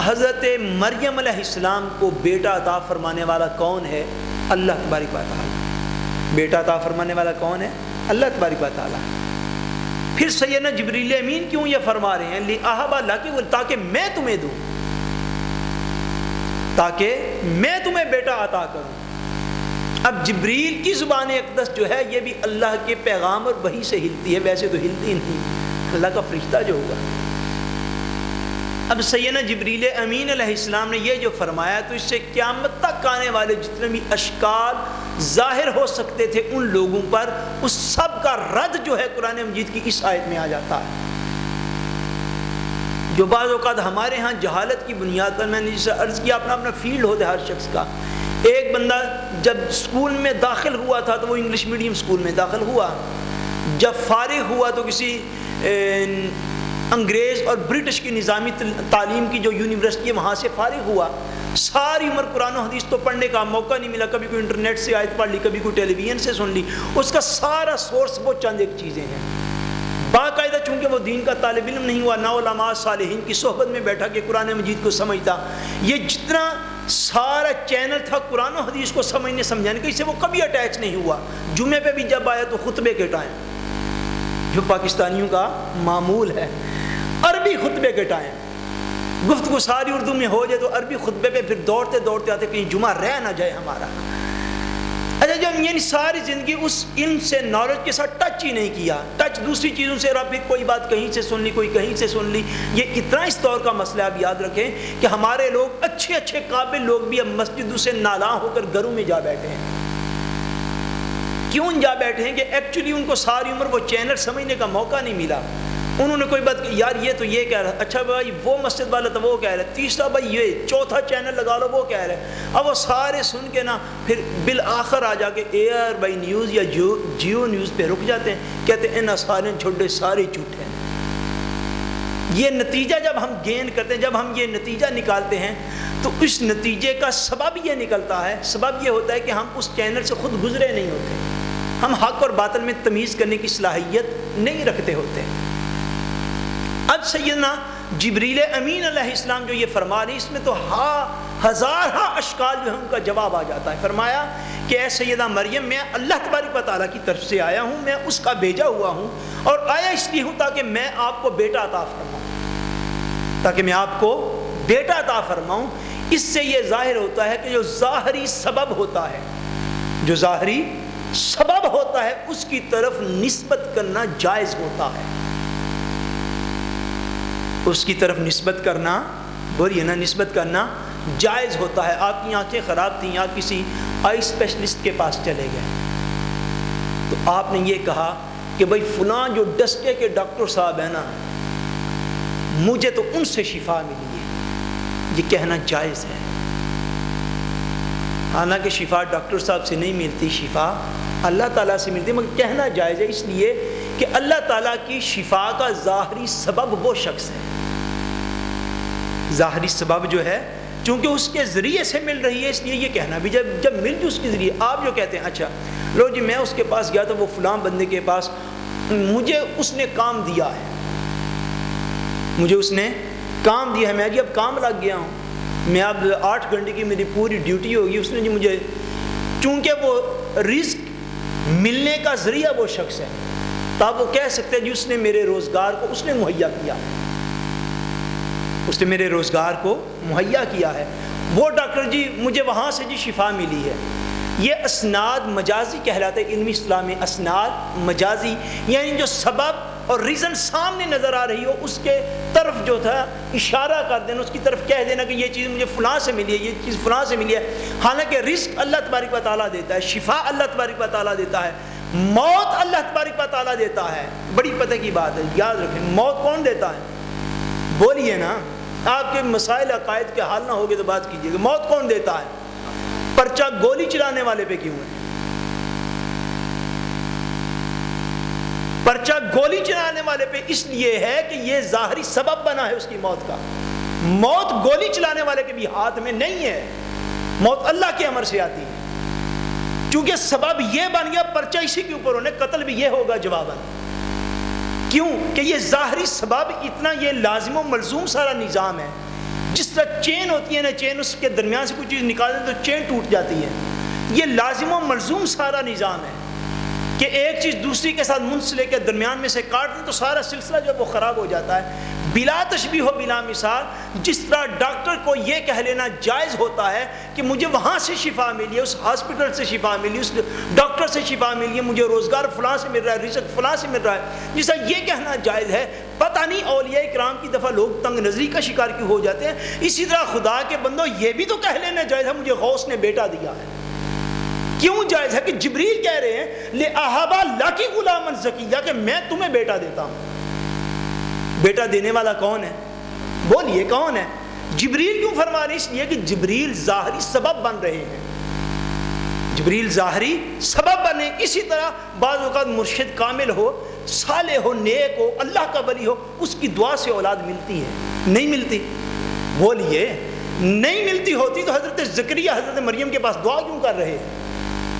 حضرت مریم علیہ السلام کو بیٹا عطا فرمانے والا کون ہے؟ اللہ تبارک و تعالیٰ. بیٹا عطا فرمانے والا کون ہے؟ اللہ تبارک و تعالیٰ. پھر سیدنا جبریل امین کیوں یہ فرما رہے ہیں لأہب لک، تاکہ میں تمہیں دوں، تاکہ میں تمہیں بیٹا عطا کروں. اب جبریل کی زبان اقدس جو ہے یہ بھی اللہ کے پیغام اور وحی سے ہلتی ہے، ویسے تو ہلتی نہیں. اللہ کا فرشتہ جو ہوگا اب سیدنا جبریل امین علیہ السلام نے یہ جو فرمایا تو اس سے قیامت تک آنے والے جتنے بھی اشکال ظاہر ہو سکتے تھے ان لوگوں پر، اس سب کا رد جو ہے قرآن مجید کی اس آیت میں آ جاتا ہے۔ جو بعض اوقات ہمارے ہاں جہالت کی بنیاد پر، میں نے جسے عرض کیا اپنا اپنا فیلڈ ہوتا ہے ہر شخص کا۔ ایک بندہ جب اسکول میں داخل ہوا تھا تو وہ انگلش میڈیم اسکول میں داخل ہوا، جب فارغ ہوا تو کسی انگریز اور برٹش کی نظامی تعلیم کی جو یونیورسٹی ہے وہاں سے فارغ ہوا۔ ساری عمر قرآن و حدیث تو پڑھنے کا موقع نہیں ملا، کبھی کوئی انٹرنیٹ سے آیت پڑھ لی، کبھی کوئی ٹیلی ویژن سے سن لی، اس کا سارا سورس وہ چند ایک چیزیں ہیں۔ باقاعدہ چونکہ وہ دین کا طالب علم نہیں ہوا، نہ علماء صالحین کی صحبت میں بیٹھا کہ قرآن مجید کو سمجھتا، یہ جتنا سارا چینل تھا قرآن و حدیث کو سمجھنے سمجھانے کا، اس سے وہ کبھی اٹیچ نہیں ہوا۔ جمعے پہ بھی جب آیا تو خطبے کے ٹائم، جو پاکستانیوں کا معمول ہے، عربی خطبے کے ٹائم گفتگو ساری اردو میں ہو جائے تو عربی خطبے پہ پھر دوڑتے دوڑتے آتے کہیں جمعہ رہ نہ جائے ہمارا۔ اچھا جب یعنی ساری زندگی اس علم سے، نالج کے ساتھ ٹچ ہی نہیں کیا، ٹچ دوسری چیزوں سے، رب کوئی بات کہیں سے سن لی، کوئی کہیں سے سن لی۔ یہ اتنا اس دور کا مسئلہ آپ یاد رکھیں کہ ہمارے لوگ اچھے اچھے قابل لوگ بھی اب مسجدوں سے نالاں ہو کر گھروں میں جا بیٹھے ہیں۔ کیوں جا بیٹھے ہیں کہ ایکچولی ان کو ساری عمر وہ چینل سمجھنے کا موقع نہیں ملا۔ انہوں نے کوئی بات کہ یار یہ تو یہ کہہ رہا، اچھا بھائی وہ مسجد والا تو وہ کہہ رہا ہے، تیسرا بھائی یہ، چوتھا چینل لگا لو وہ کہہ رہے ہیں۔ اب وہ سارے سن کے نا پھر بالآخر آ جا کے ایئر بائی نیوز یا جیو نیوز پہ رک جاتے ہیں، کہتے ہیں ان سارے چھوٹے سارے جھوٹے ہیں۔ یہ نتیجہ جب ہم گین کرتے ہیں، جب ہم یہ نتیجہ نکالتے ہیں تو اس نتیجے کا سبب یہ نکلتا ہے، سبب یہ ہوتا ہے کہ ہم اس چینل سے خود گزرے نہیں ہوتے، ہم حق اور باطل میں تمیز کرنے کی صلاحیت نہیں رکھتے ہوتے۔ اب سیدنا جبریل امین علیہ السلام جو یہ فرما رہے، اس میں تو ہزار اشکال جو ہے ان کا جواب آ جاتا ہے۔ فرمایا کہ اے سیدہ مریم، میں اللہ تبارک و تعالیٰ کی طرف سے آیا ہوں، میں اس کا بھیجا ہوا ہوں، اور آیا اس لیے ہوں تاکہ میں آپ کو بیٹا عطا فرماؤں، تاکہ میں آپ کو بیٹا عطا فرماؤں۔ اس سے یہ ظاہر ہوتا ہے کہ جو ظاہری سبب ہوتا ہے، جو ظاہری سبب ہوتا ہے اس کی طرف نسبت کرنا جائز ہوتا ہے، اس کی طرف نسبت کرنا، بولیے نا، نسبت کرنا جائز ہوتا ہے۔ آپ کی آنکھیں خراب تھیں، آپ کسی آئی اسپیشلسٹ کے پاس چلے گئے تو آپ نے یہ کہا کہ بھائی فلاں جو ڈسکے کے ڈاکٹر صاحب ہیں نا، مجھے تو ان سے شفا ملی ہے، یہ کہنا جائز ہے۔ حالانکہ شفا ڈاکٹر صاحب سے نہیں ملتی، شفا اللہ تعالیٰ سے ملتی، مگر کہنا جائز ہے اس لیے کہ اللہ تعالیٰ کی شفا کا ظاہری سبب وہ شخص ہے، ظاہری سبب جو ہے چونکہ اس کے ذریعے سے مل رہی ہے، اس لیے یہ کہنا بھی جب مل جو اس کے ذریعے۔ آپ جو کہتے ہیں اچھا لو جی میں اس کے پاس گیا تو وہ فلاں بندے کے پاس، مجھے اس نے کام دیا ہے، مجھے اس نے کام دیا ہے، میں جی اب کام لگ گیا ہوں، میں اب 8 گھنٹے کی میری پوری ڈیوٹی ہوگی، اس نے جی مجھے، چونکہ وہ رزق ملنے کا ذریعہ وہ شخص ہے، تب وہ کہہ سکتے ہیں جی اس نے میرے روزگار کو اس نے مہیا کیا، اس نے میرے روزگار کو مہیا کیا ہے۔ وہ ڈاکٹر جی مجھے وہاں سے جی شفا ملی ہے۔ یہ اسناد مجازی کہلاتے ہیں، علمی اصطلاح میں اسناد مجازی، یعنی جو سبب اور ریزن سامنے نظر آ رہی ہو اس کے طرف جو تھا اشارہ کر دینا، اس کی طرف کہہ دینا کہ یہ چیز مجھے فلاں سے ملی ہے، یہ چیز فلاں سے ملی ہے۔ حالانکہ رزق اللہ تبارک و تعالیٰ دیتا ہے، شفا اللہ تبارک و تعالیٰ دیتا ہے، موت اللہ تبارک و تعالیٰ دیتا ہے۔ بڑی پتہ کی بات ہے، یاد رکھیں موت کون دیتا ہے؟ بولیے نا، آپ کے مسائل عقائد کے حل نہ ہوگے تو بات کیجیے کہ موت کون دیتا ہے؟ پرچہ گولی چلانے والے پہ کیوں ہے؟ پرچہ گولی چلانے والے پہ اس لیے ہے کہ یہ ظاہری سبب بنا ہے اس کی موت کا۔ موت گولی چلانے والے کے بھی ہاتھ میں نہیں ہے، موت اللہ کے امر سے آتی ہے، چونکہ سبب یہ بن گیا، پرچہ اسی کے اوپر ہونے، قتل بھی یہ ہوگا جواباً۔ کیوں کہ یہ ظاہری سبب اتنا، یہ لازم و ملزوم سارا نظام ہے۔ جس طرح چین ہوتی ہے نا، چین اس کے درمیان سے کوئی چیز نکال دیں تو چین ٹوٹ جاتی ہے، یہ لازم و ملزوم سارا نظام ہے کہ ایک چیز دوسری کے ساتھ منسلک کے درمیان میں سے کاٹ دیں تو سارا سلسلہ جو وہ خراب ہو جاتا ہے۔ بلا تشبیہ و بلا مثال. جس طرح ڈاکٹر کو یہ کہہ لینا جائز ہوتا ہے کہ مجھے وہاں سے شفا ملی ہے، اس ہاسپٹل سے شفا ملی، اس ڈاکٹر سے شفا ملی ہے، مجھے روزگار فلاں سے مل رہا ہے، رزق فلاں سے مل رہا ہے، جیسا یہ کہنا جائز ہے. پتہ نہیں اولیاء کرام کی دفعہ لوگ تنگ نظری کا شکار کیوں ہو جاتے ہیں. اسی طرح خدا کے بندوں یہ بھی تو کہہ لینا جائز ہے مجھے غوث نے بیٹا دیا ہے. کیوں جائز ہے؟ کہ جبریل کہہ رہے ہیں لِأَهَبَ لَكِ غُلَامًا زَكِيًّا کہ میں تمہیں بیٹا دیتا ہوں. بیٹا دینے والا کون ہے؟ بولیے کون ہے؟ جبریل کیوں فرما رہے ہیں؟ اس لیے کہ جبریل ظاہری سبب بن رہے ہیں. جبریل ظاہری سبب بنے. اسی طرح بعض اوقات مرشد کامل ہو، صالح ہو، نیک ہو، اللہ کا ولی ہو، اس کی دعا سے اولاد ملتی ہے؟ نہیں ملتی. بولیے نہیں ملتی ہوتی تو حضرت زکریا حضرت مریم کے پاس دعا کیوں کر رہے ہیں؟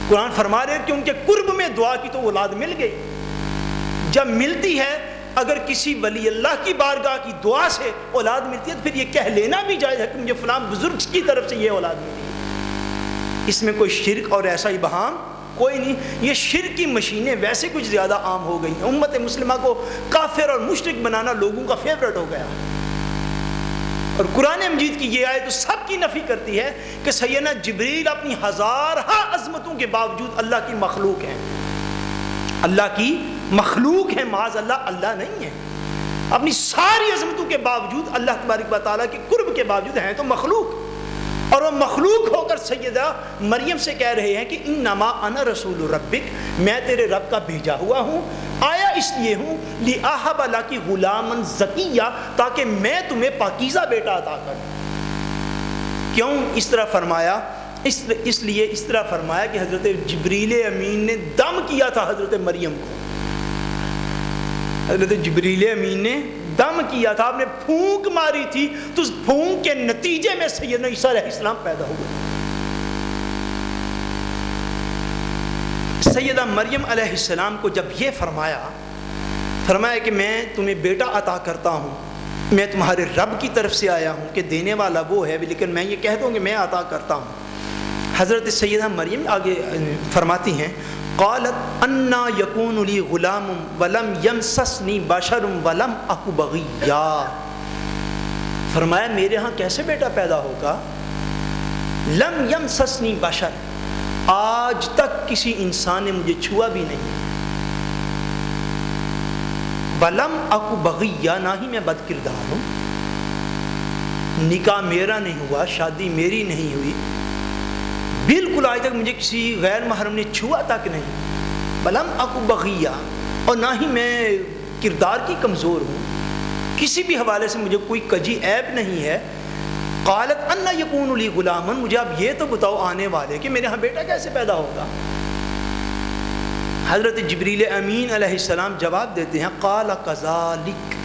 قرآن فرما رہے ہیں کہ ان کے قرب میں دعا کی تو اولاد مل گئی. جب ملتی ہے، اگر کسی ولی اللہ کی بارگاہ کی دعا سے اولاد ملتی ہے تو پھر یہ کہہ لینا بھی جائز ہے کہ مجھے فلاں بزرگ کی طرف سے یہ اولاد ملی ہے. اس میں کوئی شرک اور ایسا ابہام کوئی نہیں. یہ شرک کی مشینیں ویسے کچھ زیادہ عام ہو گئی ہیں. امت مسلمہ کو کافر اور مشرک بنانا لوگوں کا فیورٹ ہو گیا. اور قرآن مجید کی یہ آیت تو سب کی نفی کرتی ہے کہ سیدنا جبریل اپنی ہزارہ عظمتوں کے باوجود اللہ کی مخلوق ہیں. اللہ کی مخلوق ہیں، معاذ اللہ اللہ نہیں ہے. اپنی ساری عظمتوں کے باوجود اللہ تبارک و تعالیٰ کے قرب کے باوجود ہیں تو مخلوق. اور وہ مخلوق ہو کر سیدہ مریم سے کہہ رہے ہیں کہ انما انا رسول ربک، میں تیرے رب کا بھیجا ہوا ہوں. آیا اس لیے ہوں لِأَهَبَ لَكِ غُلَامًا زَكِيًّا تاکہ میں تمہیں پاکیزہ بیٹا عطا کروں. کیوں اس طرح فرمایا؟ اس لیے اس طرح فرمایا کہ حضرت جبریل امین نے دم کیا تھا حضرت مریم کو. حضرت جبریل امین نے دم کیا تھا، آپ نے پھونک ماری تھی تو اس پھونک کے نتیجے میں سیدنا عیسیٰ علیہ السلام پیدا ہوئے. سیدہ مریم علیہ السلام کو جب یہ فرمایا کہ میں تمہیں بیٹا عطا کرتا ہوں، میں تمہارے رب کی طرف سے آیا ہوں کہ دینے والا وہ ہے لیکن میں یہ کہہ دوں کہ میں عطا کرتا ہوں. حضرت سیدہ مریم آگے فرماتی ہیں قالت انا یکون لی غلام ولم یمسسنی بشر ولم اک بغیا. فرمایا میرے ہاں کیسے بیٹا پیدا ہوگا؟ لم یمسسنی بشر، آج تک کسی انسان نے مجھے چھوا بھی نہیں. ولم اک بغیا، نہ ہی میں بد کردار ہوں. نکاح میرا نہیں ہوا، شادی میری نہیں ہوئی، بالکل آج تک مجھے کسی غیر محرم نے چھوا تک نہیں. ولم اک بغیا، اور نہ ہی میں کردار کی کمزور ہوں، کسی بھی حوالے سے مجھے کوئی کجی عیب نہیں ہے. قالت انا یکون لی غلام، مجھے اب یہ تو بتاؤ آنے والے کہ میرے ہاں بیٹا کیسے پیدا ہوگا؟ حضرت جبریل امین علیہ السلام جواب دیتے ہیں قال کذالک،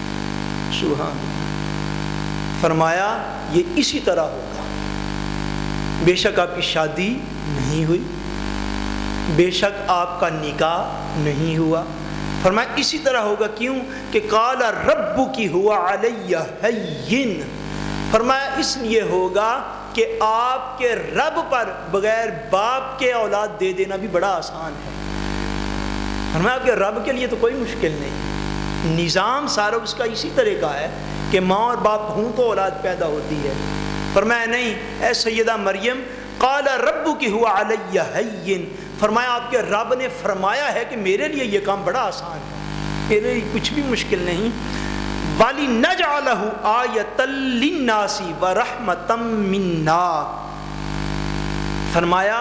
سبحان اللہ، فرمایا یہ اسی طرح ہوگا. بے شک آپ کی شادی نہیں ہوئی، بے شک آپ کا نکاح نہیں ہوا. فرمایا اسی طرح ہوگا. کیوں؟ کہ قال ربک ہوا علی ہین، فرمایا اس لیے ہوگا کہ آپ کے رب پر بغیر باپ کے اولاد دے دینا بھی بڑا آسان ہے. فرمایا آپ کے رب کے لیے تو کوئی مشکل نہیں، نظام سارا اس کا اسی طرح کا ہے کہ ماں اور باپ ہوں تو اولاد پیدا ہوتی ہے. فرمایا نہیں اے سیدہ مریم، قال ربک ہوا علی ہین، فرمایا آپ کے رب نے فرمایا ہے کہ میرے لیے یہ کام بڑا آسان ہے، میرے لیے کچھ بھی مشکل نہیں. وَلِنَجْعَلَهُ آیَةً لِلنَّاسِ وَرَحْمَةً مِنَّا، فرمایا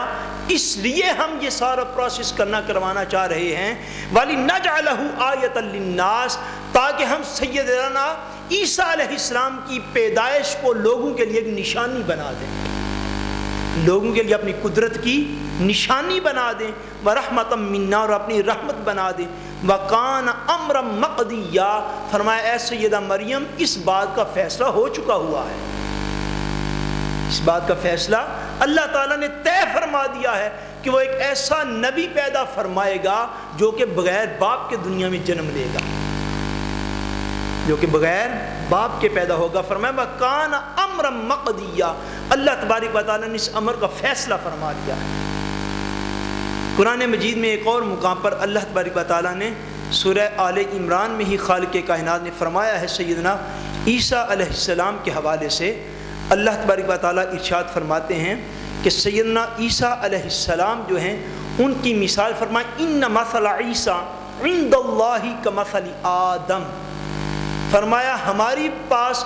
اس لیے ہم یہ سارا پروسیس کروانا چاہ رہے ہیں. وَلِنَجْعَلَهُ آیَةً لِلنَّاسِ، تاکہ ہم سیدنا عیسیٰ علیہ السلام کی پیدائش کو لوگوں کے لیے ایک نشانی بنا دیں، لوگوں کے لیے اپنی قدرت کی نشانی بنا دیں. وَرَحْمَةً مِنَّا، اور اپنی رحمت بنا دیں. وَكَانَ أَمْرًا مَقْضِيًّا، فرمایا اے سیدہ مریم اس بات کا فیصلہ ہو چکا ہوا ہے، اس بات کا فیصلہ اللہ تعالیٰ نے طے فرما دیا ہے کہ وہ ایک ایسا نبی پیدا فرمائے گا جو کہ بغیر باپ کے دنیا میں جنم لے گا، جو کہ بغیر باپ کے پیدا ہوگا. فرمایا وَكَانَ أَمْرًا مَقْضِيًّا، اللہ تبارک و تعالیٰ نے اس امر کا فیصلہ فرما دیا ہے. قرآن مجید میں ایک اور مقام پر اللہ تبارک و تعالیٰ نے سورہ آل عمران میں ہی خالق کائنات نے فرمایا ہے سیدنا عیسیٰ علیہ السلام کے حوالے سے اللہ تبارک و تعالیٰ ارشاد فرماتے ہیں کہ سیدنا عیسیٰ علیہ السلام جو ہیں ان کی مثال فرمائیں ان مثل عیسیٰ عند اللہ کمثل آدم، فرمایا ہماری پاس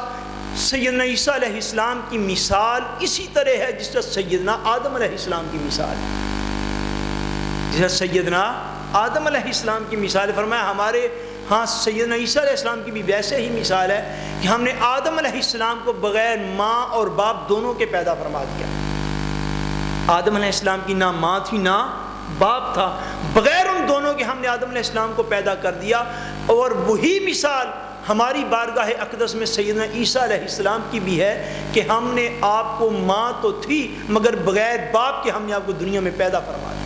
سیدنا عیسیٰ علیہ السلام کی مثال اسی طرح ہے جس طرح سیدنا آدم علیہ السلام کی مثال ہے، جس طرح سیدنا آدم علیہ السلام کی مثال ہے، فرمایا ہمارے ہاں سیدنا عیسیٰ علیہ السلام کی بھی ویسے ہی مثال ہے کہ ہم نے آدم علیہ السلام کو بغیر ماں اور باپ دونوں کے پیدا فرما دیا۔ آدم علیہ السلام کی نہ ماں تھی نہ باپ تھا، بغیر ان دونوں کے ہم نے آدم علیہ السلام کو پیدا کر دیا، اور وہی مثال ہماری بارگاہ اقدس میں سیدنا عیسیٰ علیہ السلام کی بھی ہے کہ ہم نے آپ کو ماں تو تھی مگر بغیر باپ کے ہم نے آپ کو دنیا میں پیدا فرما دیا۔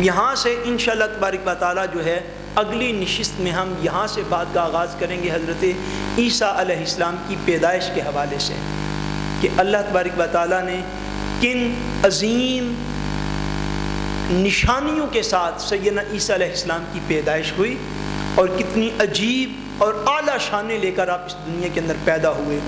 یہاں سے انشاءاللہ تبارک و تعالیٰ جو ہے اگلی نشست میں ہم یہاں سے بات کا آغاز کریں گے حضرت عیسیٰ علیہ السلام کی پیدائش کے حوالے سے، کہ اللہ تبارک و تعالیٰ نے کن عظیم نشانیوں کے ساتھ سیدنا عیسیٰ علیہ السلام کی پیدائش ہوئی اور کتنی عجیب اور اعلیٰ شانیں لے کر آپ اس دنیا کے اندر پیدا ہوئے۔